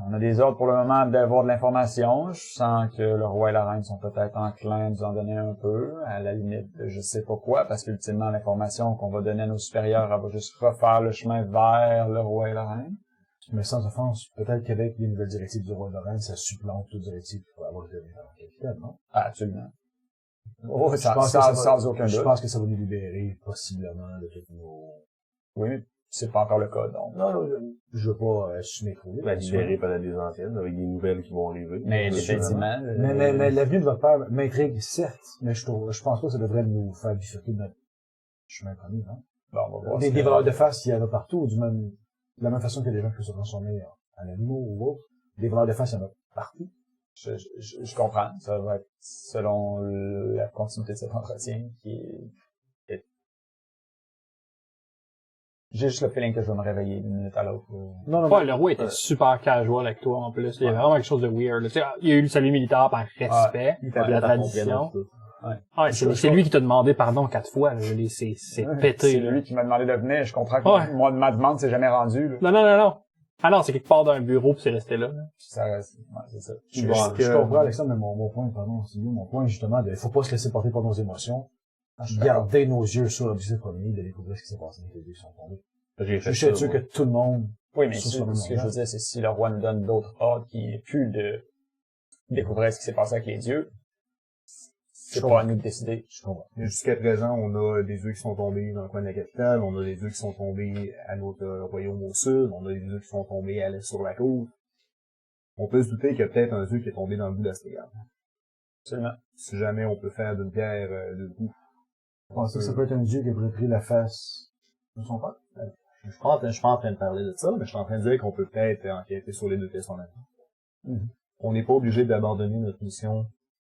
On a des ordres pour le moment d'avoir de l'information. Je sens que le roi et la reine sont peut-être enclins à nous en donner un peu. À la limite, je sais pas quoi, parce qu'ultimement, l'information qu'on va donner à nos supérieurs, elle va juste refaire le chemin vers le roi et la reine. Mais sans offense, peut-être qu'avec les nouvelles directives du roi de Lorraine, ça supplante toute directive qu'il faut avoir de la capitale, non? Ah, absolument. Oh, Je pense que sans aucun Je doute. pense que ça va nous libérer, possiblement, de tous nos... Oui, mais c'est pas encore le cas, donc. Non, je veux pas assumer trop vite. La libérer par des anciennes, avec des nouvelles qui vont arriver. Mais Assurément. effectivement. Mais l'avenue de votre père m'intrigue, certes, mais je pense pas que ça devrait nous faire bifurquer de notre chemin premier, non? Bon, on va voir. Des voleurs de face, il y en a partout, de la même façon que des gens qui se transformer en animaux ou autres. Des voleurs de face, il y en a partout. Je comprends. Ça va être selon la continuité de cet entretien qui est... J'ai juste le feeling que je vais me réveiller d'une minute à l'autre. Non, Ouais, le roi était super casual avec toi, en plus. Il y avait vraiment quelque chose de weird, là. Tu sais, il y a eu le salut militaire par respect, Il par t'appelait la par ton tradition. prénom, tout. Ouais, c'est lui qui t'a demandé pardon 4 fois, là. C'est pété, C'est là. lui qui m'a demandé de venir. Je comprends que Ouais. moi, ma demande s'est jamais rendue, là. Non. Ah non, c'est qu'il part d'un bureau pis c'est resté là. Ça reste, ouais, c'est ça. Je comprends, Alexandre, mais mon point, pardon, c'est lui, mon point, justement, il faut pas se laisser porter par nos émotions. Garder nos yeux sur l'objectif premier, de découvrir ce qui s'est passé avec les deux qui sont tombés. J'ai fait Je suis ça, sûr moi. que tout le monde, Oui, mais Ça, ce c'est vraiment que je veux dire, c'est si le roi nous donne d'autres ordres qui est plus de découvrir ce qui s'est passé avec les dieux, c'est pas à nous de décider. je comprends. Jusqu'à présent, on a des œufs qui sont tombés dans le coin de la capitale, on a des œufs qui sont tombés à notre royaume au sud, on a des œufs qui sont tombés à l'est sur la côte. On peut se douter qu'il y a peut-être un œuf qui est tombé dans le bout d'Astégard. Absolument. Si jamais on peut faire d'une pierre deux coups. Je pense que ça peut être un dieu qui aurait pris la face de son père. Je suis pas en train de parler de ça, mais je suis en train de dire qu'on peut peut-être enquêter sur les deux questions en même temps. Mhm. On n'est pas obligé d'abandonner notre mission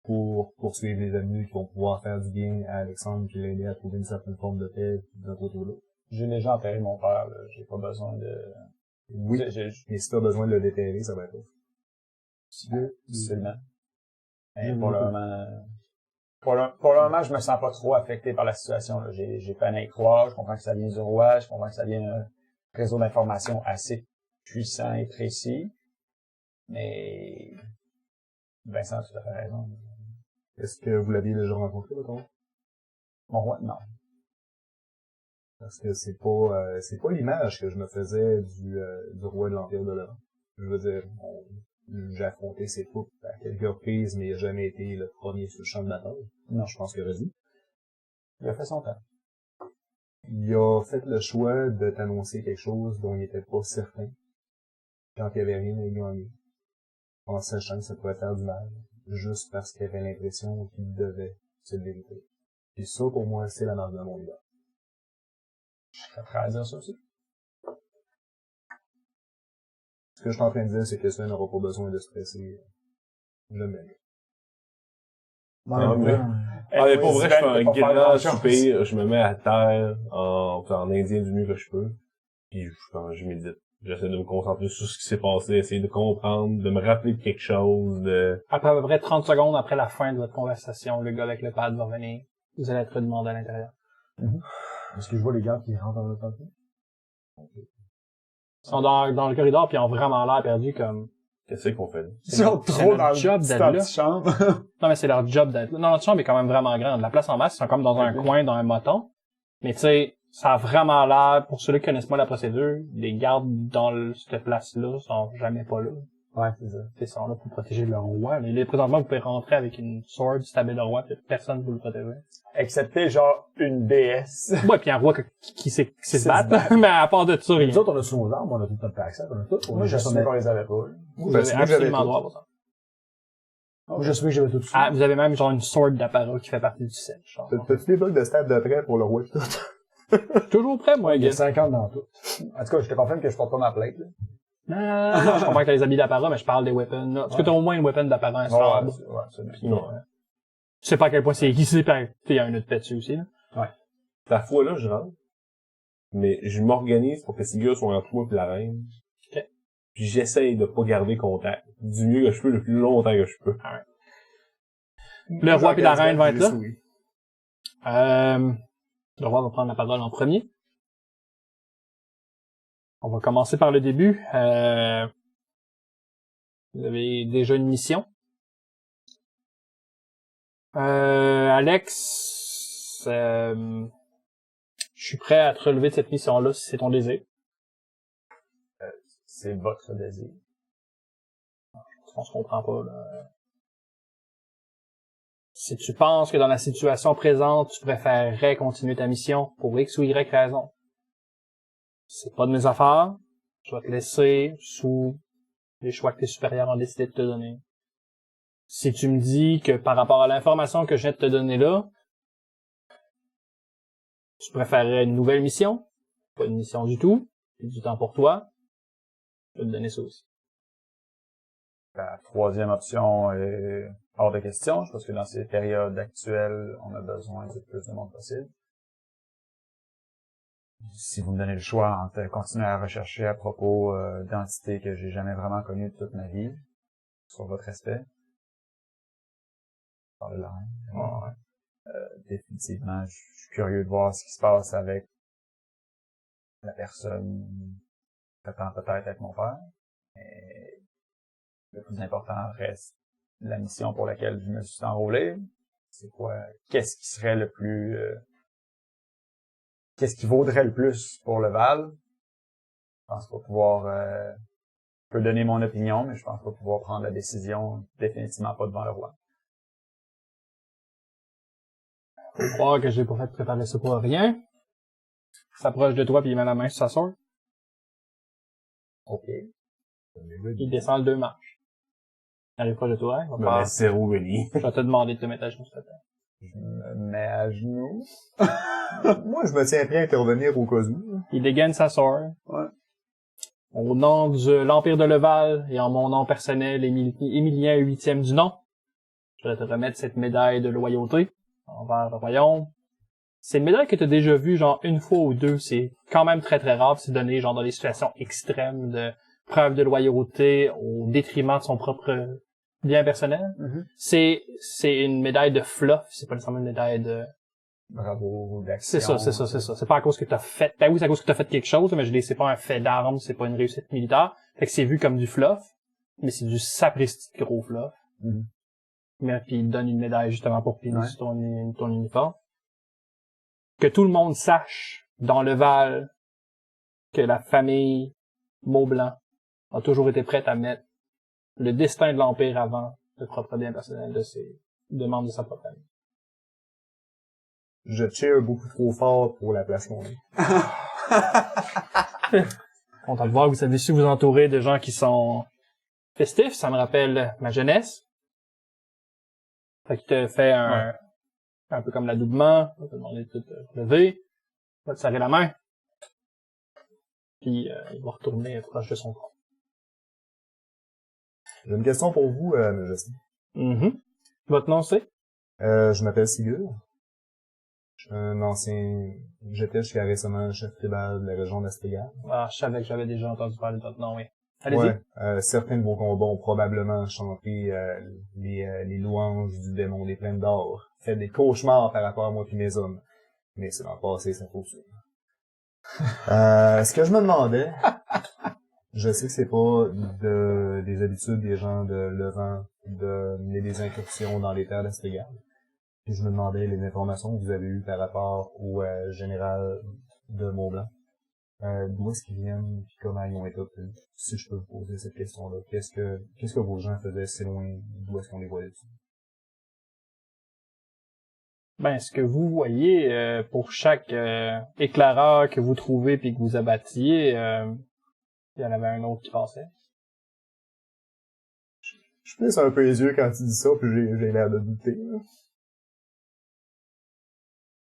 pour poursuivre les ennemis qui vont pouvoir faire du bien à Alexandre puis l'aider à trouver une certaine forme de paix d'un côté ou de l'autre. J'ai déjà enterré mon père, là. J'ai pas besoin de... Oui, mais si t'as besoin de le déterrer, ça va être autre. Absolument. Mais pour le moment... Pour le moment, je me sens pas trop affecté par la situation, là. J'ai peine à y croire. Je comprends que ça vient du roi. Je comprends que ça vient d'un réseau d'informations assez puissant et précis. Mais... Vincent a tout à fait raison. Est-ce que vous l'aviez déjà rencontré, votre roi? Mon roi, non. Parce que c'est pas l'image que je me faisais du roi de l'Empire de l'Orient. Je veux dire, j'ai affronté ses troupes à quelques reprises, mais il a jamais été le premier sur le champ de bataille. Non. Je pense qu'il aurait dû. Il a fait son temps. Il a fait le choix de t'annoncer quelque chose dont il était pas certain. Quand il y avait rien à y gagner. En sachant que ça pourrait faire du mal. Juste parce qu'il avait l'impression qu'il devait se le vérité. Et ça, pour moi, c'est la marque de mon leader. Je serais prêt à dire ça aussi. Ce que je suis en train de dire, c'est que ça n'aura pas besoin de stresser. Jamais. Ah, mais- Ah, mais pour vrai, je fais un grand soupir, je me mets à terre en indien du mieux que je peux. Puis je médite. J'essaie de me concentrer sur ce qui s'est passé, essayer de comprendre, de me rappeler de quelque chose, Après à peu près 30 secondes après la fin de votre conversation, le gars avec le pad va venir. Vous allez être demandé à l'intérieur. Est-ce que je vois les gardes qui rentrent dans le temple? Ils sont dans le corridor puis ils ont vraiment l'air perdus comme... Qu'est-ce qu'on fait là? Ils sont c'est trop notre dans job le d'être là. petite chambre. Non, mais c'est leur job d'être là. Non, notre chambre est quand même vraiment grande. La place en masse, ils sont comme dans un coin, dans un moton. Mais tu sais, ça a vraiment l'air, pour ceux-là qui connaissent pas la procédure, les gardes dans cette place-là sont jamais pas là. Ouais, c'est ça. Ils sont là pour protéger le roi. Mais présentement, vous pouvez rentrer avec une sword, stabber le roi, puis personne ne vous le protéger. Excepté, genre, une déesse. Ouais, puis un roi qui sait se battre. Mais à part de ça, rien. Nous autres, on a tous nos armes, on a tout notre accès, on a tout. Moi, j'assumais qu'on les avait pas. Vous Ben, avez moi, j'avais absolument tout. droit pour ça. Moi, j'assumais que j'avais tout ça. Ah, vous avez même genre une sword d'apparat qui fait partie du set. Genre. T'as-tu des blocs de stab de près pour le roi pis tout? Je suis toujours prêt, moi, Il y a gars. 50 dans tout. En tout cas, je te confirme que je porte pas ma plate, là. Non, je comprends que t'as les habits d'apparat, mais je parle des weapons, là. Est-ce que t'as au moins une weapon d'apparat, un sabre? C'est bien. Puis, je sais pas à quel point c'est aiguisé, pis il y a un autre pet dessus aussi, là. Ta fois là, je rentre. Mais je m'organise pour que ces gars soient entre moi et la reine. Ok. Puis j'essaye de pas garder contact. Du mieux que je peux, le plus longtemps que je peux. Le roi pis la reine vont être là. Oui. Le roi va prendre la parole en premier. On va commencer par le début. Vous avez déjà une mission. Alex, je suis prêt à te relever de cette mission-là si c'est ton désir. C'est votre désir. On se comprend pas, là. Si tu penses que dans la situation présente, tu préférerais continuer ta mission pour X ou Y raison, c'est pas de mes affaires. Je vais te laisser sous les choix que tes supérieurs ont décidé de te donner. Si tu me dis que par rapport à l'information que je viens de te donner là, tu préférerais une nouvelle mission, pas une mission du tout, et du temps pour toi, je vais te donner ça aussi. La troisième option est hors de question. Je pense que dans ces périodes actuelles, on a besoin de plus de monde possible. Si vous me donnez le choix entre continuer à rechercher à propos d'entités que j'ai jamais vraiment connues de toute ma vie, sur votre respect, par le line, définitivement, je suis curieux de voir ce qui se passe avec la personne qui prétend peut-être être mon père. Mais le plus important reste la mission pour laquelle je me suis enrôlé. C'est quoi? Qu'est-ce qui serait le plus... qu'est-ce qui vaudrait le plus pour le Val? Je pense pas pouvoir... je peux donner mon opinion, mais je pense pas pouvoir prendre la décision définitivement pas devant le roi. Faut croire que j'ai pas fait préparer ça pour rien. Il s'approche de toi puis il met la main sur sa sword. OK. Il descend 2 marches. Il arrive proche de toi, il va Je me faire... laisse zéro ready. Je vais te demander de te mettre à genoux, s'il te plaît. Je me mets à genoux. Moi, je me tiens prêt à intervenir au cas où. Il dégaine sa sword. Ouais. Au nom de l'Empire de Leval et en mon nom personnel, Émilien 8e du nom, je vais te remettre cette médaille de loyauté envers le royaume. C'est une médaille que tu as déjà vue genre une fois ou deux. C'est quand même très très rare. C'est donné genre dans des situations extrêmes de preuve de loyauté au détriment de son propre bien personnel. Mm-hmm. C'est une médaille de fluff. C'est pas nécessairement une médaille de... Bravo, d'action. C'est ça. C'est pas à cause que t'as fait... Ben oui, c'est à cause que t'as fait quelque chose, mais c'est pas un fait d'armes, c'est pas une réussite militaire. Fait que c'est vu comme du fluff, mais c'est du sapristi de gros fluff. Mhm. Mais puis il te donne une médaille justement pour pinner sur ton uniforme. Que tout le monde sache dans le Val que la famille Maublanc a toujours été prête à mettre le destin de l'Empire avant le propre bien personnel de membres de sa propre famille. Je cheer beaucoup trop fort pour la place qu'on est. Content de voir que vous avez su vous entourer de gens qui sont festifs. Ça me rappelle ma jeunesse. Fait qu'il te fait un peu comme l'adoubement. On va te demander de te lever. On va te serrer la main. Puis il va retourner proche de son corps. J'ai une question pour vous, Majesté. Votre nom c'est? Je m'appelle Sigur. Je suis un ancien... J'étais jusqu'à récemment chef tribal de la région d'Astrigal. Ah, je savais que j'avais déjà entendu parler de votre nom, oui. Allez-y. Ouais, certains de vos combats ont probablement chanté les louanges du démon des plaines d'or. Fait des cauchemars par rapport à moi puis mes hommes. Mais c'est dans le passé, c'est faux sûr. Ce que je me demandais, je sais que c'est pas des habitudes des gens de Levant de mener des incursions dans les terres d'Astrigard. Puis je me demandais les informations que vous avez eues par rapport au général de Mont-Blanc. D'où est-ce qu'ils viennent, puis comment ils ont été obtenus? Si je peux vous poser cette question-là. Qu'est-ce que vos gens faisaient si loin? D'où est-ce qu'on les voyait dessus? Ben, ce que vous voyez, pour chaque éclaireur que vous trouvez puis que vous abattiez, il y en avait un autre qui passait. Je plisse un peu les yeux quand tu dis ça, puis j'ai l'air de douter, là.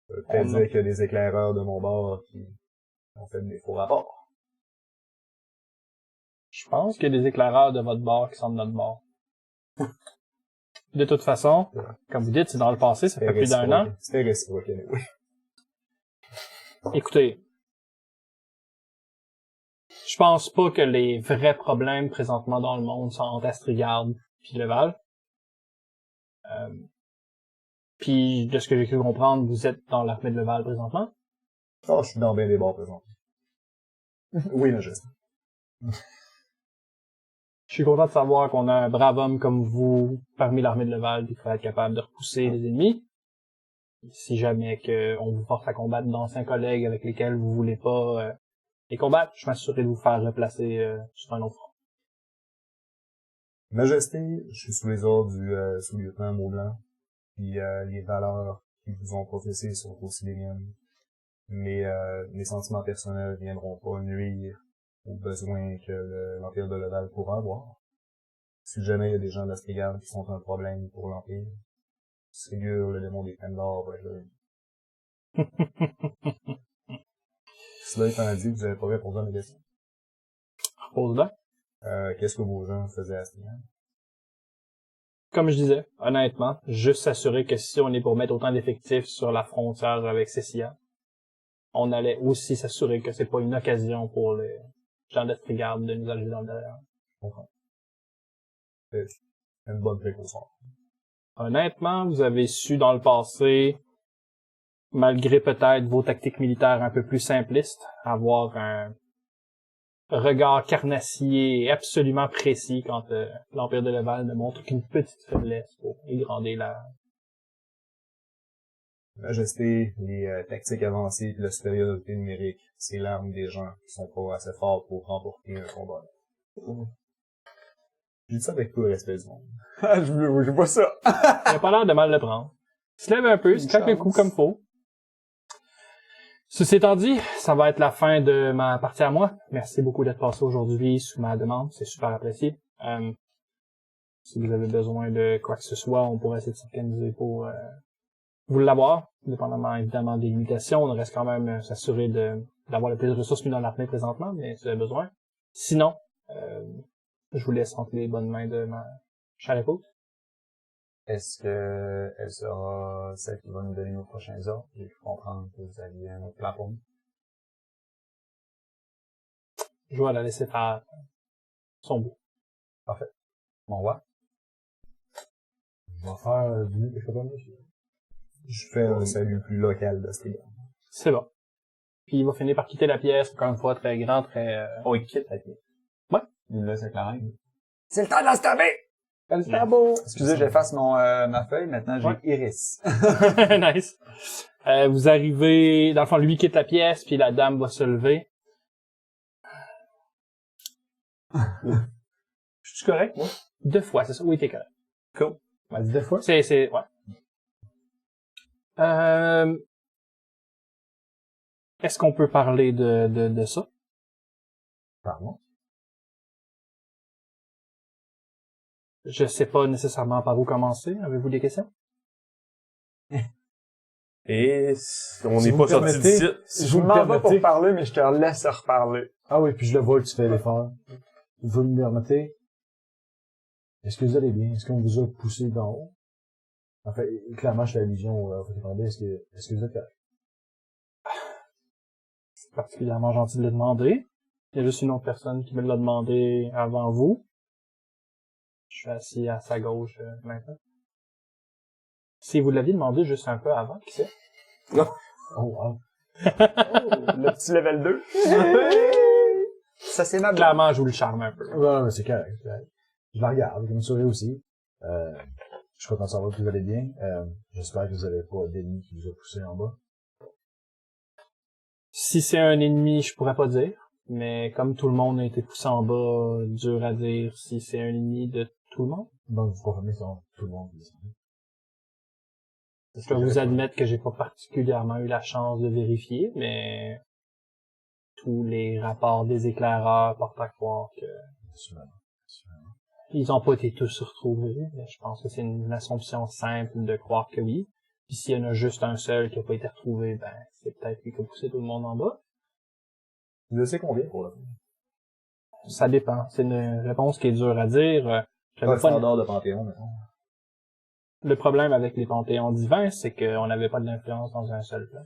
Peut-être dire qu'il y a des éclaireurs de mon bord qui ont fait des faux rapports. Je pense qu'il y a des éclaireurs de votre bord qui sont de notre bord. De toute façon, comme vous dites, c'est dans le passé, ça fait plus d'1 an. C'était réciproque, oui. Écoutez, je pense pas que les vrais problèmes présentement dans le monde sont entre Astrigard puis Leval. Puis, de ce que j'ai cru comprendre, vous êtes dans l'armée de Leval présentement. Oh, je suis dans bien des bords présents. Oui, Majesté. Je suis content de savoir qu'on a un brave homme comme vous parmi l'armée de Leval qui va être capable de repousser les ennemis. Si jamais on vous force à combattre d'anciens collègues avec lesquels vous voulez pas les combattre, je m'assurerai de vous faire replacer sur un autre front. Majesté, je suis sous les ordres du sous-lieutenant Maublanc, puis les valeurs qu'ils vous ont professées sont aussi les miennes. Mais mes sentiments personnels viendront pas nuire aux besoins que l'Empire de Leval pourra avoir. Si jamais il y a des gens d'Astrigard qui sont un problème pour l'Empire, Ségur, le démon des peines d'or, va être là. Cela étant dit, vous avez pas répondu à mes questions. Repose-le. Qu'est-ce que vos gens faisaient à Astrigard? Comme je disais, honnêtement, juste s'assurer que si on est pour mettre autant d'effectifs sur la frontière avec Cessia, on allait aussi s'assurer que c'est pas une occasion pour les gens d'Astrigard de nous allumer dans le derrière. Je comprends. C'est une bonne précaution. Honnêtement, vous avez su dans le passé, malgré peut-être vos tactiques militaires un peu plus simplistes, avoir un regard carnassier et absolument précis quand l'Empire de Leval ne montre qu'une petite faiblesse pour égrandir la... Majesté, les tactiques avancées et la supériorité numérique, c'est l'arme des gens qui sont pas assez forts pour remporter un combat. Je dis ça avec tout le respect du monde. Je vois ça. Il a pas l'air de mal le prendre. Il se lève un peu, il se claque le cou comme faut. Ceci étant dit, ça va être la fin de ma partie à moi. Merci beaucoup d'être passé aujourd'hui sous ma demande, c'est super apprécié. Si vous avez besoin de quoi que ce soit, on pourrait essayer de s'organiser pour vous l'avoir, dépendamment évidemment des limitations. On reste quand même s'assurer d'avoir le plus de ressources mises dans l'armée présentement, mais si vous avez besoin. Sinon, je vous laisse entre les bonnes mains de ma chère épouse. Est-ce que elle sera celle qui va nous donner nos prochains ordres? J'ai pu comprendre que vous aviez un autre plan pour nous. Je vais la laisser faire son bout. Parfait. Mon roi? Je vais faire du mieux que je peux pas, monsieur. Je fais un salut plus local d'Astrigard. C'est bon. Puis il va finir par quitter la pièce, encore une fois, très grand, très... Oh, il quitte la pièce. Ouais. Il laisse avec la reine. C'est le temps de la stabber! C'est beau! Excusez, j'efface ma feuille. Maintenant, j'ai Ouais. Iris. Nice. Vous arrivez... Dans le fond, lui quitte la pièce, puis la dame va se lever. Je suis correct, moi? 2 fois, c'est ça? Oui, t'es correct. On m'a dit 2 fois? Ouais. Est-ce qu'on peut parler de ça? Pardon? Je sais pas nécessairement par où commencer. Avez-vous des questions? Et on Si n'est vous pas me sorti permettez, d'ici. si Je vous me m'en vais pour permettez. parler, mais je te laisse reparler. Ah oui, puis je le vois que tu fais l'effort. Vous me permettez? Est-ce que vous allez bien? Est-ce qu'on vous a poussé d'en haut? En fait, clairement, je fais allusion à votre demandé. Est-ce que vous êtes correct? C'est particulièrement gentil de le demander. Il y a juste une autre personne qui me l'a demandé avant vous. Je suis assis à sa gauche maintenant. Si vous l'aviez demandé juste un peu avant, qui sait? Oh, wow. Le petit level 2. Ça, c'est ma blague. Clairement, je vous le charme un peu. Ouais, c'est correct. Je la regarde, je me souris aussi. Je suis content de savoir que vous allez bien. J'espère que vous avez pas d'ennemi qui vous a poussé en bas. Si c'est un ennemi, je pourrais pas dire. Mais comme tout le monde a été poussé en bas, dur à dire si c'est un ennemi de tout le monde. Donc, vous confirmez que tout le monde descend. Je dois vous admettre que j'ai pas particulièrement eu la chance de vérifier, mais tous les rapports des éclaireurs portent à croire que Sûrement. ils ont pas été tous retrouvés. Mais je pense que c'est une assumption simple de croire que oui. Puis s'il y en a juste un seul qui a pas été retrouvé, ben c'est peut-être lui qui a poussé tout le monde en bas. Vous savez combien pour le Ça dépend. C'est une réponse qui est dure à dire. Pas J'avais le pas standard de Panthéon, mettons. Le problème avec les panthéons divins, c'est qu'on n'avait pas de l'influence dans un seul plan.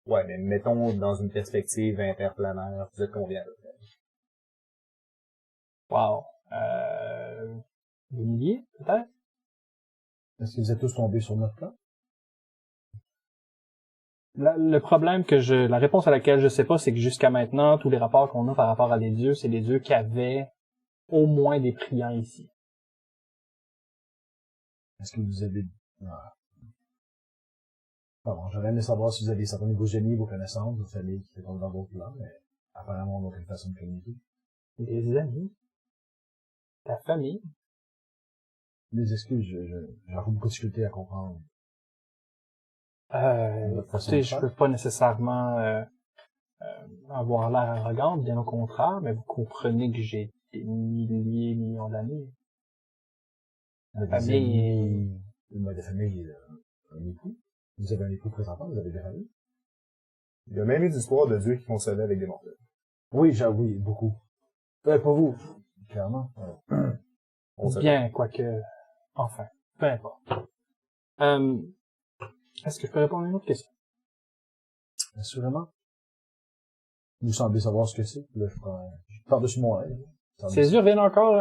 Ouais, mais mettons dans une perspective interplanaire, vous êtes combien à peu près? Wow. Des milliers, peut-être? Est-ce que vous êtes tous tombés sur notre plan? Le problème la réponse à laquelle je sais pas, c'est que jusqu'à maintenant, tous les rapports qu'on a par rapport à des dieux, c'est des dieux qui avaient au moins des priants ici. Est-ce que vous avez... Ah. Pardon, j'aurais aimé savoir si vous avez certains de vos génies, vos connaissances, vos familles qui étaient tombées dans d'autres plans, mais apparemment, on n'a aucune façon de communiquer. Des amis. Ta famille. Les excuses, j'ai beaucoup de difficulté à comprendre. Votre façon Écoutez, de je faire. veux pas nécessairement avoir l'air arrogant, bien au contraire, mais vous comprenez que j'ai des millions d'années. Des famille amis, une mode de famille, un époux. Vous avez un époux présentement, vous avez des familles? Il y a même eu des histoires de dieux qui consolaient avec des mortels. Oui, oui, beaucoup. Pas vous, clairement. On sait Bien, quoique, enfin, peu importe. Est-ce que je peux répondre à une autre question? Assurément. Vous semblez savoir ce que c'est. Là, je par-dessus mon aile. Ces yeux reviennent encore,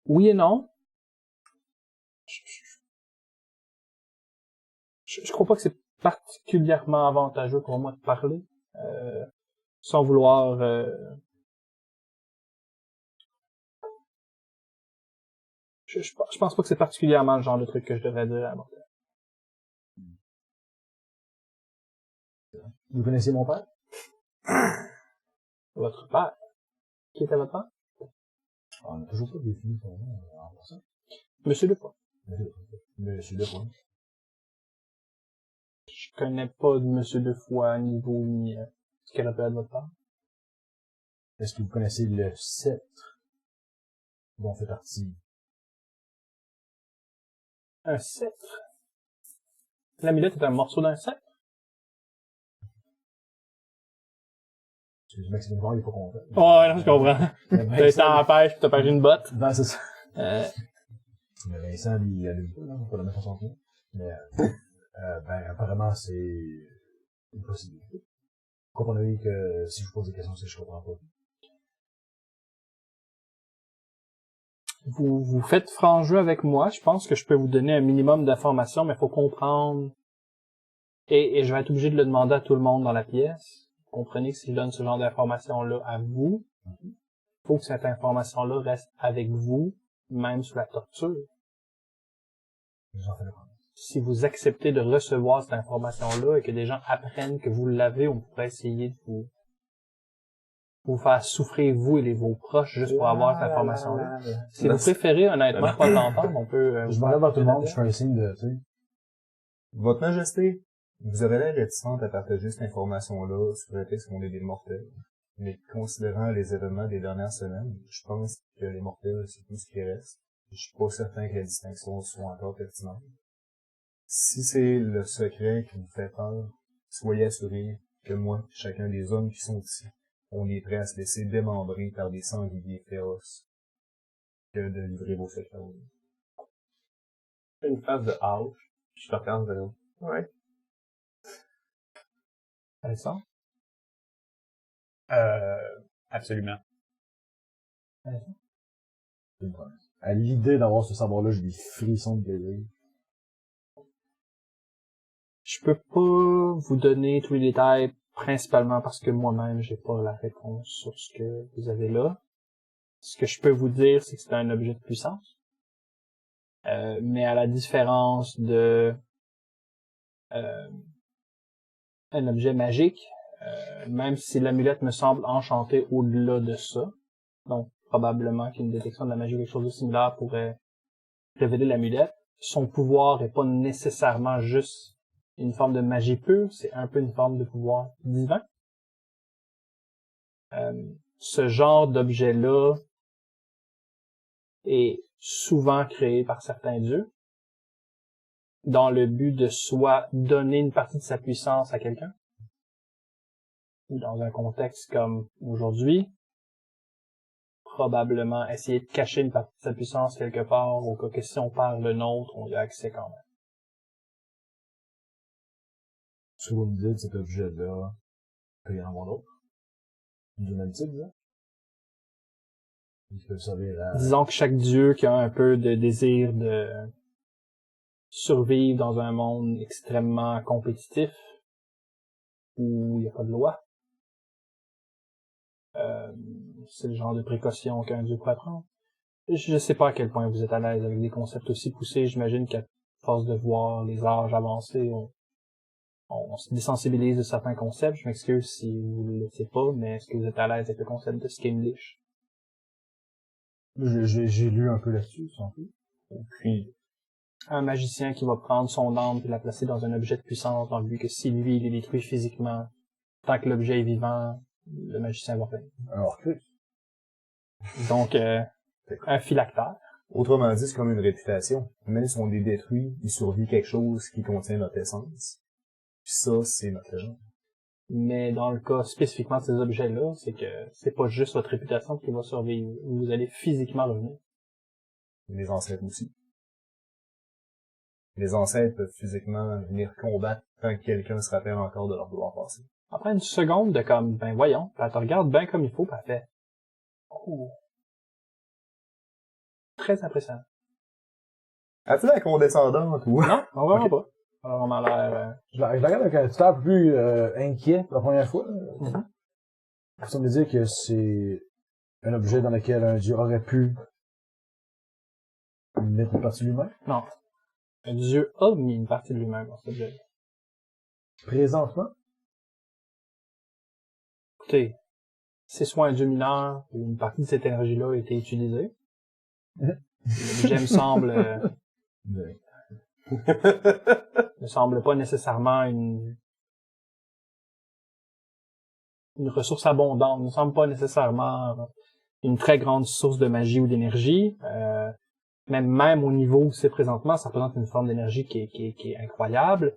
oui et non. Je crois pas que c'est particulièrement avantageux pour moi de parler, sans vouloir, je pense pas que c'est particulièrement le genre de truc que je devrais dire à mon père. Vous connaissez mon père? Votre père? Qui était votre père? On n'a toujours pas défini son nom en passant. Monsieur Lepoix. Monsieur Lepoix. Je connais pas de Monsieur Defoy, ni vous, ni ce qu'elle appelle votre père. Est-ce que vous connaissez le sceptre dont fait partie? Un sceptre? L'amulette est un morceau d'un sceptre? Excusez-moi, c'est une voix, il est pas content. Ouais, non, je comprends. T'as été en pêche pis t'as perdu une botte. Ben, c'est ça. Euh, Mais Vincent, lui, il allume pas, là, pour pas le mettre en son pied. Mais, ben, apparemment, c'est une possibilité. Vous comprenez que si je vous pose des questions, c'est que je comprends pas. vous faites franc jeu avec moi. Je pense que je peux vous donner un minimum d'informations, mais il faut comprendre. Et je vais être obligé de le demander à tout le monde dans la pièce. Vous comprenez que si je donne ce genre d'informations-là à vous, il faut que cette information-là reste avec vous, même sous la torture. J'en fais la promesse. Si vous acceptez de recevoir cette information-là et que des gens apprennent que vous l'avez, on pourrait essayer de vous faire souffrir, vous et vos proches, juste pour avoir cette information-là. Si vous préférez, honnêtement, pas l'entendre, on peut... Je me regarde vers tout le monde, je fais un signe de, tu sais. Votre Majesté, vous avez l'air réticente à partager cette information-là sur le texte qu'on est des mortels. Mais considérant les événements des dernières semaines, je pense que les mortels, c'est tout ce qui reste. Je suis pas certain que la distinction soit encore pertinente. Si c'est le secret qui vous fait peur, soyez assurés que moi, chacun des hommes qui sont ici, on est prêt à se laisser démembrer par des sangliers féroces que de livrer vos secrets. Une phase de ouch. Je te regarde, ouais. Alexandre? Absolument. C'est une promesse. À l'idée d'avoir ce savoir-là, j'ai des frissons de plaisir. Je peux pas vous donner tous les détails, principalement parce que moi-même, j'ai pas la réponse sur ce que vous avez là. Ce que je peux vous dire, c'est que c'est un objet de puissance. Mais à la différence de un objet magique, même si l'amulette me semble enchantée au-delà de ça, donc probablement qu'une détection de la magie ou quelque chose de similaire pourrait révéler l'amulette, son pouvoir est pas nécessairement juste une forme de magie pure, c'est un peu une forme de pouvoir divin. Ce genre d'objet-là est souvent créé par certains dieux dans le but de soit donner une partie de sa puissance à quelqu'un, ou dans un contexte comme aujourd'hui, probablement essayer de cacher une partie de sa puissance quelque part, au cas que si on perd le nôtre, on y a accès quand même. Ce que vous me dites, cet objet-là, il peut y en avoir d'autres? Du même type, là? Il peut servir à... Disons que chaque dieu qui a un peu de désir de survivre dans un monde extrêmement compétitif, où il n'y a pas de loi, c'est le genre de précaution qu'un dieu pourrait prendre. Je sais pas à quel point vous êtes à l'aise avec des concepts aussi poussés. J'imagine qu'à force de voir les âges avancer, on se désensibilise de certains concepts. Je m'excuse si vous ne le savez pas, mais est-ce que vous êtes à l'aise avec le concept de Skimlish? J'ai lu un peu là-dessus, sans plus. Puis, un magicien qui va prendre son âme et la placer dans un objet de puissance dans le but que si lui, il est détruit physiquement, tant que l'objet est vivant, le magicien va revenir. Alors que... Donc, un phylactère. Autrement dit, c'est comme une réputation. Même si on les détruit, il survit quelque chose qui contient notre essence. Puis ça, c'est notre légende. Mais dans le cas spécifiquement de ces objets-là, c'est que c'est pas juste votre réputation qui va survivre. Vous allez physiquement revenir. Les ancêtres aussi. Les ancêtres peuvent physiquement venir combattre tant que quelqu'un se rappelle encore de leur pouvoir passé. Après une seconde de comme, ben voyons, elle te regarde bien comme il faut, puis elle fait. Oh. Très impressionnant. As-tu la condescendante ou? Non, vraiment pas. Elle a vraiment l'air... Je la regarde avec un petit air plus inquiet la première fois. Ça me dit que c'est un objet dans lequel un dieu aurait pu mettre une partie de lui-même. Non. Un dieu a mis une partie de lui-même dans cet objet. Présentement, Écoutez, c'est soit un dieu mineur, ou une partie de cette énergie-là a été utilisée. L'objet me semble... ne semble pas nécessairement une ressource abondante, ne semble pas nécessairement une très grande source de magie ou d'énergie. Même au niveau où c'est présentement, ça représente une forme d'énergie qui est incroyable.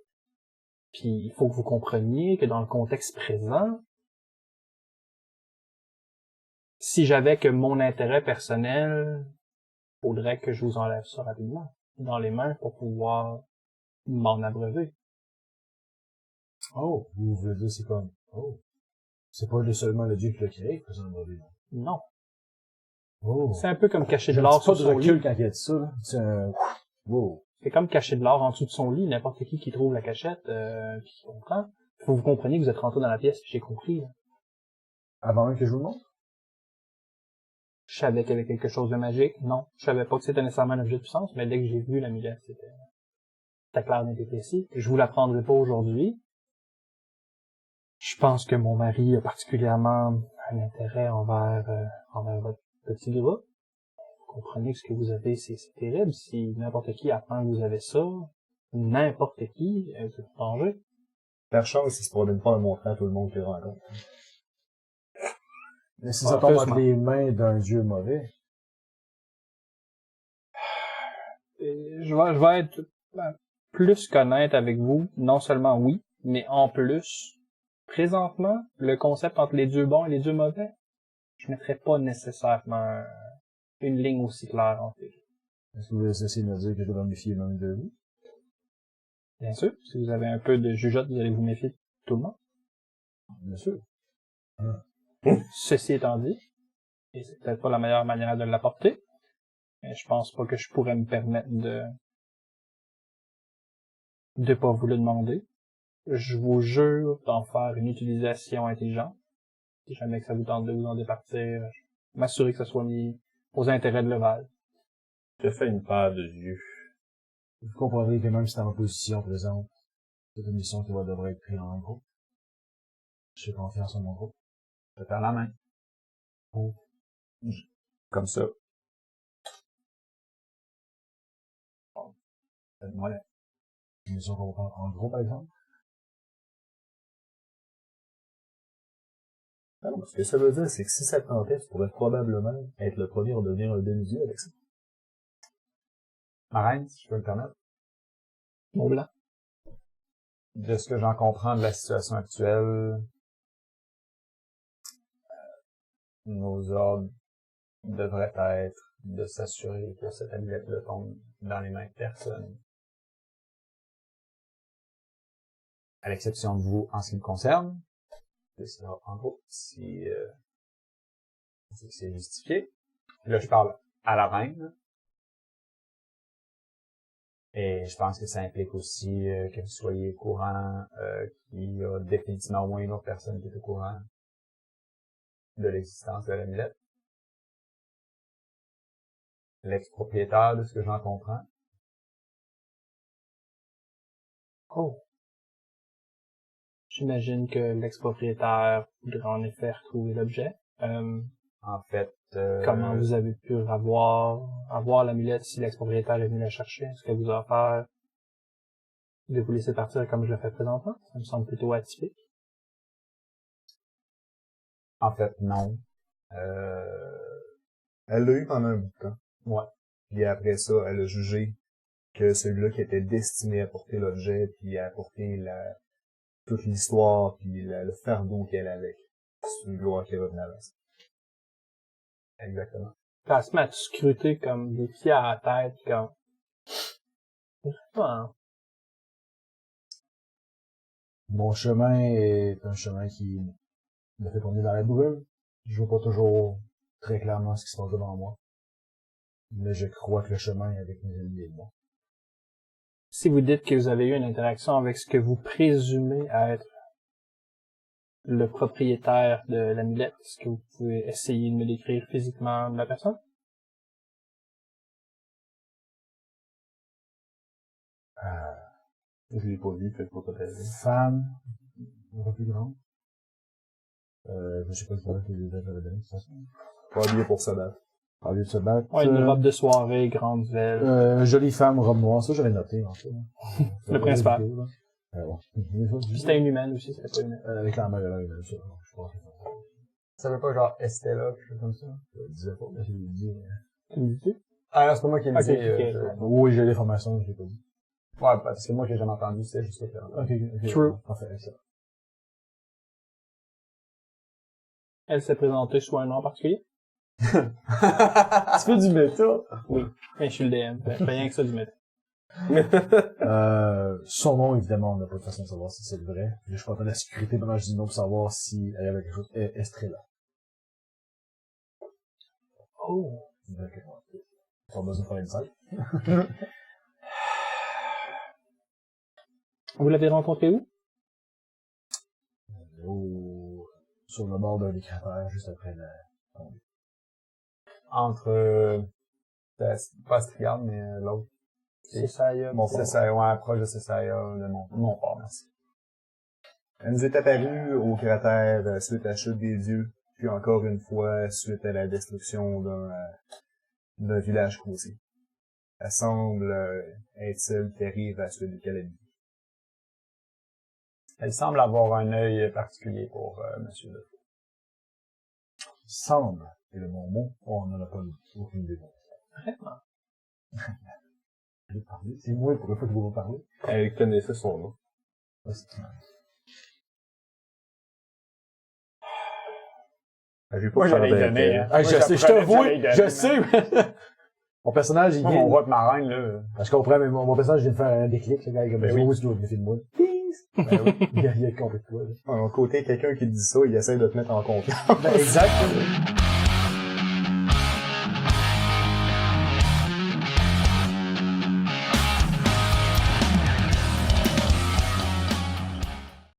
Puis il faut que vous compreniez que dans le contexte présent, si j'avais que mon intérêt personnel, faudrait que je vous enlève ça rapidement dans les mains pour pouvoir m'en abreuver. oh, vous voulez dire c'est comme, oh, c'est pas seulement le dieu qui l'a créé, que ça en va vivre. Non. Oh. C'est un peu comme cacher de J'ai l'or pas sur de son recul lit. quand il a dit ça, là. C'est un, wow. C'est comme cacher de l'or en dessous de son lit. N'importe qui trouve la cachette, qui comprend. Faut que vous compreniez que vous êtes rentré dans la pièce, puis j'ai compris. Là. Avant même que je vous le montre? Je savais qu'il y avait quelque chose de magique. Non. Je savais pas que c'était nécessairement un objet de puissance, mais dès que j'ai vu l'amulette, c'était clair, net et précis. Je vous l'apprendrai pas aujourd'hui. Je pense que mon mari a particulièrement un intérêt envers votre petit gars. Vous comprenez que ce que vous avez, c'est terrible. Si n'importe qui apprend que vous avez ça, n'importe qui, c'est en danger. Par chance, il se promène pas en montrant à tout le monde qu'il rencontre. Mais si ça tombe heureusement. entre les mains d'un dieu mauvais. Je vais être plus qu'honnête avec vous. Non seulement oui, mais en plus, présentement, le concept entre les dieux bons et les dieux mauvais, je mettrais pas nécessairement une ligne aussi claire entre les deux. Est-ce que vous essayez de me dire que je dois me méfier même de vous? Bien sûr, si vous avez un peu de jugeote, vous allez vous méfier de tout le monde. Bien sûr. Ceci étant dit, et c'est peut-être pas la meilleure manière de l'apporter, Mais je pense pas que je pourrais me permettre de pas vous le demander. Je vous jure d'en faire une utilisation intelligente. Si jamais que ça vous tente de vous en départir, m'assurer que ça soit mis aux intérêts de Leval. Je fais une paire de yeux. Vous comprendrez que même si dans ma position présente, c'est une mission qui devrait être prise en groupe. J'ai confiance en mon groupe. Je vais faire la main. Oh. Comme ça. Donne-moi la... Une mission qu'on va prendre en groupe, par exemple. Ah non, ce que ça veut dire, c'est que si ça te tentait, tu pourrais probablement être le premier à devenir un demi-dieu avec ça. Ma reine, si je peux me permettre. Mon blanc. De ce que j'en comprends de la situation actuelle, nos ordres devraient être de s'assurer que cette amulette-là tombe dans les mains de personne. À l'exception de vous, en ce qui me concerne, c'est ça, en gros, si c'est justifié. Là, je parle à la reine. Et je pense que ça implique aussi que vous soyez au courant qu'il y a définitivement au moins une autre personne qui est au courant de l'existence de l'amulette. L'ex-propriétaire, de ce que j'en comprends. Oh. J'imagine que l'ex-propriétaire voudrait en effet retrouver l'objet. En fait... Comment vous avez pu avoir l'amulette si l'ex-propriétaire est venu la chercher? Est-ce que vous a offert de vous laisser partir comme je le fais présentement? Ça me semble plutôt atypique. En fait, non. Elle l'a eu pendant un bout de temps. Ouais. Puis après ça, elle a jugé que celui-là qui était destiné à porter l'objet, puis à porter toute l'histoire, puis le fardeau qu'elle avait. C'est une gloire qui revenait à ça. Exactement. Puis elle se met à te scruter comme des pieds à la tête, comme... Ah. Mon chemin est un chemin qui me fait tourner dans la brume. Je vois pas toujours très clairement ce qui se passe devant moi. Mais je crois que le chemin est avec mes ennemis et moi. Si vous dites que vous avez eu une interaction avec ce que vous présumez être le propriétaire de l'amulette, est-ce que vous pouvez essayer de me décrire physiquement la personne? Je l'ai pas vu, fait que pas t'aider. Femme, un peu plus grande. Je sais pas le problème que les deux j'avais donné, de toute façon. Pas habillé pour se battre. Au lieu de se battre. Ouais, une robe de soirée, grande velle. Jolie femme, robe noire, ça j'avais noté, en fait. Le principal. Bon. Puis c'était une humaine aussi, c'était pas une... Avec la main, là, ça. Je pense que Ça veut pas genre Estella, quelque chose comme ça? je le disais pas, mais je l'ai dit. Tu me dis? Ah, non, c'est pas moi qui le Ok, dis. ok. Oui, j'ai l'information, je l'ai pas dit. Ouais, parce que moi, j'ai jamais entendu, c'est juste que... Ok. True. Parfait, ça. Elle s'est présentée sous un nom particulier? Tu fais du méta? Oui. Mais je suis le DM, fait rien que ça du métier. Son nom, évidemment, on n'a pas de façon de savoir si c'est le vrai. Je suis pas en train de la sécurité pendant que je dis non pour savoir si elle avait quelque chose. Estrella. Oh. Donc, pas besoin de faire une salle. Vous l'avez rencontré où? Sur le bord d'un des cratères, juste après la tombée. Entre... pas Strigarde, mais l'autre. C'est ça, C'est ça, ouais, proche de Cessaya, de mon port, merci. Elle nous est apparue au cratère suite à la chute des dieux, puis encore une fois suite à la destruction d'un village côtier. Elle semble être celle qui arrive à suite du calamité. Elle semble avoir un œil particulier pour Monsieur Lefou. Semble. Et le bon mot, on n'en a pas aucune idée. Vraiment? C'est moi pour une fois que vous me parler. Elle connaissait son nom. Elle veut Moi, pas j'allais y faire donner, d'elle. hein. Ah, Moi, je sais, je j'apprenais, t'avoue, j'allais y je donner. sais. Mon personnage, il Moi, vient... mon roi de ma reine, là. Je comprends, mais mon personnage vient de faire un déclic, le gars, il est comme, Ben oui. oui, tu dois venir de moi. Peace! Ben oui. Il a compris de toi, là. D'un côté, quelqu'un qui te dit ça, il essaie de te mettre en confiance. Ben, exact.